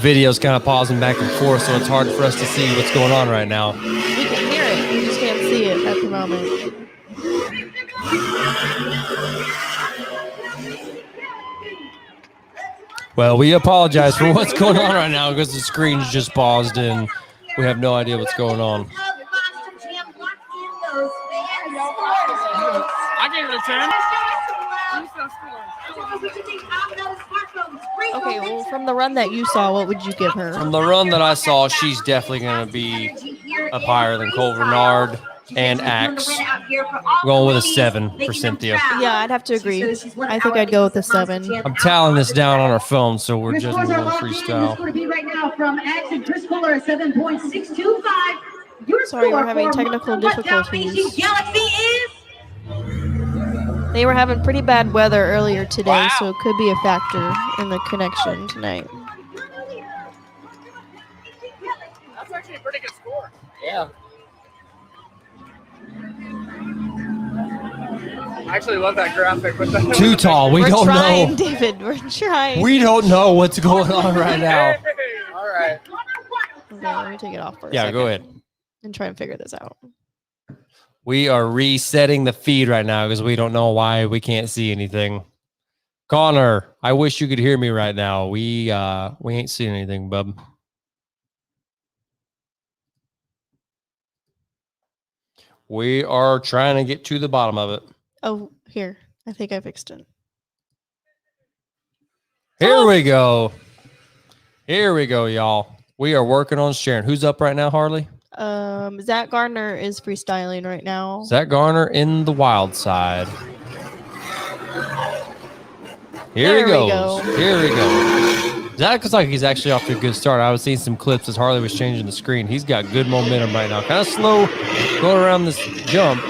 Video's kind of pausing back and forth, so it's hard for us to see what's going on right now. We can hear it. We just can't see it at the moment. Well, we apologize for what's going on right now because the screen's just paused and we have no idea what's going on. I gave it a 10. Okay, well, from the run that you saw, what would you give her? From the run that I saw, she's definitely going to be up higher than Cole Bernard and Axe. I'm going with a 7 for Cynthia. Yeah, I'd have to agree. I think I'd go with a 7. I'm tallying this down on our phone, so we're judging on the freestyle. Going to be right now from Axe and Chris Kohler, 7.625. Your Sorry, we're score having for technical what difficulties. Dalmatian Galaxy is They were having pretty bad weather earlier today, so it could be a factor in the connection tonight. That's actually a pretty good score. Yeah. I actually love that graphic. With the Too tall. We We're don't trying, know. David. We're trying. We don't know what's going on right now. All right. Okay, let me take it off for a Yeah, second go ahead. and try and figure this out. We are resetting the feed right now because we don't know why we can't see anything. Connor, I wish you could hear me right now. We ain't seeing anything, bub. We are trying to get to the bottom of it. Oh, here. I think I fixed it. Here we go. Here we go, y'all. We are working on Sharon. Who's up right now, Harley? Zach Gardner is freestyling right now. Zach Garner in the wild side. Here There he we goes. go. Here we go. Zach looks like he's actually off to a good start. I was seeing some clips as Harley was changing the screen. He's got good momentum right now. Kind of slow going around this jump.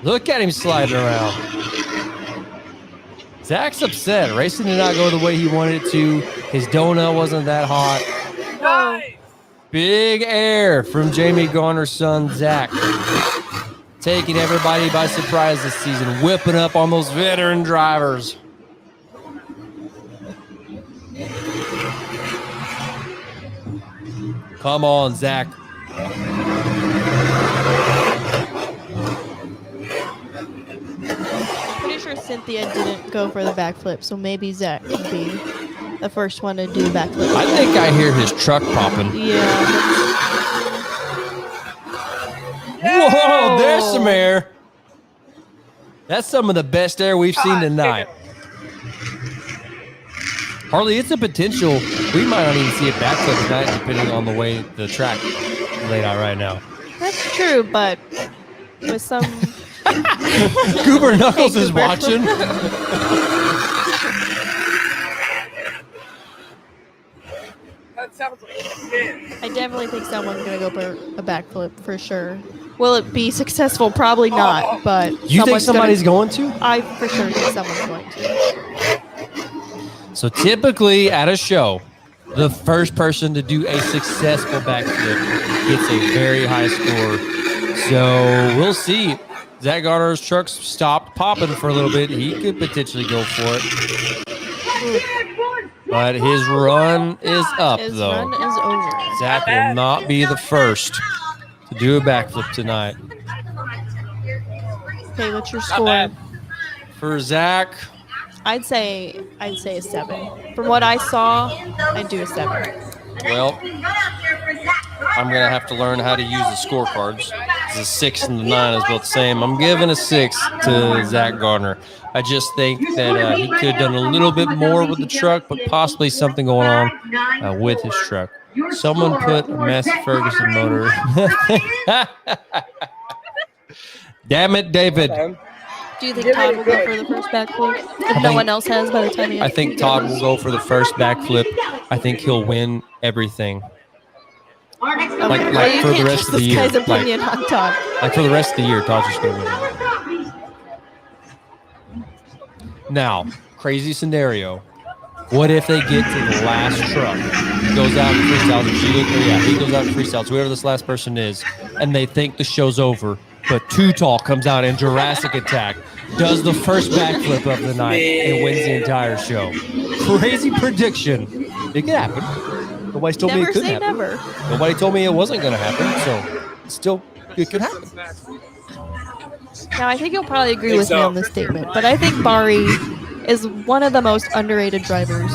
Look at him sliding around. Zach's upset. Racing did not go the way he wanted it to. His donut wasn't that hot. Nice. Big air from Jamie Garner's son, Zach. Taking everybody by surprise this season. Whipping up on those veteran drivers. Come on, Zach. Pretty sure Cynthia didn't go for the backflip, so maybe Zach could be the first one to do the backflip. I think I hear his truck popping. Yeah. Whoa, there's some air. That's some of the best air we've seen tonight. Harley, it's a potential. We might not even see a backflip tonight, depending on the way the track is laid out right now. That's true, but with some... Goober Knuckles Hey, is Goober. watching. That sounds like it. I definitely think someone's going to go for a backflip for sure. Will it be successful? Probably not, but You think somebody's going to? I for sure think someone's going to. So typically at a show, the first person to do a successful backflip gets a very high score. So we'll see. Zach Garner's truck's stopped popping for a little bit. He could potentially go for it. But his run is up, His though. run is over. Zach will not be the first to do a backflip tonight. Okay, what's your Not score? bad. For Zach, I'd say a 7. From what I saw, I'd do a 7. well, I'm going to have to learn how to use the scorecards. The 6 and the 9 is both the same. I'm giving a 6 to Zach Garner. I just think that he could have done a little bit more with the truck, but possibly something going on with his truck. Someone put a Massey Ferguson motor. Damn it, David. Do you think Todd will go for the first backflip? If no one else has by the time he I think Todd will go for the first backflip. I think he'll win everything. Like you for the can't rest of trust the this year. guy's opinion on Todd. Like for the rest of the year, Todd's just going to win. Now, crazy scenario. What if they get to the last truck? He goes out and freestyles, and he goes out and freestyles, whoever this last person is, and they think the show's over, but Too Tall comes out in Jurassic Attack, does the first backflip of the night, and wins the entire show. Crazy prediction. It could happen. Nobody's told me Never it could say happen. never. Nobody told me it wasn't going to happen, so still, it could happen. Now, I think you'll probably agree Think with me so. on this statement, but I think Bari is one of the most underrated drivers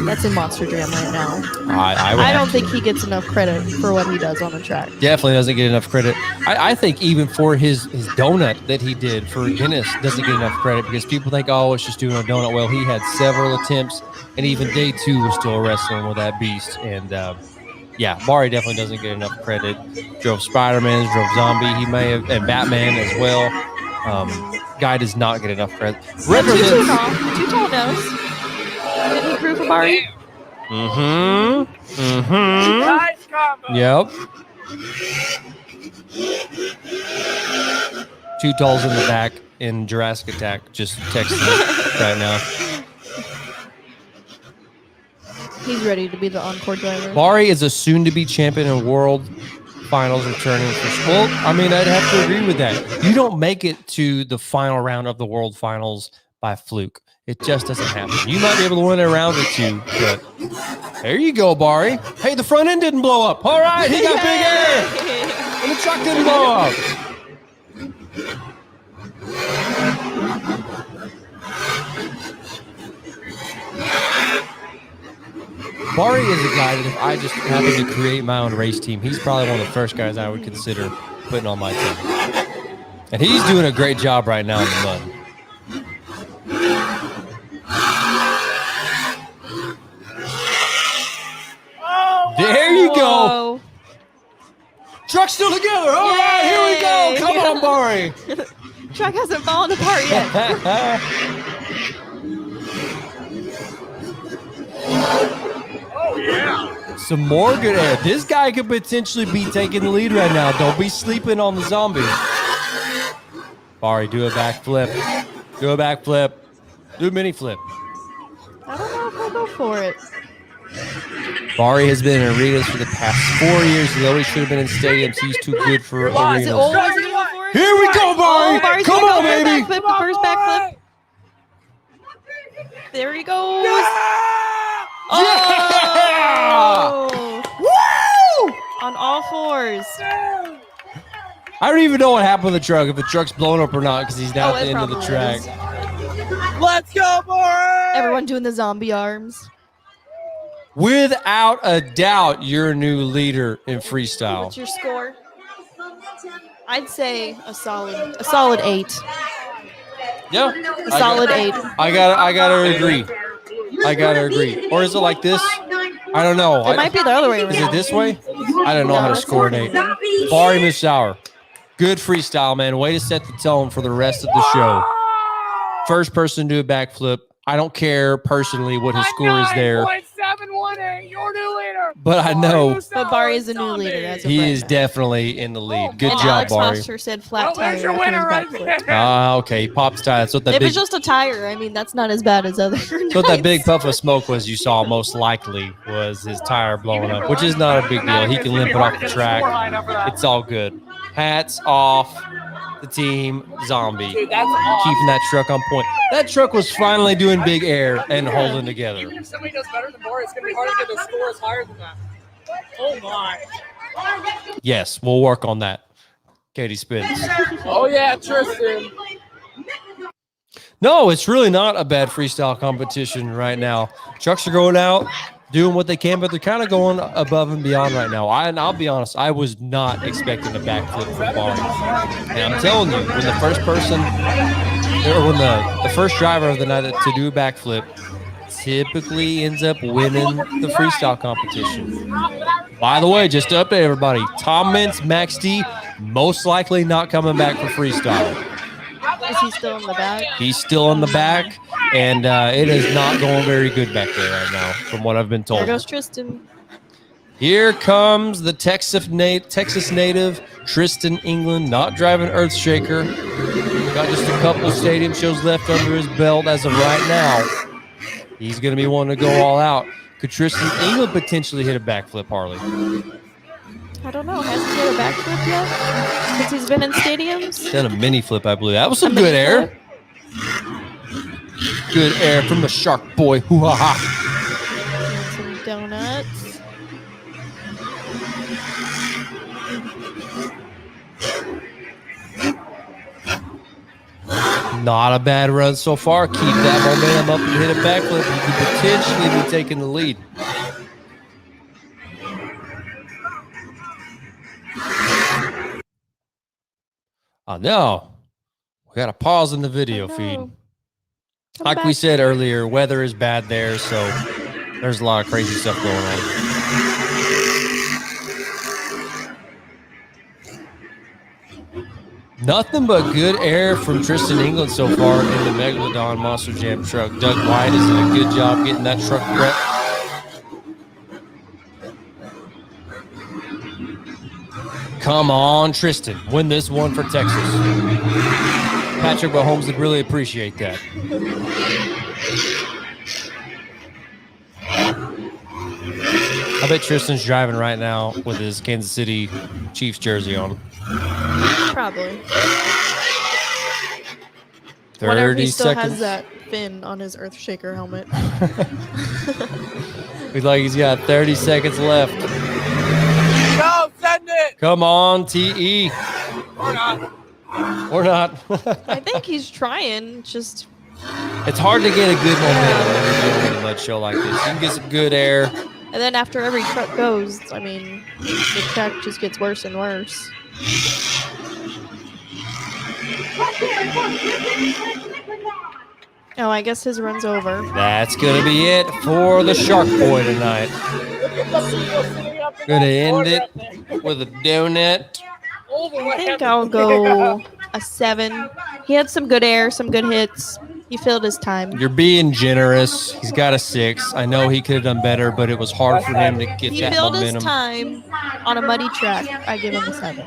that's in Monster Jam right now. I don't think he gets enough credit for what he does on the track. Definitely doesn't get enough credit. I think even for his donut that he did for Guinness doesn't get enough credit because people think, oh, it's just doing a donut. Well, he had several attempts, and even day 2 was still wrestling with that beast. And yeah, Bari definitely doesn't get enough credit. Drove Spider-Man, drove Zombie. He may have, and Batman as well. Guy does not get enough credit. Too Tall knows. Did he crew for Bari? Nice combo. Yep. Too Tall's in the back in Jurassic Attack, just texting me right now. He's ready to be the encore driver. Bari is a soon-to-be champion in World Finals returning for. Well, I mean, I'd have to agree with that. You don't make it to the final round of the World Finals by fluke. It just doesn't happen. You might be able to win a round or 2, but there you go, Bari. Hey, the front end didn't blow up. All right, he got big air, and the truck didn't blow up. Bari is a guy that if I just happened to create my own race team, he's probably one of the first guys I would consider putting on my team. And he's doing a great job right now in the mud. truck's still together. All right, here we go. Yay. Come on, Bari. Truck hasn't fallen apart yet. Oh, yeah. Some more good air. This guy could potentially be taking the lead right now. Don't be sleeping on the zombie. Bari, do a backflip. Do a backflip. Do a mini flip. I don't know if I'll go for it. Bari has been in arenas for the past 4 years. He always should have been in stadiums. He's too good for Is it arenas. old? Is he gonna go for it? Here we go, Bari. Oh, Bari's Come gonna on, go for the baby. backflip, the first backflip. There he goes. Yeah! Oh! On all fours. I don't even know what happened with the truck, if the truck's blown up or not, because he's down at the end of the probably track. is. Let's go, Bari! Everyone doing the zombie arms. Without a doubt, you're a new leader in freestyle. What's your score? I'd say a solid 8. Yeah, A solid 8. I gotta agree. I gotta agree. Or is it like this? I don't know. It might be the other way around. Is it this way? I don't know how to score an 8. Bari Musauer. Good freestyle, man. Way to set the tone for the rest of the show. First person to do a backflip. I don't care personally what his score is there, 9.718, your new leader. but I know But Bari is the new leader as of he right is now. definitely in the lead. Good And job, Alex Bari. Foster said flat Oh, there's tire your after his winner right backflip. there. Okay. He pops tire. That's what that If big. it's just a tire, I mean, that's not as bad as other That's what that nights. big puff of smoke was. You saw most likely was his tire blowing up, which is not a big deal. He can limp it off the track. It's all good. Hats off the team zombie. Dude, that's awesome. Keeping that truck on point. That truck was finally doing big air and holding together. Even if somebody does better than Bari, it's going to be hard to get their scores higher than that. Oh, my. Yes, we'll work on that. Katie spins. Oh, yeah, Tristan. No, it's really not a bad freestyle competition right now. Trucks are going out, doing what they can, but they're kind of going above and beyond right now. And I'll be honest, I was not expecting a backflip from Bari. And I'm telling you, when the first person, or when the first driver of the night to do a backflip typically ends up winning the freestyle competition. By the way, just to update everybody, Tom Mintz, Max D, most likely not coming back for freestyle. Is he still in the back? He's still in the back, and it is not going very good back there right now, from what I've been There told. goes Tristan. Here comes the Texas native, Tristan England, not driving Earthshaker. Got just a couple stadium shows left under his belt as of right now. He's going to be wanting to go all out. Could Tristan England potentially hit a backflip, Harley? I don't know. Hasn't he had a backflip yet? Since he's been in stadiums? Done a mini flip, I believe. That was some A good mini air. flip? Good air from the Shark Boy. Hoo-ha-ha. And some donuts. Not a bad run so far. Keep that momentum up and hit a backflip. You could potentially be taking the lead. Oh, no. We got a pause in the video feed. Come Like we back. said earlier, weather is bad there, so there's a lot of crazy stuff going on. Nothing but good air from Tristan England so far in the Megalodon Monster Jam truck. Doug White is doing a good job getting that truck prepped. Come on, Tristan. Win this one for Texas. Patrick Mahomes would really appreciate that. I bet Tristan's driving right now with his Kansas City Chiefs jersey on. Probably. 30 Whenever he still seconds. has that fin on his Earthshaker helmet. He's like he's got 30 seconds left. Go, send it. Come on, TE. Or not. Or not. I think he's trying. Just It's hard to get a good momentum when you're doing a mud show like this. You can get some good air. and then after every truck goes, I mean, the track just gets worse and worse. Oh, I guess his run's over. That's going to be it for the Shark Boy tonight. up in Gonna that end corner it up there. with a donut. I think I'll go a 7. He had some good air, some good hits. He filled his time. You're being generous. He's got a 6. I know he could have done better, but it was hard for him to get He that filled his momentum. time on a muddy track. I give him a 7.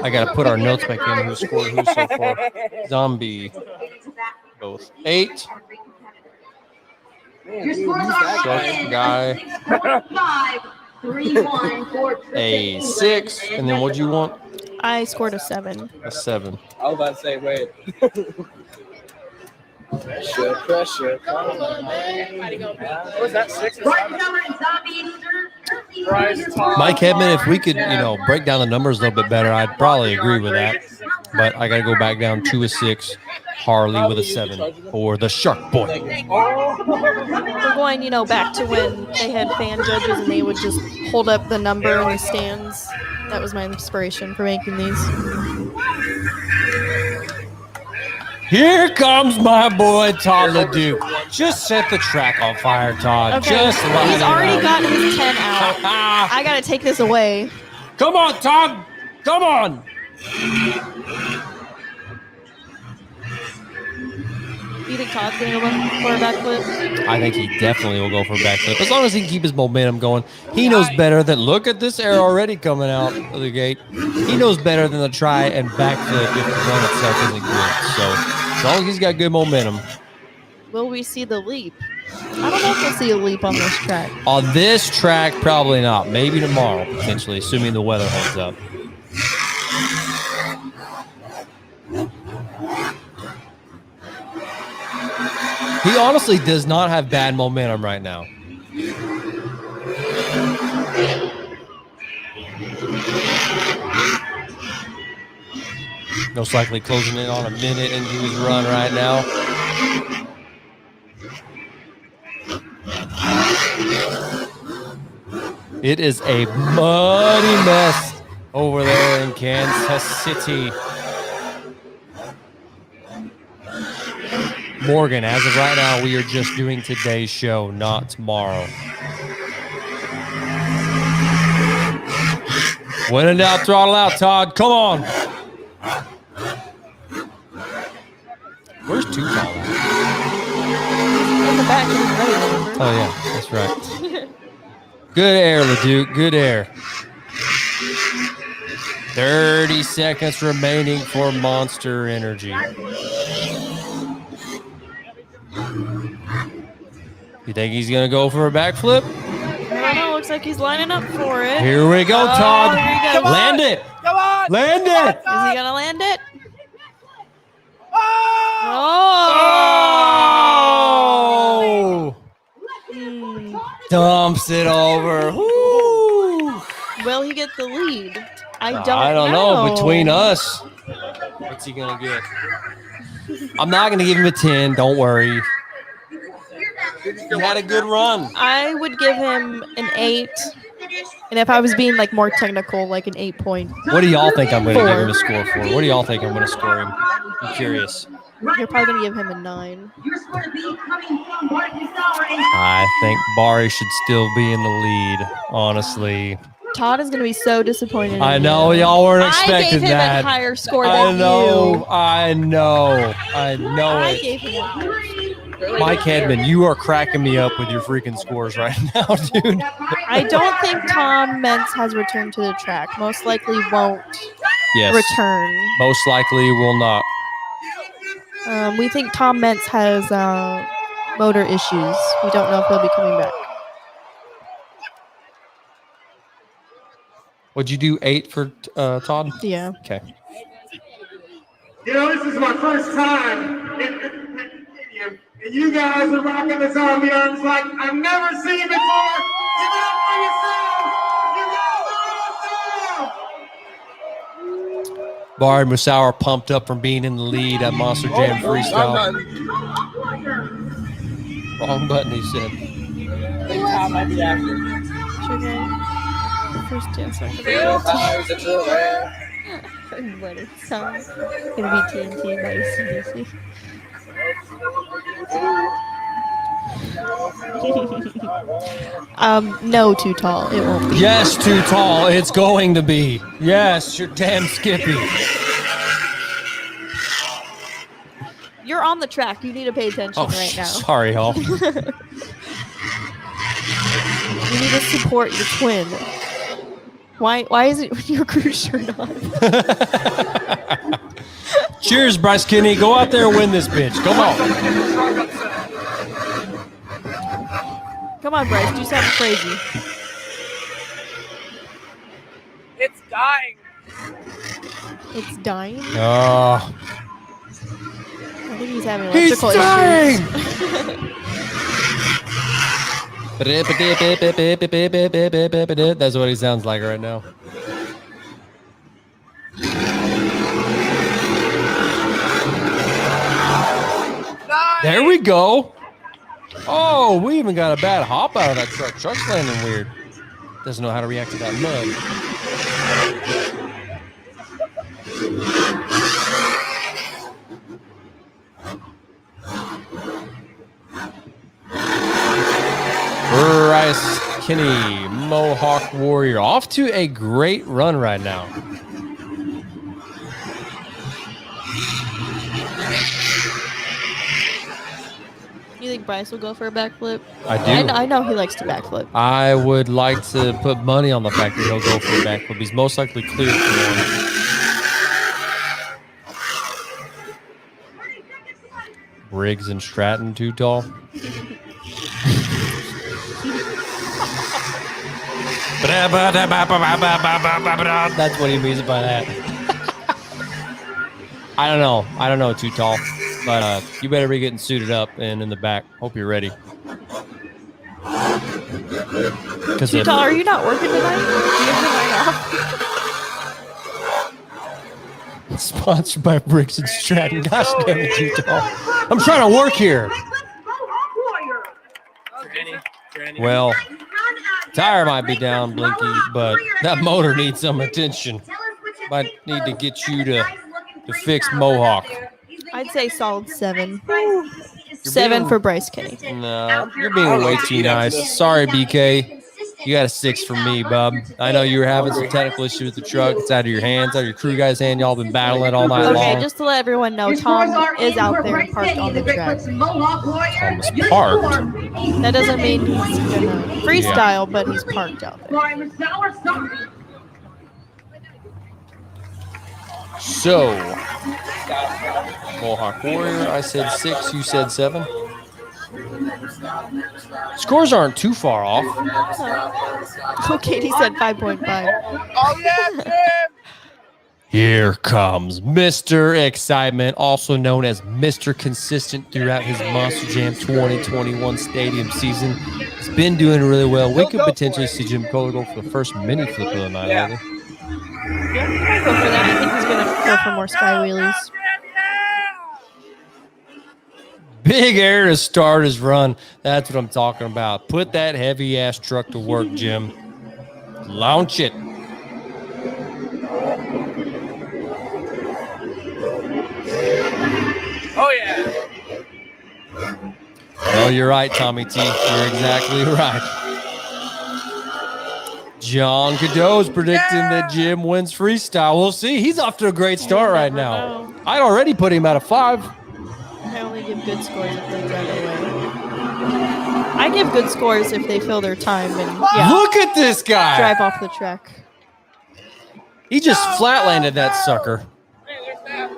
I gotta put our notes back in. Who scored who so far? Zombie. Both. 8. Shark guy. 5-3-1 A 6. And then what'd you want? I scored a 7. A 7. I was about to say, wait. Pressure. What was that, 6 or Right 7? number in Zombie, sir. Bryce, Tom, Mike Hedman, if we could, break down the numbers a little bit better, I'd probably agree with that. But I got to go back down to a 6. Harley with a 7 for the Shark Boy. We're going, back to when they had fan judges and they would just hold up the number in the stands. That was my inspiration for making these. Here comes my boy Todd LeDuc. Just set the track on fire, Todd. Okay, Just light he's it already up. got his 10 out. I gotta take this away. Come on, Todd. Come on. You think Todd's gonna go for a backflip? I think he definitely will go for a backflip. As long as he can keep his momentum going. He knows better than, look at this air already coming out of the gate. He knows better than to try and backflip if the run itself isn't good. So as long as he's got good momentum. Will we see the leap? I don't know if we'll see a leap on this track. On this track, probably not. Maybe tomorrow, potentially, assuming the weather holds up. He honestly does not have bad momentum right now. Most likely closing in on a minute into his run right now. It is a muddy mess over there in Kansas City. Morgan, as of right now, we are just doing today's show, not tomorrow. When in doubt, throttle out, Todd. Come on. Where's Two Tall at? In the back, getting ready, remember? Oh, yeah, that's right. Good air, LeDuc. Good air. 30 seconds remaining for Monster Energy. You think he's going to go for a backflip? I don't know. Looks like he's lining up for it. Here we go, Todd. Here he goes. Land it. Come on! Land it. Is he gonna land it? Oh! Hmm. Dumps it over. Woo. Will he get the lead? I don't know. Between us, what's he going to get? I'm not going to give him a 10. Don't worry. He had a good run. I would give him an 8. And if I was being more technical, like an 8 point. What do y'all think I'm going to give 4. him a score for? What do y'all think I'm going to score him? I'm curious. You're probably gonna give him a 9. You're supposed to be coming from Barkley Tower and I think Bari should still be in the lead, honestly. Todd is gonna be so disappointed. I in know you. y'all weren't I expecting gave him that. a higher score I than know, you. I know I it. gave him a higher. Mike Hedman, you are cracking me up with your freaking scores right now, dude. I don't think Tom Mentz has returned to the track. Most likely won't Yes, return. most likely will not. We think Tom Mentz has motor issues. We don't know if he'll be coming back. Would you do 8 for Todd? Yeah. Okay. This is my first time in the stadium, and you guys are rocking the zombie arms like I've never seen before. Give it up for yourselves. You guys are awesome. Bari Musauer pumped up from being in the lead at Monster Jam Freestyle. Wrong button, he said. I think Tom might be after. Sugar. First dance after what is song? Gonna be TNT by CDC. I No, too tall. It won't be. Yes, too tall. It's going to be. Yes, you're damn Skippy. You're on the track. You need to pay attention right now. Sorry, Hall. You need to support your twin. Why is it your crew shirt on? Cheers, Bryce Kinney. Go out there and win this bitch. Come on. Come on, Bryce. Do something crazy. It's dying. It's dying. Oh, I think he's having he's electrical dying. issues. That's what he sounds like right now. There we go. Oh, we even got a bad hop out of that truck. Truck's landing weird. Doesn't know how to react to that mud. Bryce Kinney, Mohawk Warrior, off to a great run right now. You think Bryce will go for a backflip? I do. I know he likes to backflip. I would like to put money on the fact that he'll go for a backflip. He's most likely cleared for one. Briggs and Stratton too tall. That's what he means by that. I don't know too tall, but you better be getting suited up and in the back. Hope you're ready. Too tall, are you not working tonight? Do you have the night off? Sponsored by Briggs and Stratton. Gosh damn it, too tall. I'm trying to work here. Well, tire might be down, Blinky, but that motor needs some attention. Might need to get you to fix Mohawk. I'd say solid 7. 7 for Bryce Kinney. No, you're being way too nice. Sorry, BK. You got a 6 from me, bub. I know you were having some technical issues with the truck. It's out of your hands, out of your crew guy's hand. Y'all been battling all night long. Okay, just to let everyone know, Tom is out there parked on the track. Tom is parked. That doesn't mean he's gonna freestyle, but he's parked out there. So, Mohawk Warrior, I said 6, you said 7. Scores aren't too far off. Oh, Katie said 5.5. Oh yeah, Jim. Here comes Mr. Excitement, also known as Mr. Consistent throughout his Monster Jam 2021 stadium season. He's been doing really well. We could potentially see Jim Kohler go for the first mini flip of the night. Yeah. Yeah, I'd go for that. I think he's gonna go for more sky wheelies. Big air to start his run. That's what I'm talking about. Put that heavy ass truck to work, Jim. Launch it. Oh yeah. Oh, you're right, Tommy T. You're exactly right. John Cadeau's predicting that Jim wins freestyle. We'll see. He's off to a great start right now. I'd already put him at a 5. I only give good scores if they drive away. I give good scores if they fill their time and Look at this guy. drive off the track. He just flatlanded that sucker. Hey, there's that.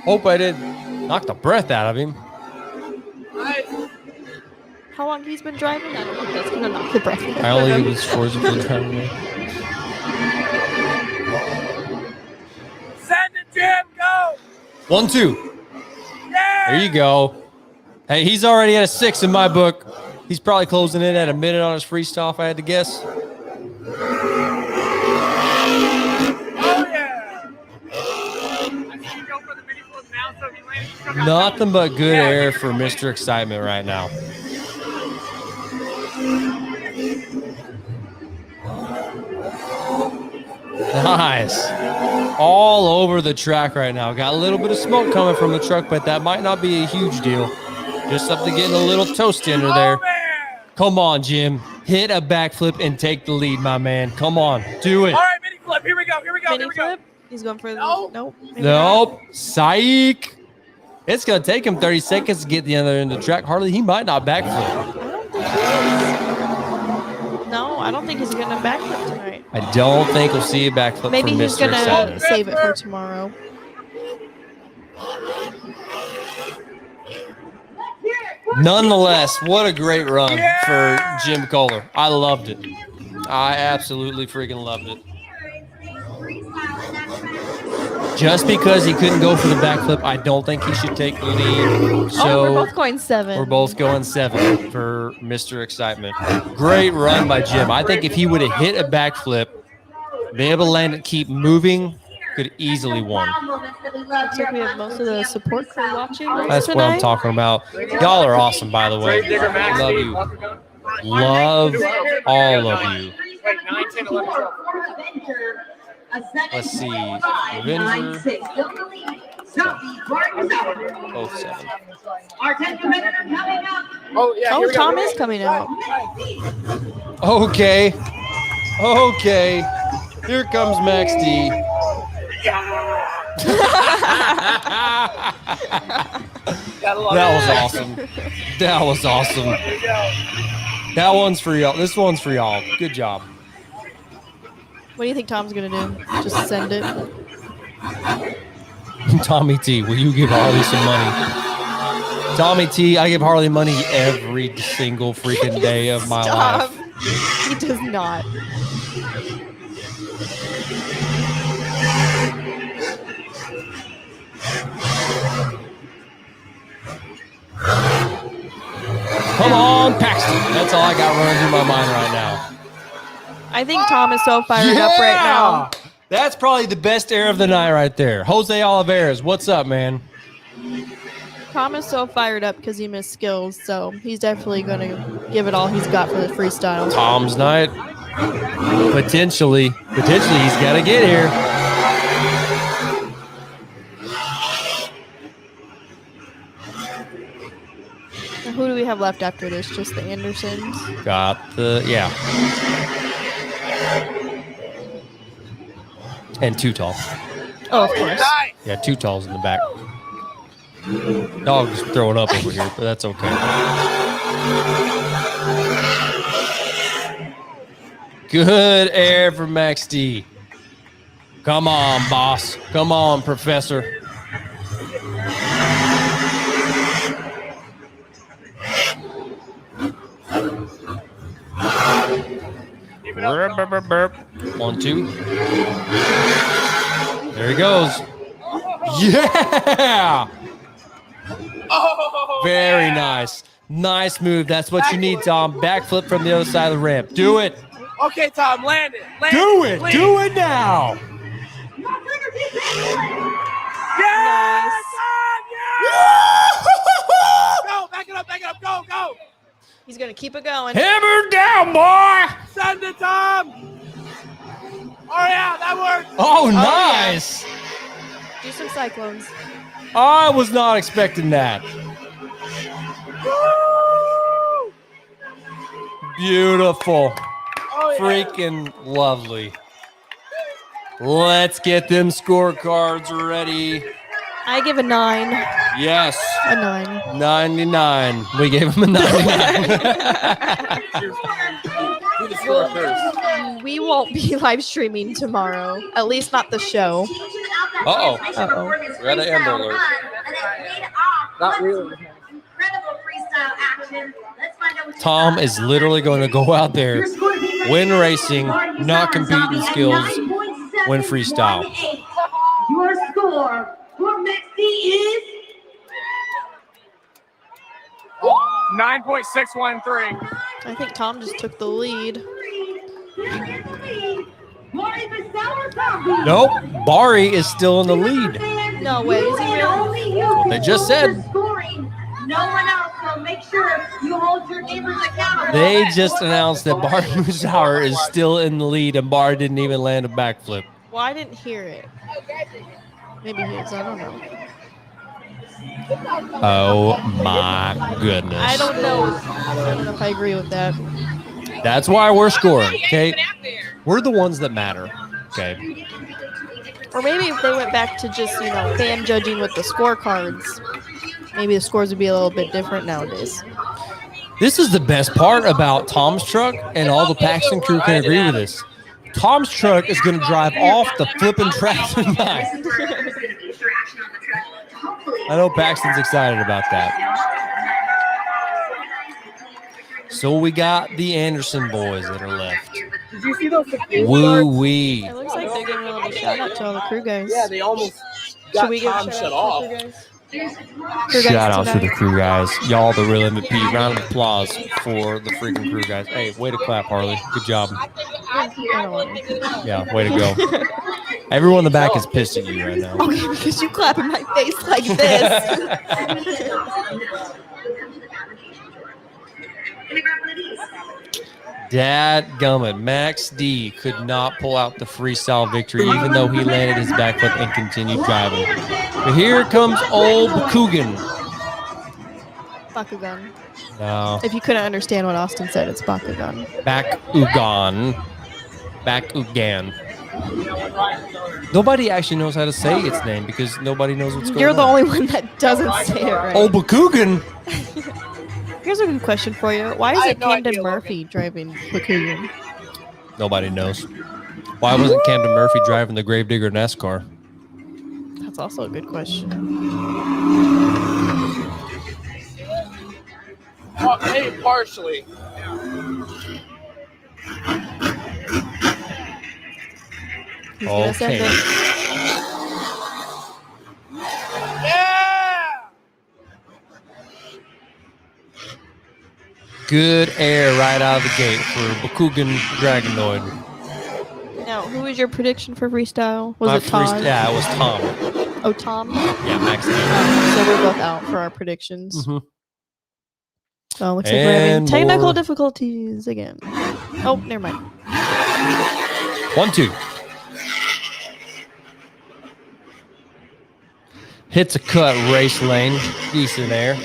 Hope I didn't knock the breath out of him. How long he's been driving? I don't think that's gonna knock the breath out I of only him. give his scores if they're driving away. Send it, Jim. Go. 1-2. Yeah. There you go. Hey, he's already at a 6 in my book. He's probably closing in at a minute on his freestyle, if I had to guess. Oh yeah. I see you go for the mini flip now, so he landed. He's still got Nothing but good air for Mr. Excitement right now. Nice. All over the track right now. Got a little bit of smoke coming from the truck, but that might not be a huge deal. Just something getting a little toasty under there. Oh, man. Come on, Jim. Hit a backflip and take the lead, my man. Come on, do it. All right, mini flip. Here we go. Mini flip. He's going for the nope. maybe Nope. Psych. It's going to take him 30 seconds to get the other end of the track. Harley, he might not backflip. not. I don't think he is. No, I don't think he's going to backflip tonight. I don't think we'll see a backflip Maybe from he's Mr. going to Excitement. save it for tomorrow. Nonetheless, what a great run for Jim Kohler. I loved it. I absolutely freaking loved it. Just because he couldn't go for the backflip, I don't think he should take the lead. So we're both going 7. we're both going 7 for Mr. Excitement. Great run by Jim. I think if he would have hit a backflip, been able to land it, keep moving, could easily won. Looks like we have most of the support crew watching. That's what I'm talking about. Y'all are awesome, by the way. Love you. Love all of you. Wait, 9, 10, 11, 12. Let's see. Avenger. Both 7. Our 10th competitor coming up. Oh, yeah. Oh, here we go. Tom is coming out. Okay. Okay. Here comes Max D. That was awesome. That was awesome. That one's for y'all. This one's for y'all. Good job. What do you think Tom's going to do? Just send it? Tommy T, will you give Harley some money? Tommy T, I give Harley money every single freaking day of my Stop. life. He does not. Come on, Paxton. That's all I got running through my mind right now. I think Tom is so fired up right now. That's probably the best air of the night right there. Jose Oliveras, what's up, man? Tom is so fired up because he missed skills, so he's definitely going to give it all he's got for the freestyle. Tom's night. Potentially he's got to get here. Now, who do we have left after this? Just the Andersons? Got the, yeah. And Too Tall. Oh, of course. Yeah, Too Tall's in the back. Dog's throwing up over here, but that's okay. Good air for Max D. Come on, boss. Come on, professor. Burp, burp, burp. 1, 2. There he goes. Yeah! Very nice. Nice move. That's what you need, Tom. Backflip from the other side of the ramp. Do it. Okay, Tom, land it. Do it. Please. Do it now. Yes! Nice. Tom, yes! Go, back it up, go, go. He's going to keep it going. Hammer down, boy. Send it, Tom. Oh, yeah, that worked. Oh, yeah. nice. Do some cyclones. I was not expecting that. Woo! Beautiful. Oh, yeah. Freaking lovely. Let's get them scorecards ready. I give a 9. Yes. A 9. 99. We gave him a 99. Do the score first. We won't be live streaming tomorrow. At least not the show. Uh-oh. Uh-oh. We're at an Amber Alert. Not really. Incredible freestyle action. Let's find out what Tom is literally going to go out there, win racing, not compete in skills, win freestyle. Your score for Maxie is 9.613. I think Tom just took the lead. Nope. Bari is still in the lead. No way. Is he really? They just said. No one else, so make sure you hold your neighbors accountable. They just announced that Bari Musauer is still in the lead and Bari didn't even land a backflip. Well, I didn't hear it. Maybe he is. I don't know. Oh my goodness. I don't know. I don't know if I agree with that. That's why we're scoring. Okay, we're the ones that matter. Okay. Or maybe if they went back to just, fan judging with the scorecards, maybe the scores would be a little bit different nowadays. This is the best part about Tom's truck, and all the Paxton crew can agree with this. Tom's truck is going to drive off the flipping track tonight. I know Paxton's excited about that. So we got the Anderson boys that are left. Did you see those? Woo-wee. It looks like they're giving a little shout out to all the crew guys. Yeah, they almost got Should we give Tom a shut shout off. out to the crew guys? Shout out to the crew guys. Y'all the real MVP. Round of applause for the freaking crew guys. Hey, way to clap, Harley. Good job. Yeah, way to go. Everyone in the back is pissed at you right now. Okay, because you clap in my face like this. Dadgummit. Max D could not pull out the freestyle victory, even though he landed his backflip and continued driving. But here comes old Bakugan. Bakugan. No. If you couldn't understand what Austin said, it's Bakugan. Bakugan. Bakugan. Nobody actually knows how to say its name because nobody knows what's going on. You're the only one that doesn't say it right. Oh, Bakugan. Here's a good question for you. Why is I it have no Camden idea, Murphy driving Bakugan? Nobody knows. Why wasn't Camden Murphy driving the Gravedigger NASCAR? That's also a good question. Maybe partially. He's gonna send Okay. it. Yeah! Good air right out of the gate for Bakugan Dragonoid. Now, who was your prediction for freestyle? Was My it Tom? Yeah, it was Tom. Oh, Tom. Yeah, Max D. So we're both out for our predictions. Mhm. So looks like we're having And technical more. difficulties again. Oh, never mind. 1-2. Hits a cut race lane. Decent air.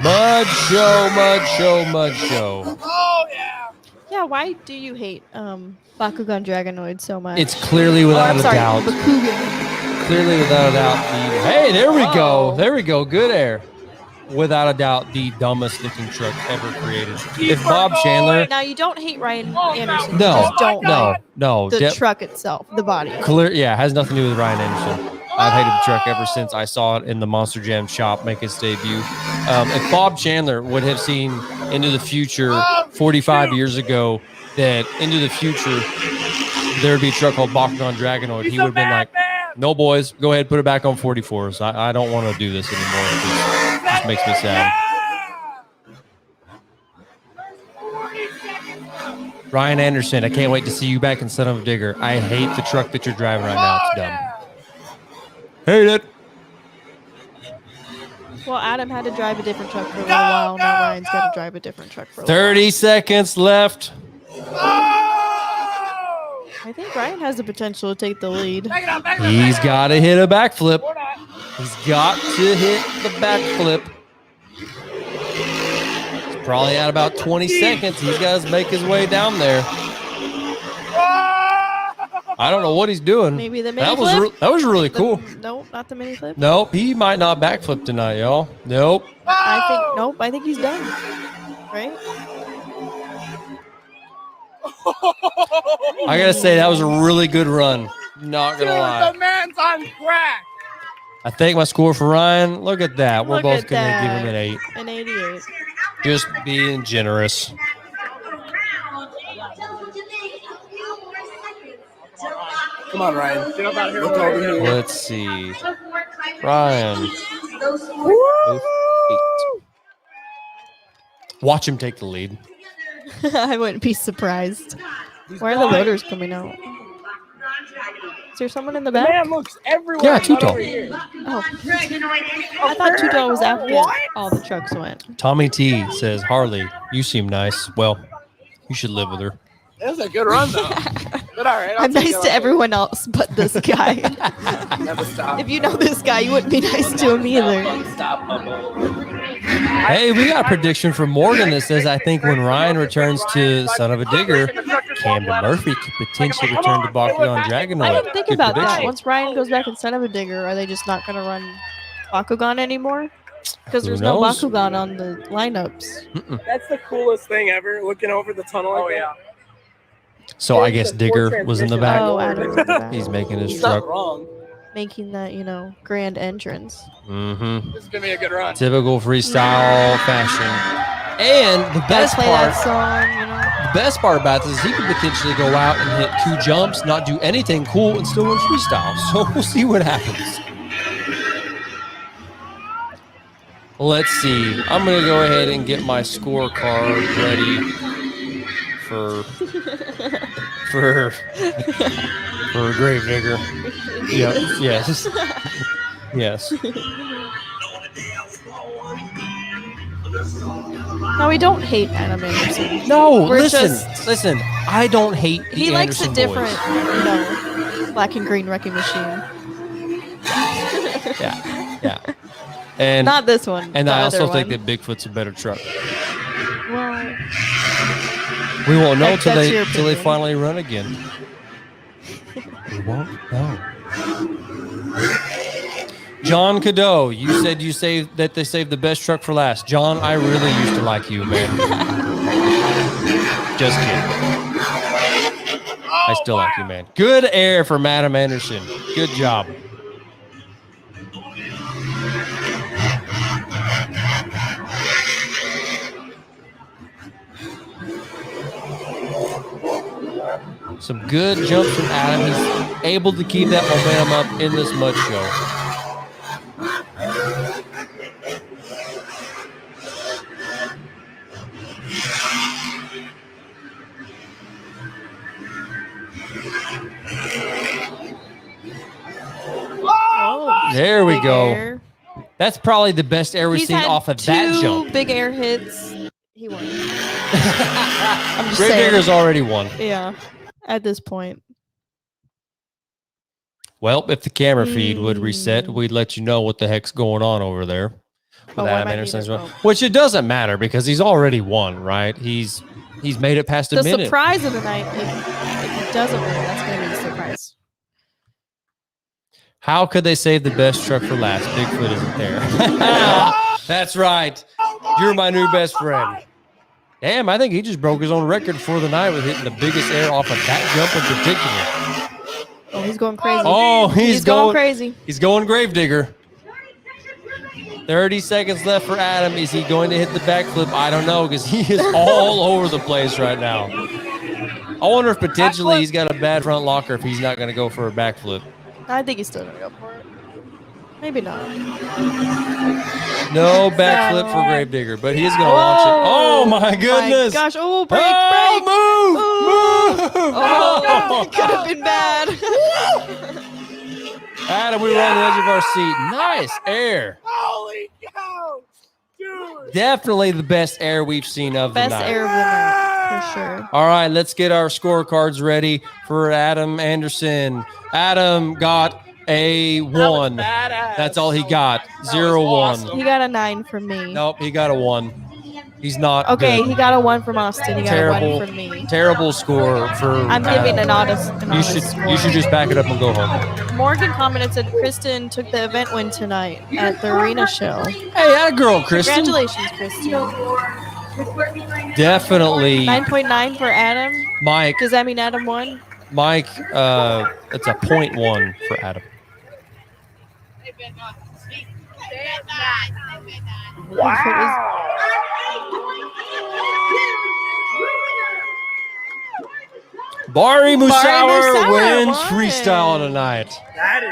Mud show, mud show, mud show. Oh, yeah! Yeah, why do you hate Bakugan Dragonoid so much? It's clearly without I'm a sorry, doubt. Bakugan. Clearly without a doubt. Hey, there we go. Uh-oh. There we go. Good air. Without a doubt, the dumbest looking truck ever created. If Bob Chandler, Now, you don't hate Ryan Oh, Anderson. no, You just don't no, like no, the truck itself, the body. clear, yeah, has nothing to do with Ryan Anderson. I've hated the truck ever since I saw it in the Monster Jam shop make its debut. If Bob Chandler would have seen Into the Future 45 years ago, that Into the Future there would be a truck called Bakugan Dragonoid, he would have been like, "No, boys, go ahead, put it back on 44s. I don't want to do this anymore. It just makes me sad." Ryan Anderson, I can't wait to see you back in Son of a Digger. I hate the truck that you're driving right now. It's dumb. Hate it. Well, Adam had to drive a different truck for a little while. Now Ryan's got to drive a different truck for a little 30 seconds left. while. I think Ryan has the potential to take the lead. He's got to hit a backflip. He's got to hit the backflip. He's probably at about 20 seconds. He's got to make his way down there. I don't know what he's doing. Maybe the mini That was really cool. Nope, not the mini flip. Nope, he might not backflip tonight, y'all. Nope. I think he's done. Right? I gotta say that was a really good run. Not gonna lie. The man's on crack. I think my score for Ryan. Look at that. We're Look both at gonna give him that. an 8. An 88. Just being generous. Come on, Ryan. Get up out of here. Look over here. Let's see. Ryan. Both 8. Watch him take the lead. I wouldn't be surprised. Why are the voters coming out? Is there someone in the back? Man looks everywhere. Yeah, not Tuto. over here. Oh, I thought Tuto was after all the trucks went. Tommy T says, "Harley, you seem nice. Well, you should live with her." That was a good run, though. But all right, I'll I'm take nice it to on. everyone else but this guy. Never stop. If you know this guy, you wouldn't be nice to him either. Hey, we got a prediction from Morgan that says, I think when Ryan returns to Son of a Digger, Camden Murphy could potentially return to Bakugan Dragonoid. I didn't think Good about that. prediction. Once Ryan goes back in Son of a Digger, are they just not going to run Bakugan anymore? Because Who there's knows? no Bakugan on the lineups. That's the coolest thing ever. Looking over the tunnel. Oh yeah. So I guess Digger was in the back. Oh, Adam's in the back. He's making his He's not truck. wrong. Making that, grand entrance. Mm-hmm. This is gonna be a good run. Typical freestyle fashion. And the Gotta best play part, that song, the best part about this is he could potentially go out and hit 2 jumps, not do anything cool, and still win freestyle. So we'll see what happens. Let's see. I'm gonna go ahead and get my scorecard ready for Gravedigger. Yep. Yes. Yes. No, we don't hate Adam Anderson. No, We're listen. I don't hate the He likes Anderson a different, boys. black and green wrecking machine. Yeah. And Not this one. And the I also other think one. that Bigfoot's a better truck. Well, We won't know till That's they your till they opinion. finally run again. We won't know. John Cadeau, you said that they saved the best truck for last. John, I really used to like you, man. Just kidding. I still like you, man. Good air for Adam Anderson. Good job. Some good jumps from Adam. He's able to keep that momentum up in this mud show. There we big go. air. That's probably the best air we've He's seen had off of that two jump. big air hits. He won. I'm just saying. Gravedigger's already won. Yeah, at this point. Well, if the camera feed would reset, we'd let you know what the heck's going on over there. With Oh, I Adam might Anderson's need it. run. Which it doesn't matter because he's already won, right? He's made it past a The minute. surprise of the night, if he doesn't win, that's going to be the surprise. How could they save the best truck for last? Bigfoot isn't there. That's right. You're my new best friend. Damn, I think he just broke his own record for the night with hitting the biggest air off of that jump in particular. Oh, he's going crazy. Oh, he's going crazy. He's going Gravedigger. 30 seconds left for Adam. Is he going to hit the backflip? I don't know because he is all over the place right now. I wonder if potentially he's got a bad front locker if he's not going to go for a backflip. I think he's still going to go for it. Maybe not. No backflip for Gravedigger, but he is going to launch it. Oh, my goodness. My gosh. Oh, break, Oh, break. move. Oh, it could have been bad. Adam, we were on the edge of our seat. Nice air. Holy cow, dude! Definitely the best air we've seen of the Best night. air of the night, for sure. All right, let's get our scorecards ready for Adam Anderson. Adam got a 1. That's all he got. 0-1. He got a 9 from me. Nope, he got a 1. He's not Okay, good. he got a 1 from Austin. He got Terrible, a 1 from me. terrible score for I'm giving an honest You should just back it up and go home. Morgan commented, said Kristen took the event win tonight at the arena show. Hey, that girl, Kristen. Congratulations, Kristen. Definitely, 9.9 for Adam. Mike. Does that mean Adam won? Mike, it's a 0.1 for Adam. Wow. Bari Musauer Musauer wins won. freestyle tonight. That is.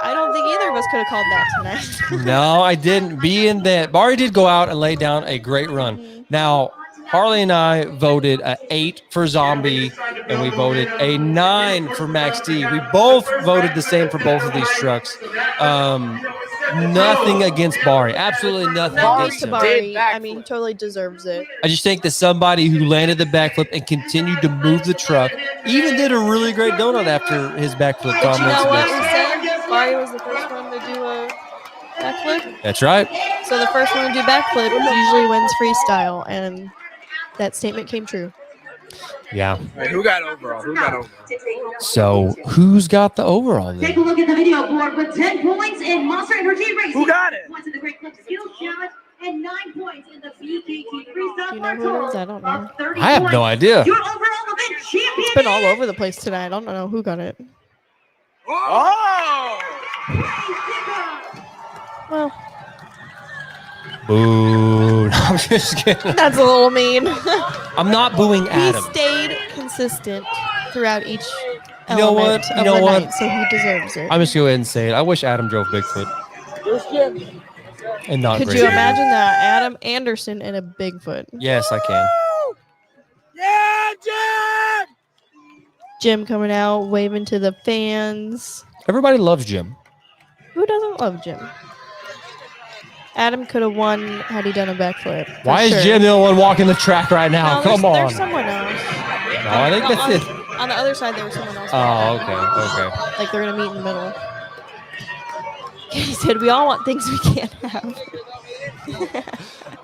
I don't think either of us could have called that tonight. No, I didn't. Being that Bari did go out and lay down a great run. Now, Harley and I voted a 8 for Zombie, and we voted a 9 for Max D. We both voted the same for both of these trucks. Nothing against Bari. Absolutely nothing Nothing against to him. Bari. Did I mean, backflip. he totally deserves it. I just think that somebody who landed the backflip and continued to move the truck, even did a really great donut after his backflip. But Tom you know mentioned what this. we said? Bari was the first one to do a backflip. That's right. So the first one to do backflip usually wins freestyle, and that statement came true. Yeah. All right, who got overall? Who got overall? So who's got the overall Take a then? look at the video board with 10 points in Monster Energy Racing. Who got it? Points in the Great Clip Skills Challenge and 9 points in the BKT Freestyle. Do you know who it is? I don't know. 30 I have no points. idea. Your overall event champion. It's been all over the place tonight. I don't know who got it. Oh! Well, Boo. I'm just kidding. that's a little mean. I'm not booing He Adam. stayed consistent throughout each You know element what? You of know the what? night, so he deserves it. I'm just going to go ahead and say it. I wish Adam drove Bigfoot and not Could Grady. you imagine that? Adam Anderson and a Bigfoot. Yes, I can. Yeah, Jim! Jim coming out, waving to the fans. Everybody loves Jim. Who doesn't love Jim? Adam could have won had he done a backflip. for Why sure. is Jim the only one walking the track right now? No, Come on. There's someone else. No, I think that's it. On the other side, there was someone else. Oh, okay. Okay. Like they're gonna meet in the middle. He said, "We all want things we can't have."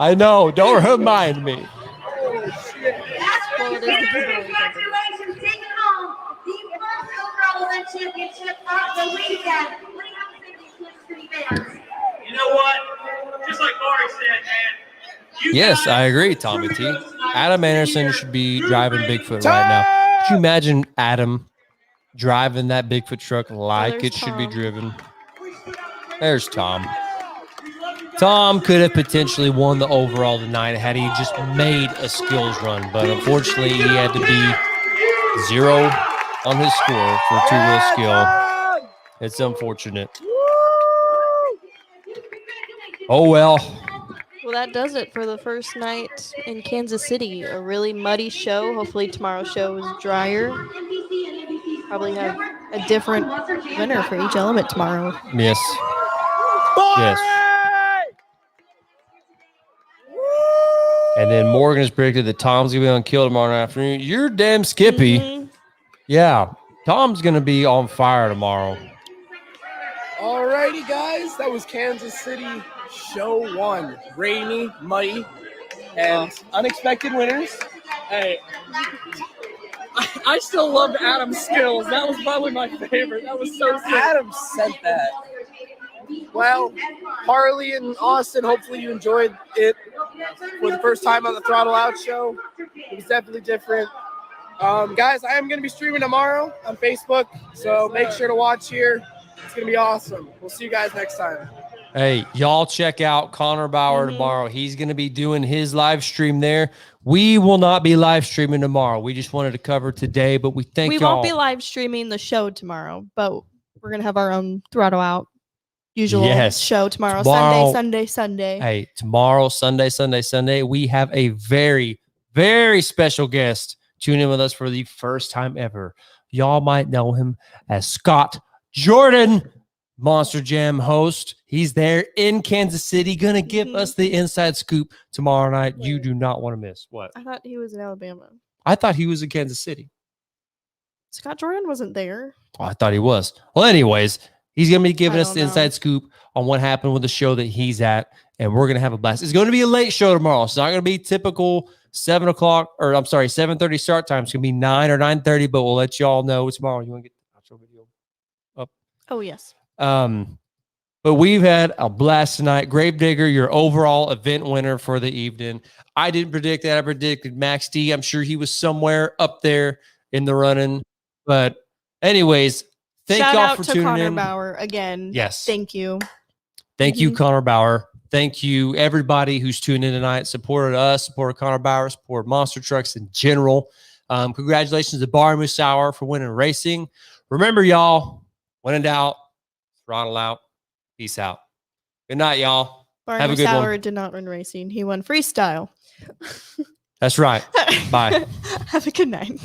I know. Don't remind me. Well, it is the Congratulations, taking home the first overall event championship of the weekend. What do you have to say to these Kansas City fans? You know what? Just like Bari said, man. You Yes, guys I agree, Tommy T. proved us tonight. Adam Anderson should be driving Bigfoot right now. Could you imagine Adam driving that Bigfoot truck like there's it should be Tom. driven? There's Tom. Tom could have potentially won the overall tonight had he just made a skills run, but unfortunately he had to be 0 on his score for two-wheel skill. It's unfortunate. Oh well. Well, that does it for the first night in Kansas City. A really muddy show. Hopefully tomorrow's show is drier. Probably have a different winner for each element tomorrow. Yes. Yes. And then Morgan has predicted that Tom's gonna be on kill tomorrow afternoon. You're damn Skippy. Mhm. Yeah. Tom's gonna be on fire tomorrow. Alrighty, guys. That was Kansas City Show 1. Rainy, muddy, and unexpected winners. Hey, I still loved Adam's skills. That was probably my favorite. That was so sick. Adam sent that. Well, Harley and Austin, hopefully you enjoyed it for the first time on the Throttle Out show. It was definitely different. Guys, I am going to be streaming tomorrow on Facebook, so make sure to watch here. It's going to be awesome. We'll see you guys next time. Hey, y'all check out Konner Bauer tomorrow. He's going to be doing his live stream there. We will not be live streaming tomorrow. We just wanted to cover today, but we thank We y'all. won't be live streaming the show tomorrow, but we're gonna have our own Throttle Out usual Yes. show tomorrow. Tomorrow- Sunday. Hey, tomorrow, Sunday, we have a very, very special guest tune in with us for the first time ever. Y'all might know him as Scott Jordan, Monster Jam host. He's there in Kansas City, gonna give us the inside scoop tomorrow night. You do not want to miss. What? I thought he was in Alabama. I thought he was in Kansas City. Scott Jordan wasn't there. Oh, I thought he was. Well, anyways, he's going to be giving I us the don't know. inside scoop on what happened with the show that he's at, and we're going to have a blast. It's going to be a late show tomorrow. It's not going to be typical 7 o'clock, or I'm sorry, 7:30 start time. It's going to be 9 or 9:30, but we'll let y'all know tomorrow. You want to get the outro video up? Oh yes. But we've had a blast tonight. Gravedigger, your overall event winner for the evening. I didn't predict that. I predicted Max D. I'm sure he was somewhere up there in the running. But anyways, thank Shout y'all out for to tuning Konner in. Bauer again. Yes. Thank you. Thank you, Konner Bauer. Thank you, everybody who's tuned in tonight. Supported us, supported Konner Bauer, supported Monster Trucks in general. Congratulations to Bar Musauer for winning racing. Remember, y'all, when in doubt, throttle out. Peace out. Good night, y'all. Barney Have a good one. Sauer did not win racing. He won freestyle. That's right. Bye. Have a good night.